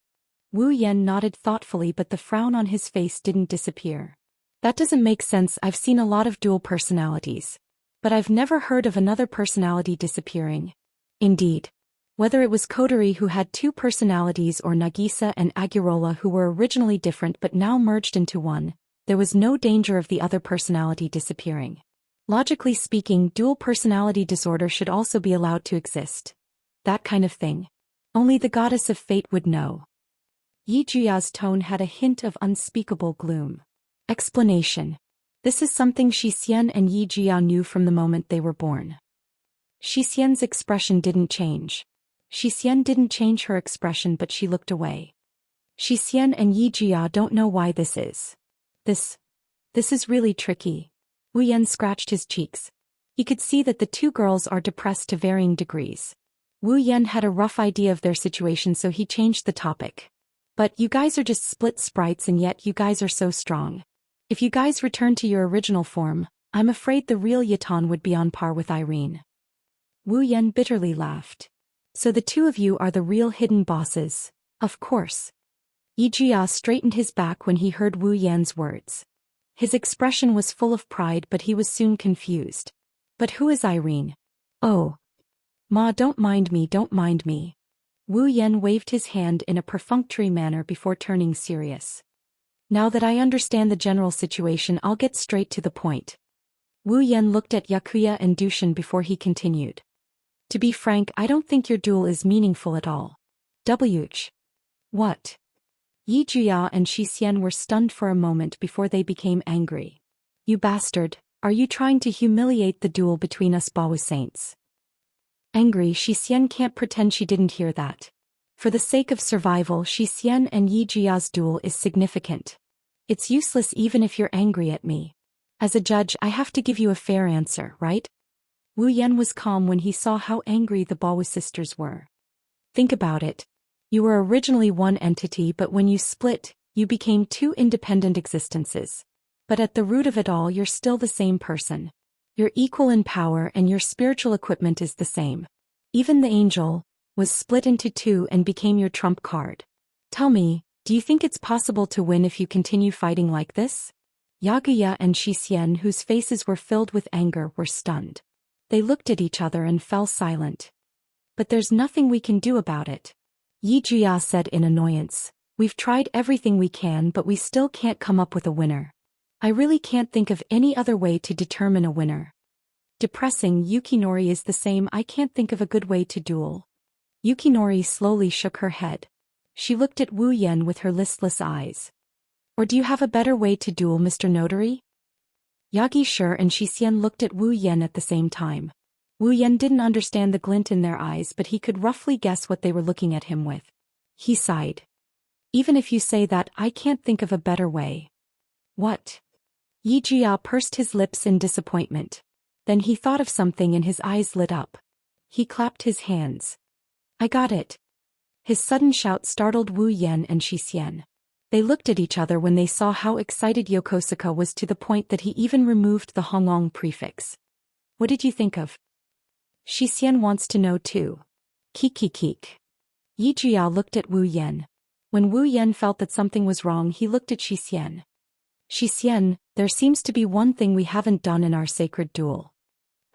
Wu Yan nodded thoughtfully, but the frown on his face didn't disappear. That doesn't make sense. I've seen a lot of dual personalities. But I've never heard of another personality disappearing. Indeed. Whether it was Kodari who had two personalities or Nagisa and Agurola who were originally different but now merged into one, there was no danger of the other personality disappearing. Logically speaking, dual personality disorder should also be allowed to exist. That kind of thing. Only the goddess of fate would know. Yijia's tone had a hint of unspeakable gloom. Explanation. This is something Xian and Yijia knew from the moment they were born. Xian's expression didn't change. Xian didn't change her expression, but she looked away. Xian and Yijia don't know why this is. This is really tricky. Wu Yan scratched his cheeks. He could see that the two girls are depressed to varying degrees. Wu Yan had a rough idea of their situation, so he changed the topic. But you guys are just split sprites, and yet you guys are so strong. If you guys return to your original form, I'm afraid the real Yitan would be on par with Irene. Wu Yan bitterly laughed. So the two of you are the real hidden bosses, of course. Yijia straightened his back when he heard Wu Yan's words. His expression was full of pride, but he was soon confused. But who is Irene? Oh. Ma, don't mind me, don't mind me. Wu Yan waved his hand in a perfunctory manner before turning serious. Now that I understand the general situation, I'll get straight to the point. Wu Yan looked at Yakuya and Dushin before he continued. To be frank, I don't think your duel is meaningful at all. What? Yijia and Xian were stunned for a moment before they became angry. You bastard, are you trying to humiliate the duel between us Bao saints? Angry, Xian can't pretend she didn't hear that. For the sake of survival, Xian and Yijia's duel is significant. It's useless even if you're angry at me. As a judge, I have to give you a fair answer, right? Wu Yan was calm when he saw how angry the Bao sisters were. Think about it. You were originally one entity, but when you split, you became two independent existences. But at the root of it all, you're still the same person. You're equal in power and your spiritual equipment is the same. Even the angel was split into two and became your trump card. Tell me, do you think it's possible to win if you continue fighting like this? Yaguya and Xian, whose faces were filled with anger, were stunned. They looked at each other and fell silent. But there's nothing we can do about it. Yijia said in annoyance. We've tried everything we can, but we still can't come up with a winner. I really can't think of any other way to determine a winner. Depressing. Yukinori is the same. I can't think of a good way to duel. Yukinori slowly shook her head. She looked at Wu Yan with her listless eyes. Or do you have a better way to duel, Mr. Notary? Yagi Shi and Xian looked at Wu Yan at the same time. Wu Yan didn't understand the glint in their eyes, but he could roughly guess what they were looking at him with. He sighed. Even if you say that, I can't think of a better way. What? Yijia pursed his lips in disappointment. Then he thought of something and his eyes lit up. He clapped his hands. I got it. His sudden shout startled Wu Yan and Xian. They looked at each other when they saw how excited Yokosuka was, to the point that he even removed the Honglong prefix. What did you think of? Xian wants to know too. Kik. Yijia looked at Wu Yan. When Wu Yan felt that something was wrong, he looked at Xian. Xian, there seems to be one thing we haven't done in our sacred duel.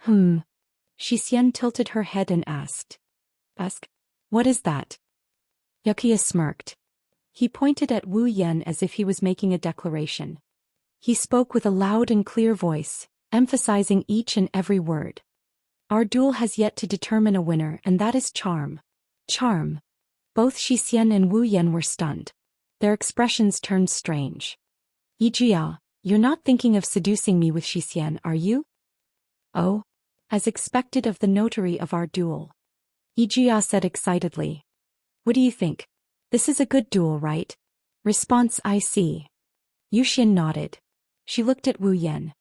Xian tilted her head and asked. What is that? Yakuya smirked. He pointed at Wu Yan as if he was making a declaration. He spoke with a loud and clear voice, emphasizing each and every word. Our duel has yet to determine a winner, and that is charm. Charm. Both Xian and Wu Yan were stunned. Their expressions turned strange. Yijia, you're not thinking of seducing me with Xian, are you? Oh? As expected of the notary of our duel. Yijia said excitedly. What do you think? This is a good duel, right? Response: I see. Yu Xin nodded. She looked at Wu Yan.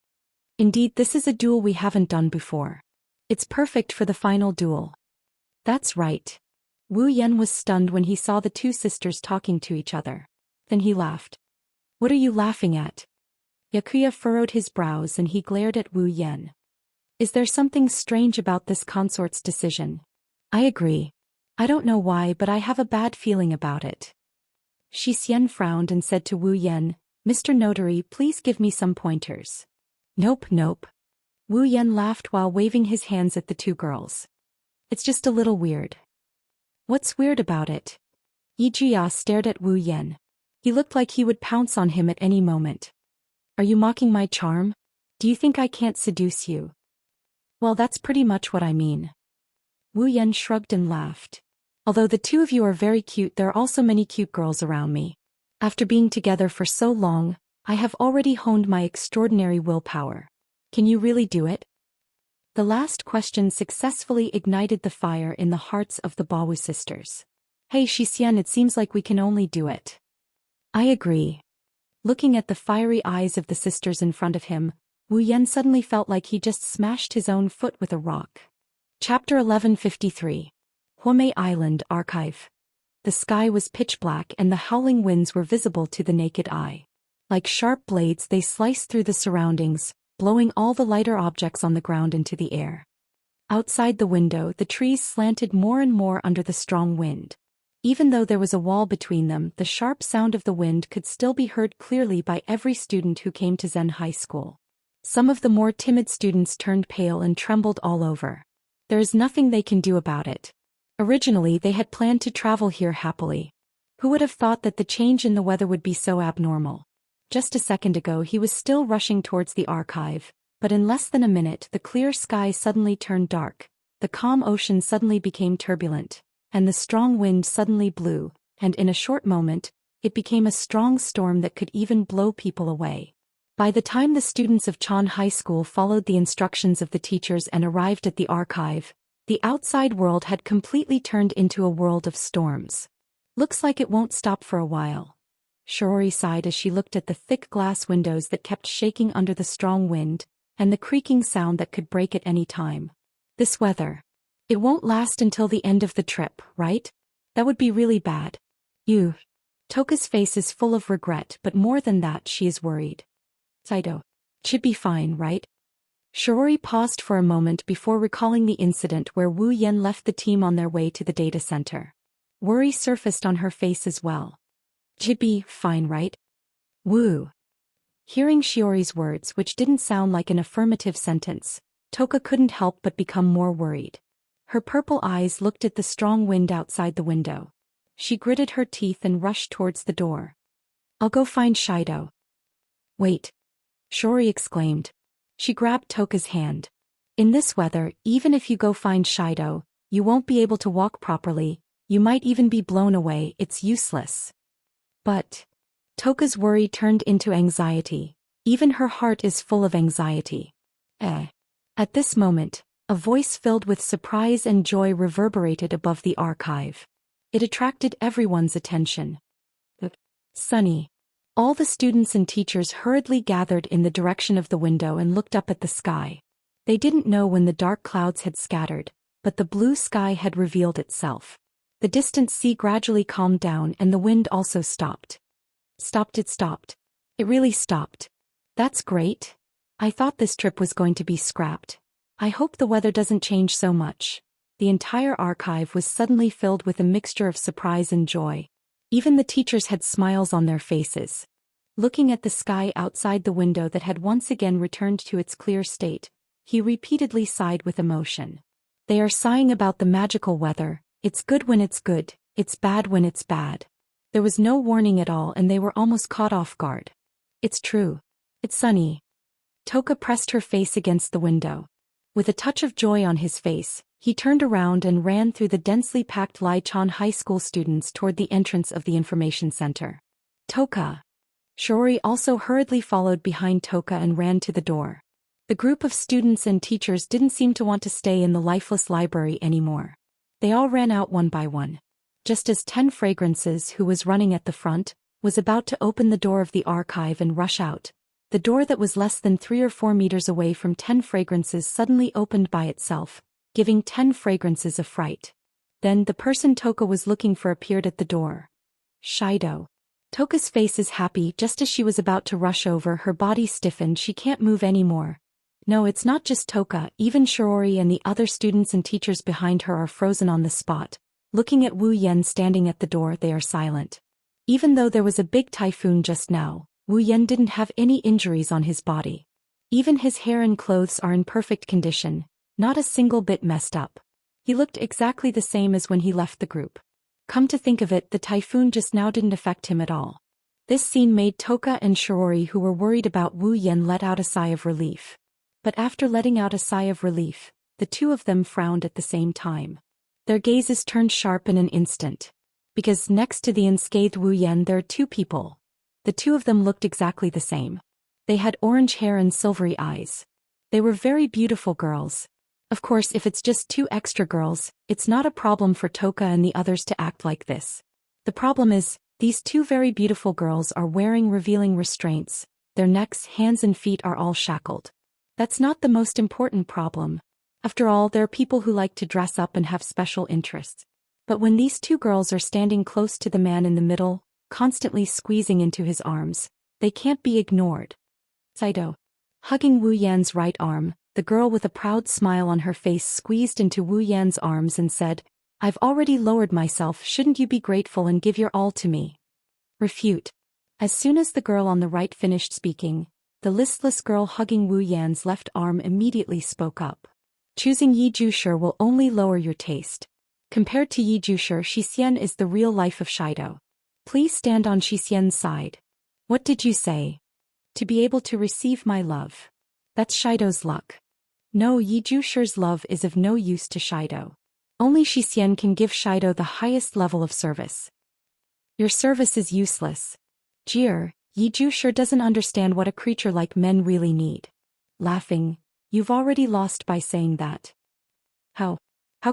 Indeed, this is a duel we haven't done before. It's perfect for the final duel. That's right. Wu Yan was stunned when he saw the two sisters talking to each other. Then he laughed. What are you laughing at? Yakuya furrowed his brows and he glared at Wu Yan. Is there something strange about this consort's decision? I agree. I don't know why, but I have a bad feeling about it. Xian frowned and said to Wu Yan, Mr. Notary, please give me some pointers. Nope. Wu Yan laughed while waving his hands at the two girls. It's just a little weird. What's weird about it? Yijia stared at Wu Yan. He looked like he would pounce on him at any moment. Are you mocking my charm? Do you think I can't seduce you? Well, that's pretty much what I mean. Wu Yan shrugged and laughed. Although the two of you are very cute, there are also many cute girls around me. After being together for so long, I have already honed my extraordinary willpower. Can you really do it? The last question successfully ignited the fire in the hearts of the Bawu sisters. Hey Xian, it seems like we can only do it. I agree. Looking at the fiery eyes of the sisters in front of him, Wu Yan suddenly felt like he just smashed his own foot with a rock. Chapter 1153. Huomei Island Archive. The sky was pitch black and the howling winds were visible to the naked eye. Like sharp blades, they sliced through the surroundings, blowing all the lighter objects on the ground into the air. Outside the window, the trees slanted more and more under the strong wind. Even though there was a wall between them, the sharp sound of the wind could still be heard clearly by every student who came to Zen High School. Some of the more timid students turned pale and trembled all over. There is nothing they can do about it. Originally, they had planned to travel here happily. Who would have thought that the change in the weather would be so abnormal? Just a second ago he was still rushing towards the archive, but in less than a minute the clear sky suddenly turned dark, the calm ocean suddenly became turbulent, and the strong wind suddenly blew, and in a short moment, it became a strong storm that could even blow people away. By the time the students of Chan High School followed the instructions of the teachers and arrived at the archive, the outside world had completely turned into a world of storms. Looks like it won't stop for a while. Shiori sighed as she looked at the thick glass windows that kept shaking under the strong wind, and the creaking sound that could break at any time. This weather. It won't last until the end of the trip, right? That would be really bad. Toka's face is full of regret, but more than that, she is worried. Saito. Should be fine, right? Shiori paused for a moment before recalling the incident where Wu Yan left the team on their way to the data center. Worry surfaced on her face as well. Should be fine, right? Wu. Hearing Shiori's words, which didn't sound like an affirmative sentence, Toka couldn't help but become more worried. Her purple eyes looked at the strong wind outside the window. She gritted her teeth and rushed towards the door. I'll go find Shido. Wait. Shiori exclaimed. She grabbed Toka's hand. In this weather, even if you go find Shido, you won't be able to walk properly, you might even be blown away, it's useless. But Toka's worry turned into anxiety. Even her heart is full of anxiety. At this moment, a voice filled with surprise and joy reverberated above the archive. It attracted everyone's attention. Sunny. All the students and teachers hurriedly gathered in the direction of the window and looked up at the sky. They didn't know when the dark clouds had scattered, but the blue sky had revealed itself. The distant sea gradually calmed down and the wind also stopped. It stopped. It really stopped. That's great. I thought this trip was going to be scrapped. I hope the weather doesn't change so much. The entire archive was suddenly filled with a mixture of surprise and joy. Even the teachers had smiles on their faces. Looking at the sky outside the window that had once again returned to its clear state, he repeatedly sighed with emotion. They are sighing about the magical weather. It's good when it's good, it's bad when it's bad. There was no warning at all and they were almost caught off guard. It's true. It's sunny. Toka pressed her face against the window. With a touch of joy on his face, he turned around and ran through the densely packed Lichon High School students toward the entrance of the information center. Toka. Shiori also hurriedly followed behind Toka and ran to the door. The group of students and teachers didn't seem to want to stay in the lifeless library anymore. They all ran out one by one. Just as 10 Fragrances, who was running at the front, was about to open the door of the archive and rush out, the door that was less than 3 or 4 meters away from 10 Fragrances suddenly opened by itself, giving 10 Fragrances a fright. Then the person Toka was looking for appeared at the door. Shido. Toka's face is happy. Just as she was about to rush over, her body stiffened. She can't move anymore. No, it's not just Toka, even Shiori and the other students and teachers behind her are frozen on the spot. Looking at Wu Yan standing at the door, they are silent. Even though there was a big typhoon just now, Wu Yan didn't have any injuries on his body. Even his hair and clothes are in perfect condition, not a single bit messed up. He looked exactly the same as when he left the group. Come to think of it, the typhoon just now didn't affect him at all. This scene made Toka and Shiori, who were worried about Wu Yan, let out a sigh of relief. But after letting out a sigh of relief, the two of them frowned at the same time. Their gazes turned sharp in an instant. Because next to the unscathed Wu Yan there are two people. The two of them looked exactly the same. They had orange hair and silvery eyes. They were very beautiful girls. Of course, if it's just 2 extra girls, it's not a problem for Toka and the others to act like this. The problem is, these 2 very beautiful girls are wearing revealing restraints. Their necks, hands and feet are all shackled. That's not the most important problem. After all, there are people who like to dress up and have special interests. But when these 2 girls are standing close to the man in the middle, constantly squeezing into his arms, they can't be ignored. Saito. Hugging Wu Yan's right arm, the girl with a proud smile on her face squeezed into Wu Yan's arms and said, "I've already lowered myself, shouldn't you be grateful and give your all to me?" Refute. As soon as the girl on the right finished speaking, the listless girl hugging Wu Yan's left arm immediately spoke up. Choosing Yi Jushi will only lower your taste. Compared to Yi Jushi, Xian is the real life of Shido. Please stand on Xian's side. What did you say? To be able to receive my love. That's Shido's luck. No, Yi Jushi's love is of no use to Shido. Only Xian can give Shido the highest level of service. Your service is useless. Jeer, Yi Jushi doesn't understand what a creature like men really need. Laughing, you've already lost by saying that. How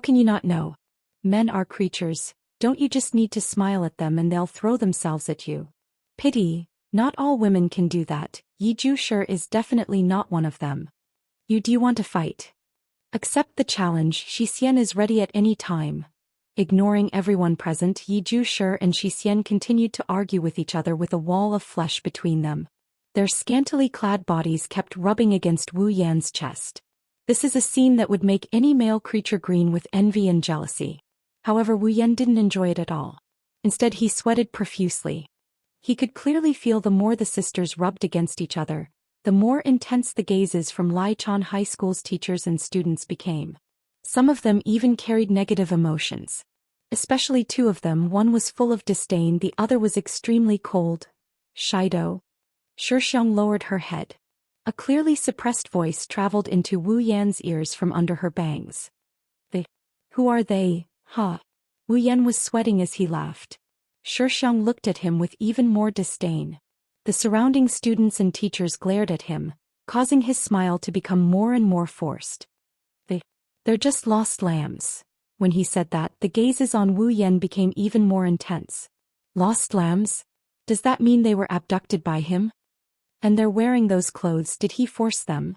can you not know? Men are creatures, don't you just need to smile at them and they'll throw themselves at you? Pity, not all women can do that. Yi Jushi is definitely not one of them. Do you want to fight? Accept the challenge. Xian is ready at any time. Ignoring everyone present, Yi Jushi and Xian continued to argue with each other with a wall of flesh between them. Their scantily clad bodies kept rubbing against Wu Yan's chest. This is a scene that would make any male creature green with envy and jealousy. However, Wu Yan didn't enjoy it at all. Instead, he sweated profusely. He could clearly feel the more the sisters rubbed against each other, the more intense the gazes from Lichon High School's teachers and students became. Some of them even carried negative emotions. Especially 2 of them, one was full of disdain, the other was extremely cold. Shido. Zhou Xian lowered her head. A clearly suppressed voice traveled into Wu Yan's ears from under her bangs. Who are they, huh? Wu Yan was sweating as he laughed. Zhou Xian looked at him with even more disdain. The surrounding students and teachers glared at him, causing his smile to become more and more forced. They're just lost lambs. When he said that, the gazes on Wu Yan became even more intense. Lost lambs? Does that mean they were abducted by him? And they're wearing those clothes, did he force them?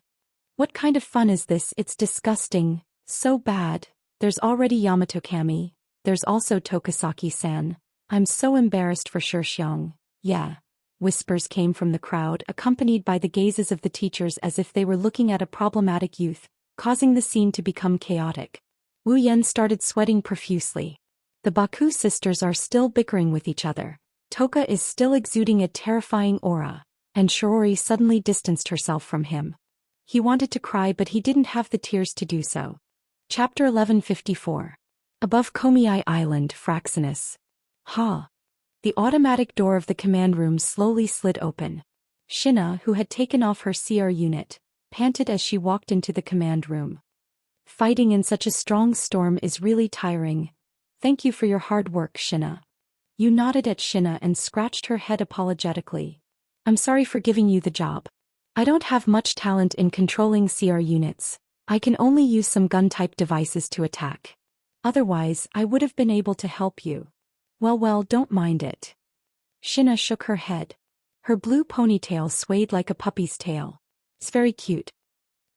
What kind of fun is this? It's disgusting, so bad. There's already Yamato Kami, there's also Tokasaki-san. I'm so embarrassed for Zhou Xian. Yeah. Whispers came from the crowd, accompanied by the gazes of the teachers as if they were looking at a problematic youth, causing the scene to become chaotic. Wu Yan started sweating profusely. The Baku sisters are still bickering with each other. Toka is still exuding a terrifying aura, and Shiori suddenly distanced herself from him. He wanted to cry but he didn't have the tears to do so. Chapter 1154. Above Komiai Island, Fraxinus. The automatic door of the command room slowly slid open. Shina, who had taken off her CR unit, panted as she walked into the command room. Fighting in such a strong storm is really tiring. Thank you for your hard work, Xina. Yu nodded at Xina and scratched her head apologetically. I'm sorry for giving you the job. I don't have much talent in controlling CR units. I can only use some gun-type devices to attack. Otherwise, I would have been able to help you. Well, don't mind it. Xina shook her head. Her blue ponytail swayed like a puppy's tail. It's very cute.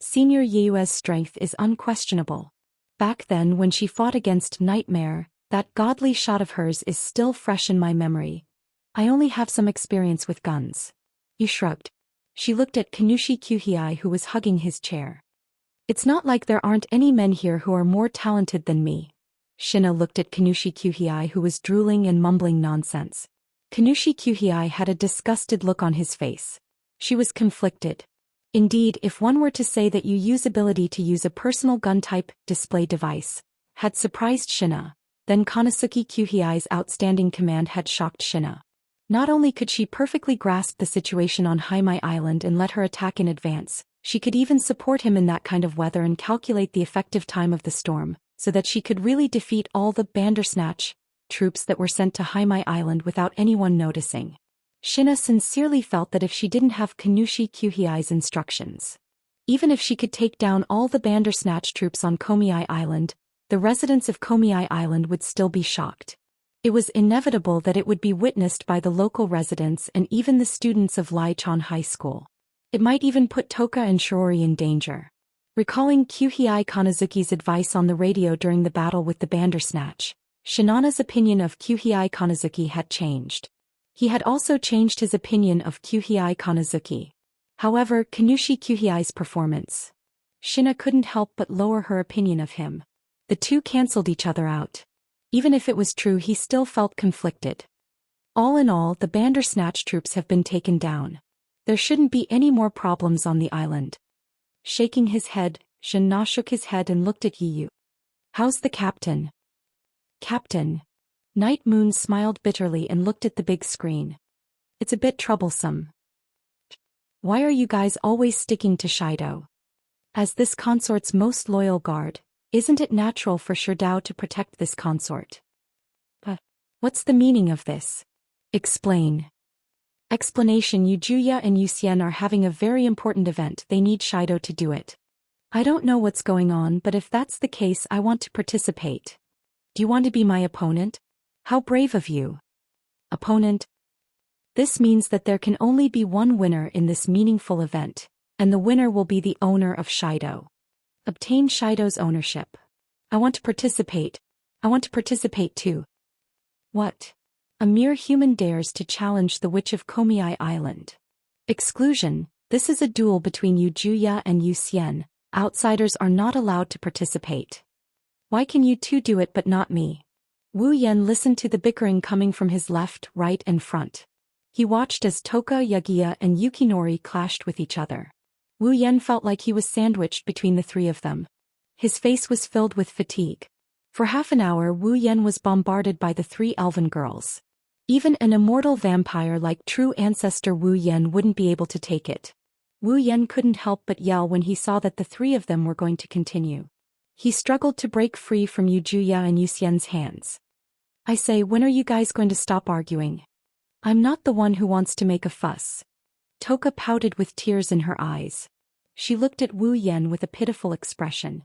Senior Yue's strength is unquestionable. Back then when she fought against Nightmare, that godly shot of hers is still fresh in my memory. I only have some experience with guns. Yu shrugged. She looked at Kanushi Kuhei who was hugging his chair. It's not like there aren't any men here who are more talented than me. Xina looked at Kanushi Kuhei who was drooling and mumbling nonsense. Kanushi Kuhei had a disgusted look on his face. She was conflicted. Indeed, if one were to say that Yu's ability to use a personal gun-type display device had surprised Xina, then Konosuke Kuhei's outstanding command had shocked Xina. Not only could she perfectly grasp the situation on Haimai Island and let her attack in advance, she could even support him in that kind of weather and calculate the effective time of the storm, so that she could really defeat all the Bandersnatch troops that were sent to Haimai Island without anyone noticing. Xina sincerely felt that if she didn't have Kanushi Kuhei's instructions, even if she could take down all the Bandersnatch troops on Komiai Island, the residents of Komiai Island would still be shocked. It was inevitable that it would be witnessed by the local residents and even the students of Lichon High School. It might even put Toka and Shiori in danger. Recalling Kuhei Konosuke's advice on the radio during the battle with the Bandersnatch, Shinana's opinion of Kuhei Konosuke had changed. He had also changed his opinion of Kuhei Konosuke. However, Kanushi Kuhei's performance. Xina couldn't help but lower her opinion of him. The two cancelled each other out. Even if it was true, he still felt conflicted. All in all, the Bandersnatch troops have been taken down. There shouldn't be any more problems on the island. Shaking his head, Xina shook his head and looked at Yu. How's the captain? Captain. Night Moon smiled bitterly and looked at the big screen. It's a bit troublesome. Why are you guys always sticking to Shido? As this consort's most loyal guard, isn't it natural for Shidao to protect this consort? What's the meaning of this? Explain. Explanation: Yujuya and Xian are having a very important event. They need Shido to do it. I don't know what's going on, but if that's the case, I want to participate. Do you want to be my opponent? How brave of you. Opponent. This means that there can only be one winner in this meaningful event, and the winner will be the owner of Shido. Obtain Shido's ownership. I want to participate. I want to participate too. What? A mere human dares to challenge the Witch of Komiai Island. Exclusion. This is a duel between Yujuya and Xian. Outsiders are not allowed to participate. Why can you two do it but not me? Wu Yan listened to the bickering coming from his left, right and front. He watched as Toka, Yagiya and Yukinori clashed with each other. Wu Yan felt like he was sandwiched between the three of them. His face was filled with fatigue. For half an hour Wu Yan was bombarded by the three elven girls. Even an immortal vampire like true ancestor Wu Yan wouldn't be able to take it. Wu Yan couldn't help but yell when he saw that the three of them were going to continue. He struggled to break free from Yujuya and Xian's hands. I say, when are you guys going to stop arguing? I'm not the one who wants to make a fuss. Toka pouted with tears in her eyes. She looked at Wu Yan with a pitiful expression.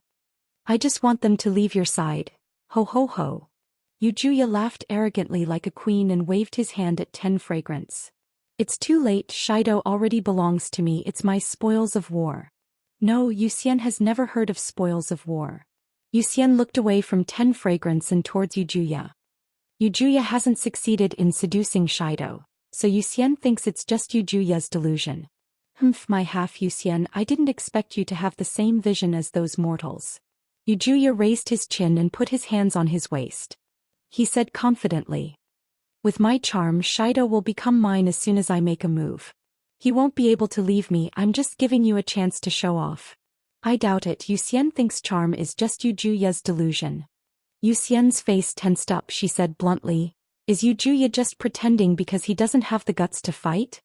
I just want them to leave your side. Ho ho ho. Yujuya laughed arrogantly like a queen and waved his hand at 10 Fragrance. It's too late, Shido already belongs to me, it's my spoils of war. No, Xian has never heard of spoils of war. Xian looked away from 10 Fragrance and towards Yujuya. Yujuya hasn't succeeded in seducing Shido, so Xian thinks it's just Yujuya's delusion. Humph, my half Xian, I didn't expect you to have the same vision as those mortals. Yujuya raised his chin and put his hands on his waist. He said confidently. With my charm, Shido will become mine as soon as I make a move. He won't be able to leave me, I'm just giving you a chance to show off. I doubt it, Xian thinks charm is just Yujuya's delusion. Xian's face tensed up, she said bluntly. Is Yujuya just pretending because he doesn't have the guts to fight?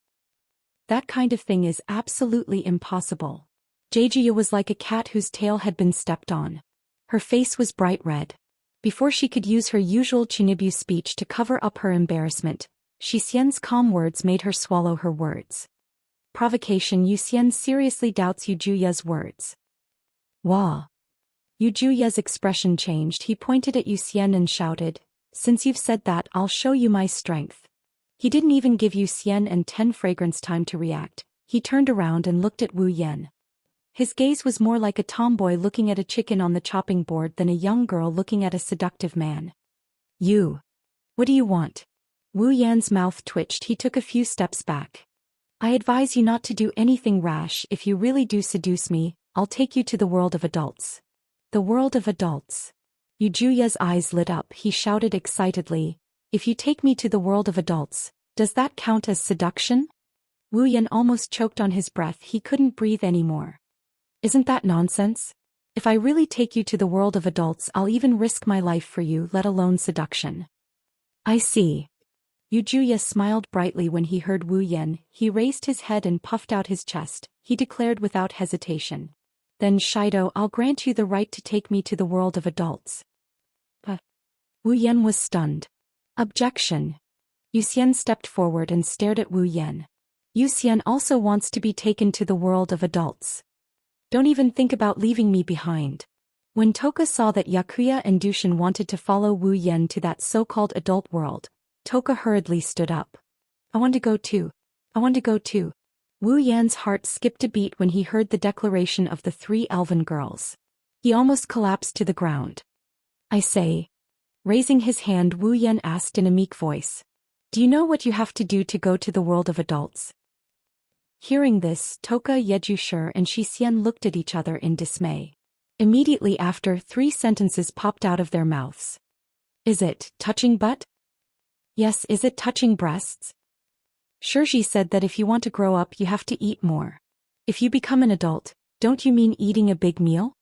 That kind of thing is absolutely impossible. Yujuya was like a cat whose tail had been stepped on. Her face was bright red. Before she could use her usual Chinibu speech to cover up her embarrassment, Zhou Xian's calm words made her swallow her words. Provocation. Zhou Xian seriously doubts Yu Juya's words. Wah. Yu Juya's expression changed. He pointed at Zhou Xian and shouted, "Since you've said that, I'll show you my strength." He didn't even give Zhou Xian and 10 Fragrance time to react. He turned around and looked at Wu Yan. His gaze was more like a tomboy looking at a chicken on the chopping board than a young girl looking at a seductive man. "You. What do you want?" Wu Yan's mouth twitched. He took a few steps back. "I advise you not to do anything rash. If you really do seduce me, I'll take you to the world of adults." The world of adults. Yu Juya's eyes lit up. He shouted excitedly, "If you take me to the world of adults, does that count as seduction?" Wu Yan almost choked on his breath. He couldn't breathe anymore. "Isn't that nonsense? If I really take you to the world of adults, I'll even risk my life for you, let alone seduction." "I see." Yu Juya smiled brightly when he heard Wu Yan. He raised his head and puffed out his chest. He declared without hesitation, "Then Shido, I'll grant you the right to take me to the world of adults." But Wu Yan was stunned. "Objection." Zhou Xian stepped forward and stared at Wu Yan. "Zhou Xian also wants to be taken to the world of adults. Don't even think about leaving me behind." When Toka saw that Yakuya and Dushin wanted to follow Wu Yan to that so-called adult world, Toka hurriedly stood up. "I want to go too. I want to go too." Wu Yan's heart skipped a beat when he heard the declaration of the 3 elven girls. He almost collapsed to the ground. "I say." Raising his hand, Wu Yan asked in a meek voice, "Do you know what you have to do to go to the world of adults?" Hearing this, Toka, Yejusher and Zhou Xian looked at each other in dismay. Immediately after, 3 sentences popped out of their mouths. "Is it touching butt?" "Yes, is it touching breasts?" "Shirji said that if you want to grow up you have to eat more. If you become an adult, don't you mean eating a big meal?"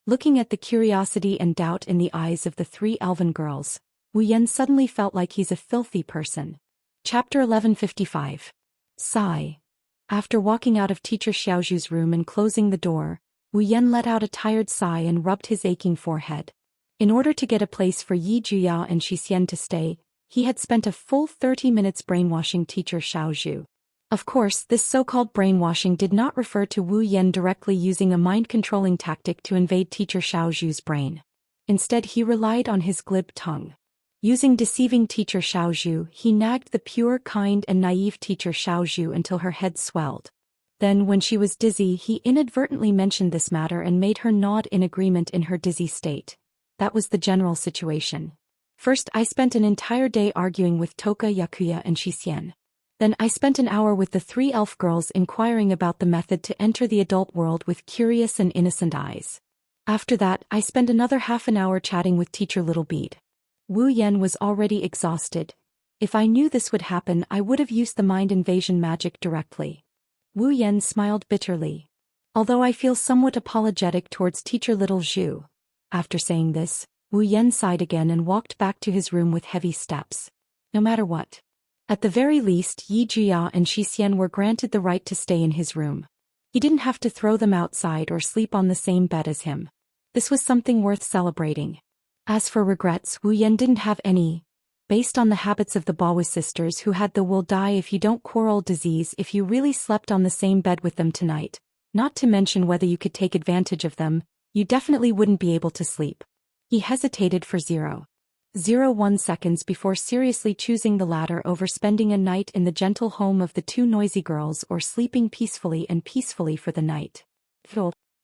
Looking at the curiosity and doubt in the eyes of the 3 elven girls, Wu Yan suddenly felt like he's a filthy person. Chapter 1155. Sigh. After walking out of Teacher Xiaoju's room and closing the door, Wu Yan let out a tired sigh and rubbed his aching forehead. In order to get a place for Yi Juya and Zhou Xian to stay, he had spent a full 30 minutes brainwashing Teacher Xiaoju. Of course, this so-called brainwashing did not refer to Wu Yan directly using a mind-controlling tactic to invade Teacher Xiaoju's brain. Instead, he relied on his glib tongue. Using deceiving Teacher Xiaoju, he nagged the pure, kind and naive Teacher Xiaoju until her head swelled. Then, when she was dizzy, he inadvertently mentioned this matter and made her nod in agreement in her dizzy state. That was the general situation. First, I spent an entire day arguing with Toka, Yakuya and Zhou Xian. Then I spent an hour with the 3 elf girls inquiring about the method to enter the adult world with curious and innocent eyes. After that, I spent another half an hour chatting with Teacher Littlebead. Wu Yan was already exhausted. If I knew this would happen, I would have used the mind invasion magic directly. Wu Yan smiled bitterly. Although I feel somewhat apologetic towards Teacher Little Zhu. After saying this, Wu Yan sighed again and walked back to his room with heavy steps. No matter what. At the very least, Yi Jia and Zhou Xian were granted the right to stay in his room. He didn't have to throw them outside or sleep on the same bed as him. This was something worth celebrating. As for regrets, Wu Yan didn't have any. Based on the habits of the Daoist sisters who had the will die if you don't quarrel disease if you really slept on the same bed with them tonight, not to mention whether you could take advantage of them, you definitely wouldn't be able to sleep. He hesitated for 0.01 seconds before seriously choosing the latter over spending a night in the gentle home of the 2 noisy girls or sleeping peacefully for the night.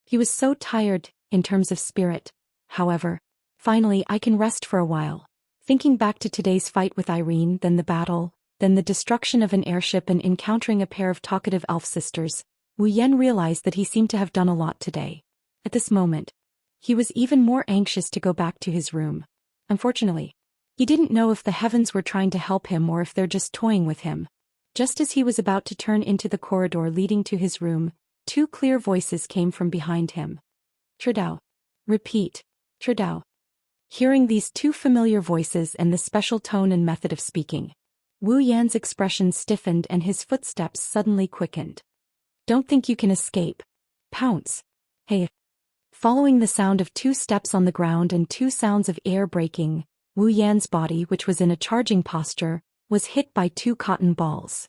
He was so tired, in terms of spirit. However, finally I can rest for a while. Thinking back to today's fight with Irene, then the battle, then the destruction of an airship and encountering a pair of talkative elf sisters, Wu Yan realized that he seemed to have done a lot today. At this moment, he was even more anxious to go back to his room. Unfortunately, he didn't know if the heavens were trying to help him or if they're just toying with him. Just as he was about to turn into the corridor leading to his room, 2 clear voices came from behind him. Trudeau. Repeat. Trudeau. Hearing these 2 familiar voices and the special tone and method of speaking, Wu Yan's expression stiffened and his footsteps suddenly quickened. Don't think you can escape. Pounce. Hey. Following the sound of 2 steps on the ground and 2 sounds of air breaking, Wu Yan's body, which was in a charging posture, was hit by 2 cotton balls.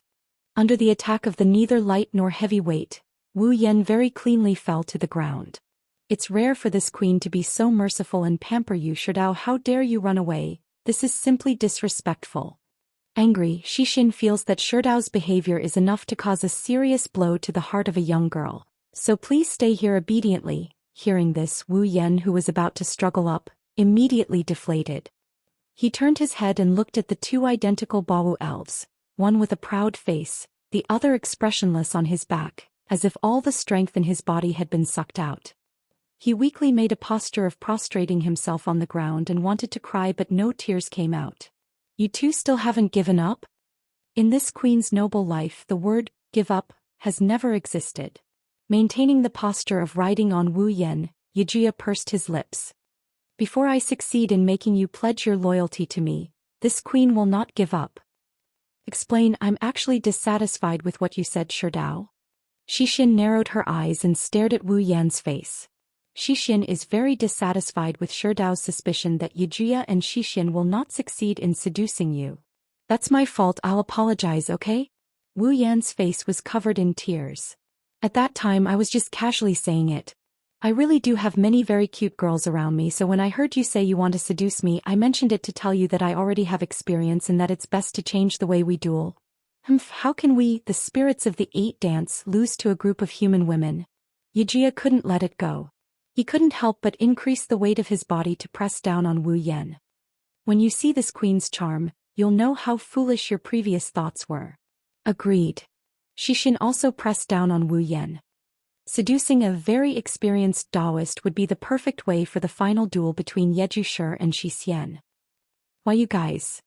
Under the attack of the neither light nor heavy weight, Wu Yan very cleanly fell to the ground. It's rare for this queen to be so merciful and pamper you. Sherdao, how dare you run away? This is simply disrespectful. Angry, Xian feels that Sherdao's behavior is enough to cause a serious blow to the heart of a young girl. So please stay here obediently. Hearing this, Wu Yan, who was about to struggle up, immediately deflated. He turned his head and looked at the 2 identical Bawu elves, one with a proud face, the other expressionless on his back, as if all the strength in his body had been sucked out. He weakly made a posture of prostrating himself on the ground and wanted to cry, but no tears came out. You 2 still haven't given up? In this queen's noble life, the word, give up, has never existed. Maintaining the posture of riding on Wu Yan, Yijia pursed his lips. Before I succeed in making you pledge your loyalty to me, this queen will not give up. Explain. I'm actually dissatisfied with what you said, Sherdao. Xian narrowed her eyes and stared at Wu Yan's face. Xian is very dissatisfied with Sherdao's suspicion that Yijia and Xian will not succeed in seducing you. That's my fault, I'll apologize, okay? Wu Yan's face was covered in tears. At that time I was just casually saying it. I really do have many very cute girls around me, so when I heard you say you want to seduce me, I mentioned it to tell you that I already have experience and that it's best to change the way we duel. How can we, the spirits of the 8 dance, lose to a group of human women? Yijia couldn't let it go. He couldn't help but increase the weight of his body to press down on Wu Yan. When you see this queen's charm, you'll know how foolish your previous thoughts were. Agreed. Xian also pressed down on Wu Yan. Seducing a very experienced Daoist would be the perfect way for the final duel between Zhou Xian and Xian. Why you guys?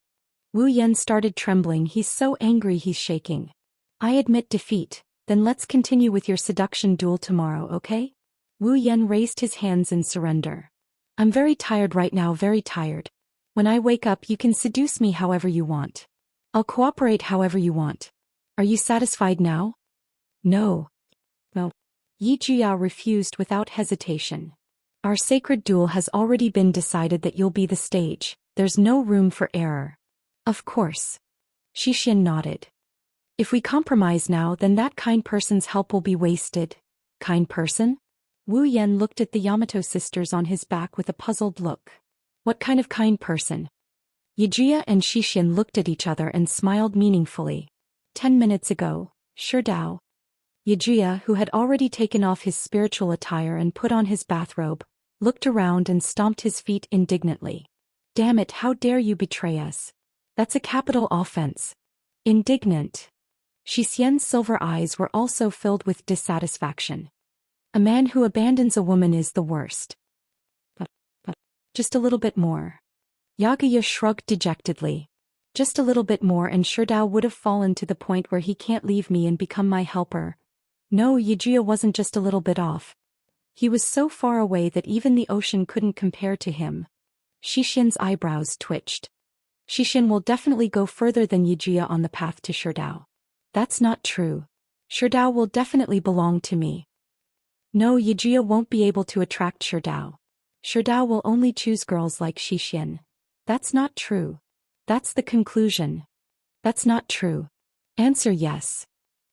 Wu Yan started trembling. He's so angry he's shaking. I admit defeat, then let's continue with your seduction duel tomorrow, okay? Wu Yan raised his hands in surrender. I'm very tired right now, very tired. When I wake up you can seduce me however you want. I'll cooperate however you want. Are you satisfied now? No. No. Yi Jia refused without hesitation. Our sacred duel has already been decided that you'll be the stage, there's no room for error. Of course. Xian nodded. If we compromise now, then that kind person's help will be wasted. Kind person? Wu Yan looked at the Yamato sisters on his back with a puzzled look. What kind of kind person? Yijia and Xian looked at each other and smiled meaningfully. 10 minutes ago, Sherdao. Yijia, who had already taken off his spiritual attire and put on his bathrobe, looked around and stomped his feet indignantly. Damn it, how dare you betray us? That's a capital offense. Indignant. Xian's silver eyes were also filled with dissatisfaction. A man who abandons a woman is the worst. But just a little bit more. Yagaya shrugged dejectedly. Just a little bit more and Sherdao would have fallen to the point where he can't leave me and become my helper. No, Yijia wasn't just a little bit off. He was so far away that even the ocean couldn't compare to him. Xian's eyebrows twitched. Xian will definitely go further than Yijia on the path to Sherdao. That's not true. Sherdao will definitely belong to me. No, Yijia won't be able to attract Sherdao. Sherdao will only choose girls like Xian. That's not true. That's the conclusion. That's not true. Answer yes.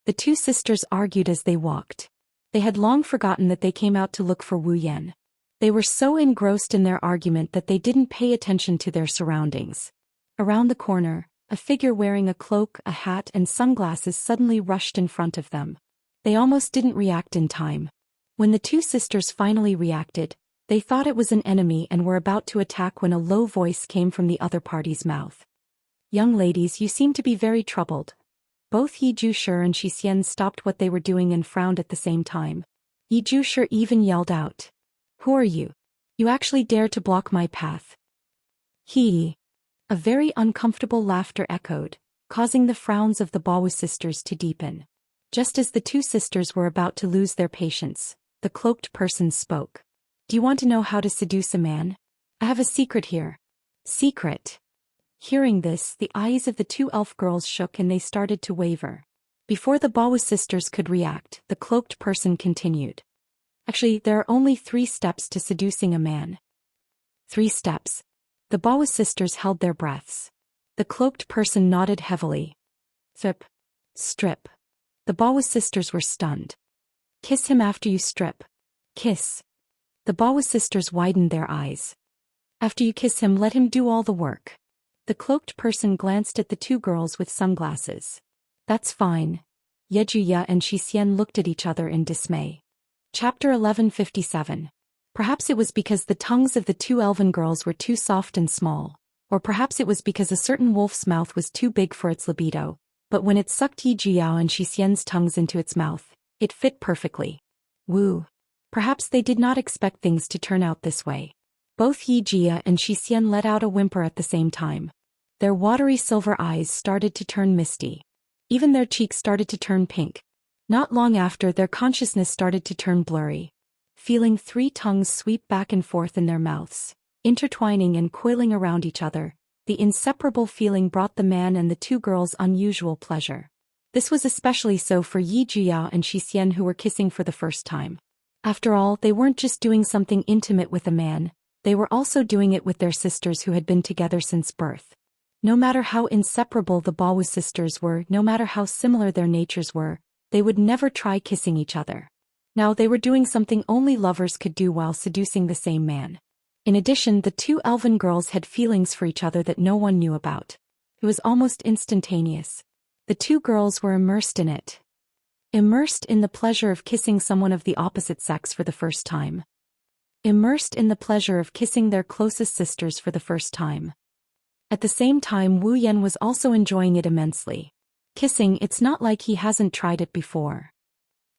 The 2 sisters argued as they walked. They had long forgotten that they came out to look for Wu Yan. They were so engrossed in their argument that they didn't pay attention to their surroundings. Around the corner, a figure wearing a cloak, a hat and sunglasses suddenly rushed in front of them. They almost didn't react in time. When the 2 sisters finally reacted, they thought it was an enemy and were about to attack when a low voice came from the other party's mouth. Young ladies, you seem to be very troubled. Both Zhou Xian and Xian stopped what they were doing and frowned at the same time. Zhou Xian even yelled out. Who are you? You actually dare to block my path? He. A very uncomfortable laughter echoed, causing the frowns of the Bawu sisters to deepen. Just as the 2 sisters were about to lose their patience, the cloaked person spoke. Do you want to know how to seduce a man? I have a secret here. Secret. Hearing this, the eyes of the 2 elf girls shook and they started to waver. Before the Bawu sisters could react, the cloaked person continued. Actually, there are only 3 steps to seducing a man. 3 steps. The Daoist sisters held their breaths. The cloaked person nodded heavily. Strip. The Daoist sisters were stunned. Kiss him after you strip. Kiss. The Daoist sisters widened their eyes. After you kiss him, let him do all the work. The cloaked person glanced at the 2 girls with sunglasses. That's fine. Zhou and Xian looked at each other in dismay. Chapter 1157. Perhaps it was because the tongues of the 2 elven girls were too soft and small, or perhaps it was because a certain wolf's mouth was too big for its libido, but when it sucked Zhou and Xian's tongues into its mouth, it fit perfectly. Woo. Perhaps they did not expect things to turn out this way. Both Zhou and Xian let out a whimper at the same time. Their watery silver eyes started to turn misty. Even their cheeks started to turn pink. Not long after, their consciousness started to turn blurry. Feeling 3 tongues sweep back and forth in their mouths, intertwining and coiling around each other, the inseparable feeling brought the man and the 2 girls unusual pleasure. This was especially so for Zhou and Xian, who were kissing for the first time. After all, they weren't just doing something intimate with a man, they were also doing it with their sisters who had been together since birth. No matter how inseparable the Daoist sisters were, no matter how similar their natures were, they would never try kissing each other. Now they were doing something only lovers could do while seducing the same man. In addition, the 2 elven girls had feelings for each other that no one knew about. It was almost instantaneous. The 2 girls were immersed in it. Immersed in the pleasure of kissing someone of the opposite sex for the first time. Immersed in the pleasure of kissing their closest sisters for the first time. At the same time, Wu Yan was also enjoying it immensely. Kissing, it's not like he hasn't tried it before.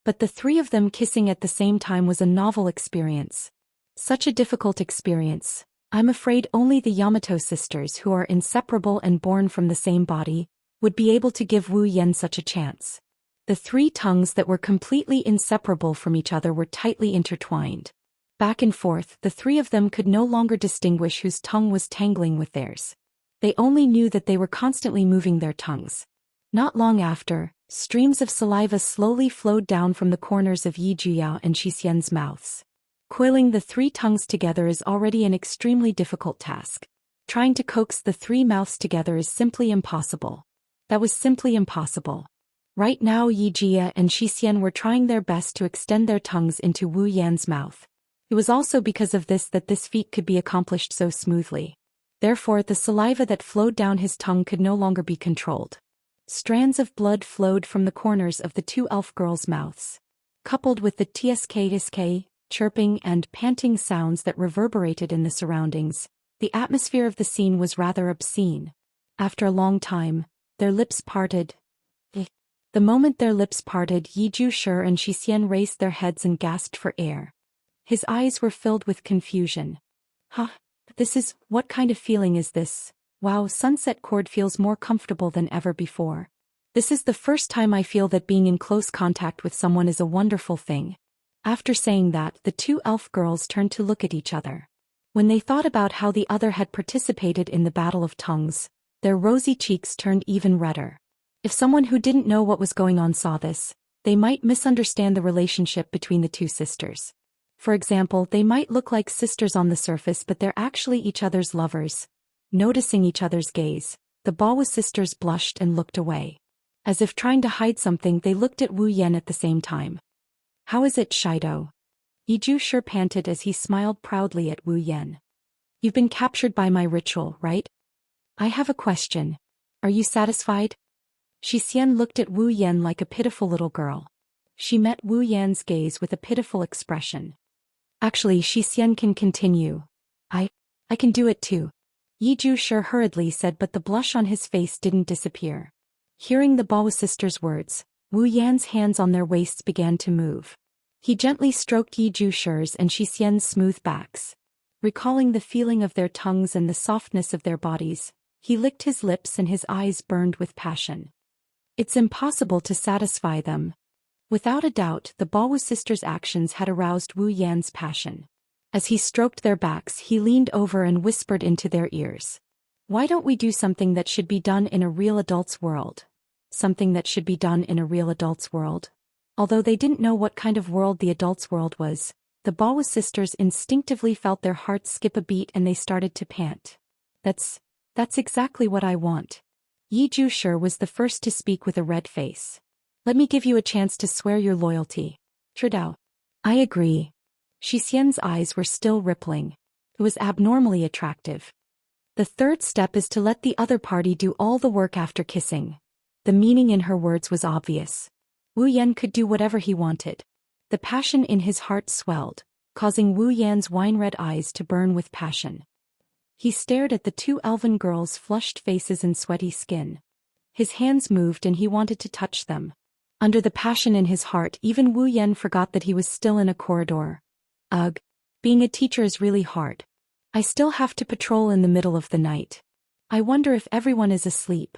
But the 3 of them kissing at the same time was a novel experience. Such a difficult experience. I'm afraid only the Yamato sisters, who are inseparable and born from the same body, would be able to give Wu Yan such a chance. The 3 tongues that were completely inseparable from each other were tightly intertwined. Back and forth, the 3 of them could no longer distinguish whose tongue was tangling with theirs. They only knew that they were constantly moving their tongues. Not long after, streams of saliva slowly flowed down from the corners of Zhou and Xian's mouths. Coiling the 3 tongues together is already an extremely difficult task. Trying to coax the 3 mouths together is simply impossible. That was simply impossible. Right now Zhou and Xian were trying their best to extend their tongues into Wu Yan's mouth. It was also because of this that this feat could be accomplished so smoothly. Therefore, the saliva that flowed down his tongue could no longer be controlled. Strands of blood flowed from the corners of the 2 elf girls' mouths. Coupled with the tsk, chirping and panting sounds that reverberated in the surroundings, the atmosphere of the scene was rather obscene. After a long time, their lips parted. The moment their lips parted, Zhou and Xian raised their heads and gasped for air. His eyes were filled with confusion. What kind of feeling is this? Wow, Sunset Cord feels more comfortable than ever before. This is the first time I feel that being in close contact with someone is a wonderful thing. After saying that, the 2 elf girls turned to look at each other. When they thought about how the other had participated in the Battle of Tongues, their rosy cheeks turned even redder. If someone who didn't know what was going on saw this, they might misunderstand the relationship between the 2 sisters. For example, they might look like sisters on the surface, but they're actually each other's lovers. Noticing each other's gaze, the Daoist sisters blushed and looked away. As if trying to hide something, they looked at Wu Yan at the same time. How is it, Shido? Zhou panted as he smiled proudly at Wu Yan. You've been captured by my ritual, right? I have a question. Are you satisfied? Xian looked at Wu Yan like a pitiful little girl. She met Wu Yan's gaze with a pitiful expression. Actually, Xian can continue. I can do it too. Zhou hurriedly said, but the blush on his face didn't disappear. Hearing the Daoist sisters' words, Wu Yan's hands on their waists began to move. He gently stroked Zhou's and Xian's smooth backs. Recalling the feeling of their tongues and the softness of their bodies, he licked his lips and his eyes burned with passion. It's impossible to satisfy them. Without a doubt, the Daoist sisters' actions had aroused Wu Yan's passion. As he stroked their backs, he leaned over and whispered into their ears. Why don't we do something that should be done in a real adult's world? Something that should be done in a real adult's world? Although they didn't know what kind of world the adult's world was, The Baoist sisters instinctively felt their hearts skip a beat and they started to pant. That's exactly what I want. Yi Zhushi was the first to speak with a red face. Let me give you a chance to swear your loyalty. Trudeau. I agree. Xianxia's eyes were still rippling. It was abnormally attractive. The third step is to let the other party do all the work after kissing. The meaning in her words was obvious. Wu Yan could do whatever he wanted. The passion in his heart swelled, causing Wu Yan's wine-red eyes to burn with passion. He stared at the two elven girls' flushed faces and sweaty skin. His hands moved and he wanted to touch them. Under the passion in his heart, even Wu Yan forgot that he was still in a corridor. Ugh. Being a teacher is really hard. I still have to patrol in the middle of the night. I wonder if everyone is asleep.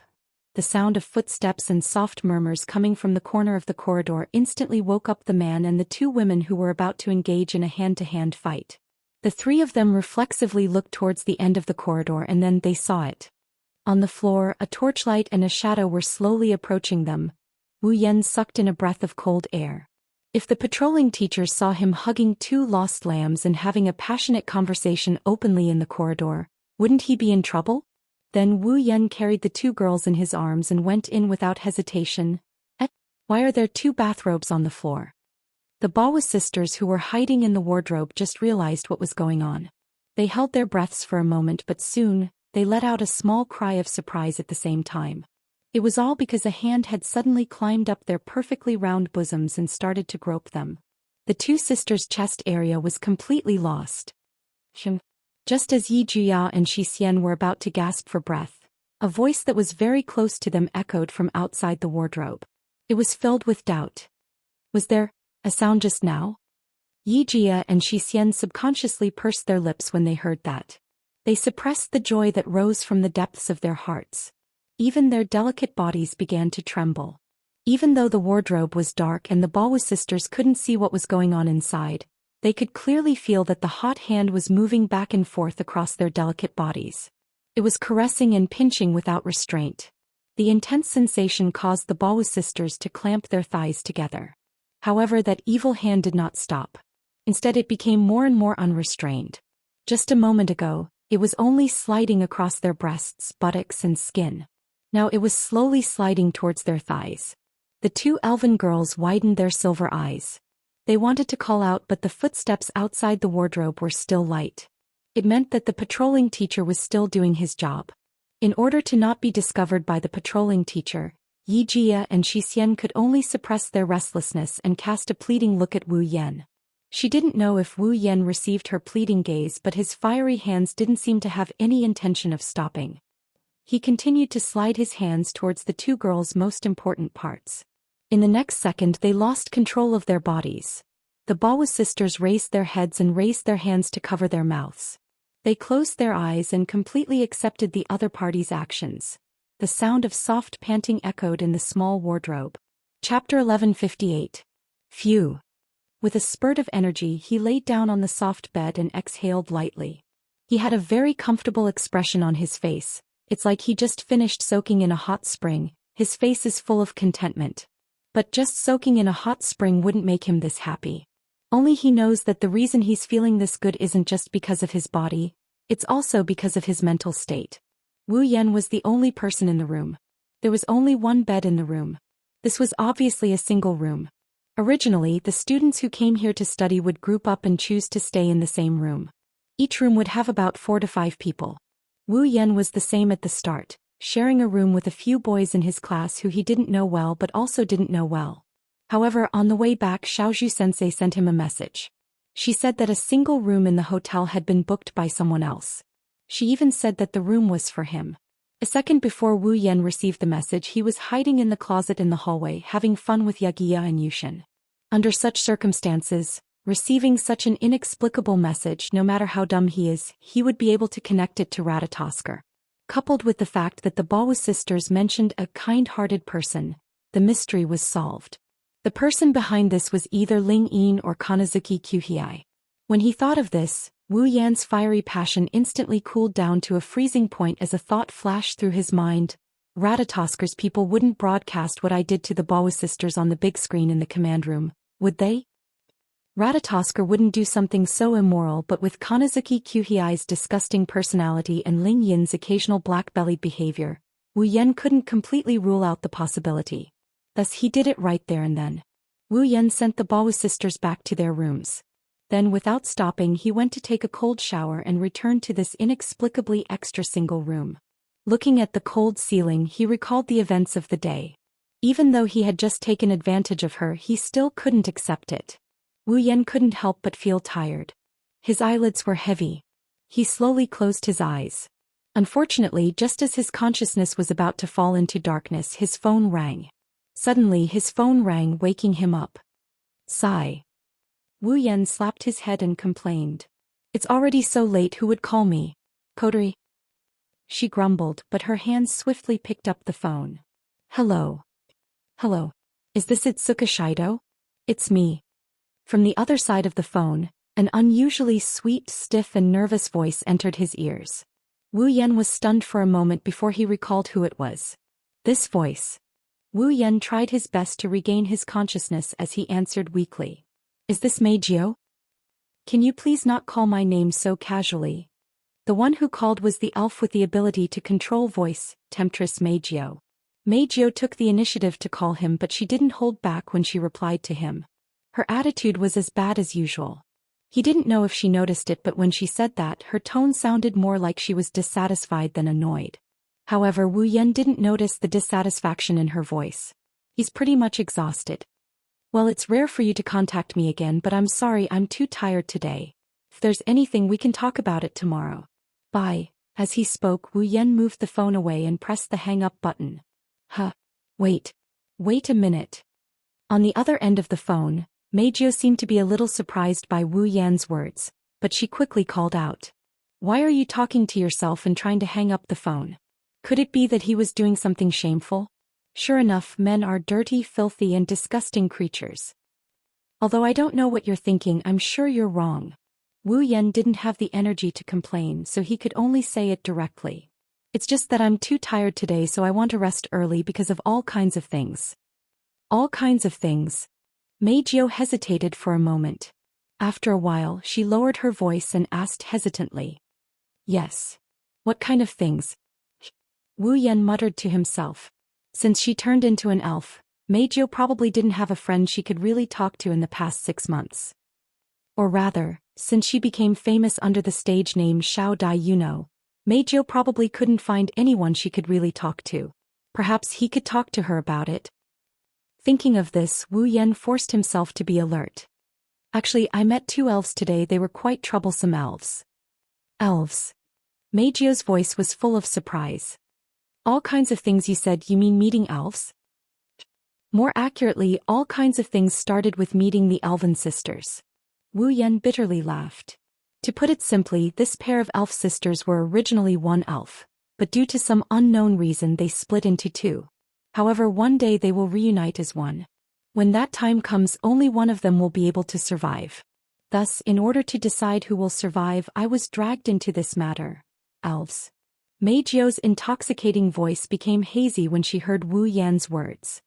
The sound of footsteps and soft murmurs coming from the corner of the corridor instantly woke up the man and the two women who were about to engage in a hand-to-hand fight. The three of them reflexively looked towards the end of the corridor and then they saw it. On the floor, a torchlight and a shadow were slowly approaching them. Wu Yan sucked in a breath of cold air. If the patrolling teacher saw him hugging two lost lambs and having a passionate conversation openly in the corridor, wouldn't he be in trouble? Then Wu Yan carried the two girls in his arms and went in without hesitation. Why are there two bathrobes on the floor? The Baoist sisters who were hiding in the wardrobe just realized what was going on. They held their breaths for a moment but soon, they let out a small cry of surprise at the same time. It was all because a hand had suddenly climbed up their perfectly round bosoms and started to grope them. The two sisters' chest area was completely lost. Just as Yi Zhuya and Xian were about to gasp for breath, a voice that was very close to them echoed from outside the wardrobe. It was filled with doubt. Was there a sound just now? Yi Zhuya and Xian subconsciously pursed their lips when they heard that. They suppressed the joy that rose from the depths of their hearts. Even their delicate bodies began to tremble. Even though the wardrobe was dark and the Baoist sisters couldn't see what was going on inside, they could clearly feel that the hot hand was moving back and forth across their delicate bodies. It was caressing and pinching without restraint. The intense sensation caused the Baoist sisters to clamp their thighs together. However, that evil hand did not stop. Instead, it became more and more unrestrained. Just a moment ago, it was only sliding across their breasts, buttocks, and skin. Now it was slowly sliding towards their thighs. The two elven girls widened their silver eyes. They wanted to call out, but the footsteps outside the wardrobe were still light. It meant that the patrolling teacher was still doing his job. In order to not be discovered by the patrolling teacher, Yi Zhuya and Xian could only suppress their restlessness and cast a pleading look at Wu Yan. She didn't know if Wu Yan received her pleading gaze, but his fiery hands didn't seem to have any intention of stopping. He continued to slide his hands towards the two girls' most important parts. In the next second they lost control of their bodies. The Baoist sisters raised their heads and raised their hands to cover their mouths. They closed their eyes and completely accepted the other party's actions. The sound of soft panting echoed in the small wardrobe. Chapter 1158. Phew. With a spurt of energy he laid down on the soft bed and exhaled lightly. He had a very comfortable expression on his face. It's like he just finished soaking in a hot spring. His face is full of contentment. But just soaking in a hot spring wouldn't make him this happy. Only he knows that the reason he's feeling this good isn't just because of his body, it's also because of his mental state. Wu Yan was the only person in the room. There was only one bed in the room. This was obviously a single room. Originally, the students who came here to study would group up and choose to stay in the same room. Each room would have about 4 to 5 people. Wu Yan was the same at the start, sharing a room with a few boys in his class who he didn't know well but also didn't know well. However, on the way back, Xiaozhu sensei sent him a message. She said that a single room in the hotel had been booked by someone else. She even said that the room was for him. A second before Wu Yan received the message, he was hiding in the closet in the hallway, having fun with Yagiya and Yushin. Under such circumstances, receiving such an inexplicable message, no matter how dumb he is, he would be able to connect it to Ratatosker. Coupled with the fact that the Baoist sisters mentioned a kind-hearted person, the mystery was solved. The person behind this was either Ling Yin or Kanazuki Kyuhei. When he thought of this, Wu Yan's fiery passion instantly cooled down to a freezing point as a thought flashed through his mind. Ratatosker's people wouldn't broadcast what I did to the Baoist sisters on the big screen in the command room, would they? Ratatosker wouldn't do something so immoral, but with Kanazuki Kyuhei's disgusting personality and Ling Yin's occasional black-bellied behavior, Wu Yan couldn't completely rule out the possibility. Thus he did it right there and then. Wu Yan sent the Bao sisters back to their rooms. Then without stopping he went to take a cold shower and returned to this inexplicably extra single room. Looking at the cold ceiling he recalled the events of the day. Even though he had just taken advantage of her, he still couldn't accept it. Wu Yan couldn't help but feel tired. His eyelids were heavy. He slowly closed his eyes. Unfortunately, just as his consciousness was about to fall into darkness, his phone rang. Suddenly his phone rang, waking him up. Sigh. Wu Yan slapped his head and complained. It's already so late, who would call me? Kodori? She grumbled, but her hands swiftly picked up the phone. Hello. Hello. Is this Itsuka Shido? It's me. From the other side of the phone, an unusually sweet, stiff and nervous voice entered his ears. Wu Yan was stunned for a moment before he recalled who it was. This voice. Wu Yan tried his best to regain his consciousness as he answered weakly. Is this Meijio? Can you please not call my name so casually? The one who called was the elf with the ability to control voice, Temptress Meijio. Meijio took the initiative to call him, but she didn't hold back when she replied to him. Her attitude was as bad as usual. He didn't know if she noticed it, but when she said that, her tone sounded more like she was dissatisfied than annoyed. However, Wu Yan didn't notice the dissatisfaction in her voice. He's pretty much exhausted. Well, it's rare for you to contact me again, but I'm sorry, I'm too tired today. If there's anything, we can talk about it tomorrow. Bye. As he spoke, Wu Yan moved the phone away and pressed the hang-up button. Wait. Wait a minute. On the other end of the phone, Meijio seemed to be a little surprised by Wu Yan's words, but she quickly called out. Why are you talking to yourself and trying to hang up the phone? Could it be that he was doing something shameful? Sure enough, men are dirty, filthy and disgusting creatures. Although I don't know what you're thinking, I'm sure you're wrong. Wu Yan didn't have the energy to complain, so he could only say it directly. It's just that I'm too tired today, so I want to rest early because of all kinds of things. All kinds of things. Meijio hesitated for a moment. After a while, she lowered her voice and asked hesitantly. Yes. What kind of things? Wu Yan muttered to himself. Since she turned into an elf, Meijio probably didn't have a friend she could really talk to in the past 6 months. Or rather, since she became famous under the stage name Xiao Dai Yuno, Meijio probably couldn't find anyone she could really talk to. Perhaps he could talk to her about it. Thinking of this, Wu Yan forced himself to be alert. Actually, I met 2 elves today. They were quite troublesome elves. Elves. Meijio's voice was full of surprise. All kinds of things, you said? You mean meeting elves? More accurately, all kinds of things started with meeting the elven sisters. Wu Yan bitterly laughed. To put it simply, this pair of elf sisters were originally one elf, but due to some unknown reason they split into 2. However, one day they will reunite as one. When that time comes, only one of them will be able to survive. Thus, in order to decide who will survive, I was dragged into this matter. Elves. Meijio's intoxicating voice became hazy when she heard Wu Yan's words.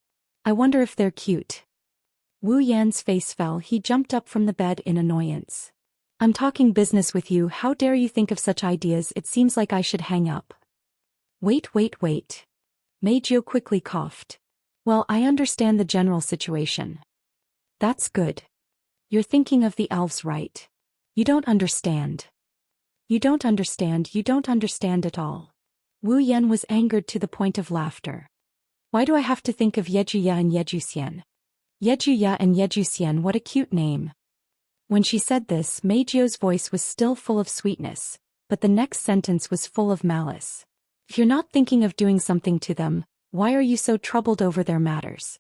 I wonder if they're cute. Wu Yan's face fell. He jumped up from the bed in annoyance. I'm talking business with you. How dare you think of such ideas? It seems like I should hang up. Wait. Meijio quickly coughed. Well, I understand the general situation. That's good. You're thinking of the elves, right? You don't understand. You don't understand at all. Wu Yan was angered to the point of laughter. Why do I have to think of Yejuya and Zhou Xian? Yejuya and Zhou Xian, what a cute name. When she said this, Meijio's voice was still full of sweetness, but the next sentence was full of malice. If you're not thinking of doing something to them, why are you so troubled over their matters?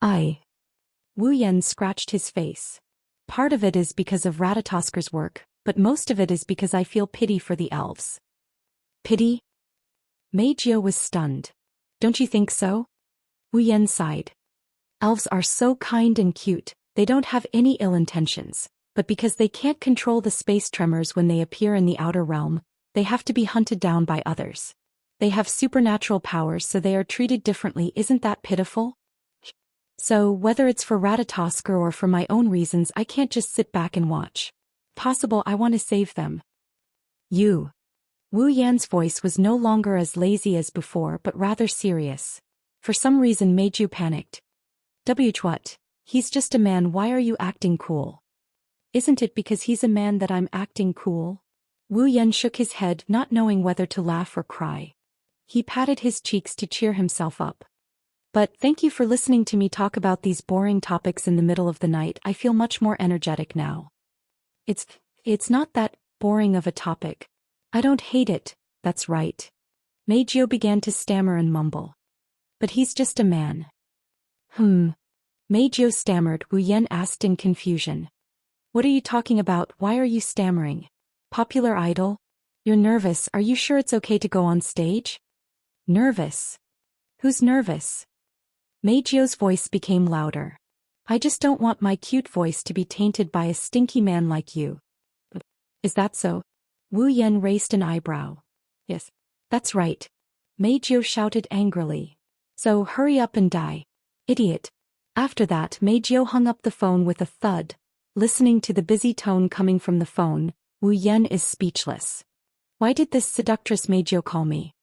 Wu Yan scratched his face. Part of it is because of Ratatosker's work, but most of it is because I feel pity for the elves. Pity? Meijio was stunned. Don't you think so? Wu Yan sighed. Elves are so kind and cute, they don't have any ill intentions, but because they can't control the space tremors when they appear in the outer realm, they have to be hunted down by others. They have supernatural powers, so they are treated differently. Isn't that pitiful? So, whether it's for Ratatosker or for my own reasons, I can't just sit back and watch. Possible I want to save them. You. Wu Yan's voice was no longer as lazy as before but rather serious. For some reason Meiju panicked. What? He's just a man, why are you acting cool? Isn't it because he's a man that I'm acting cool? Wu Yan shook his head, not knowing whether to laugh or cry. He patted his cheeks to cheer himself up. But thank you for listening to me talk about these boring topics in the middle of the night. I feel much more energetic now. It's not that boring of a topic. I don't hate it, that's right. Meiju began to stammer and mumble. But he's just a man. Meiju stammered. Wu Yan asked in confusion. What are you talking about? Why are you stammering? Popular idol? You're nervous. Are you sure it's okay to go on stage? Nervous? Who's nervous? Meiju's voice became louder. I just don't want my cute voice to be tainted by a stinky man like you. Is that so? Wu Yan raised an eyebrow. Yes, that's right. Meiju shouted angrily. So hurry up and die. Idiot. After that Meiju hung up the phone with a thud. Listening to the busy tone coming from the phone, Wu Yan is speechless. Why did this seductress Meiju call me?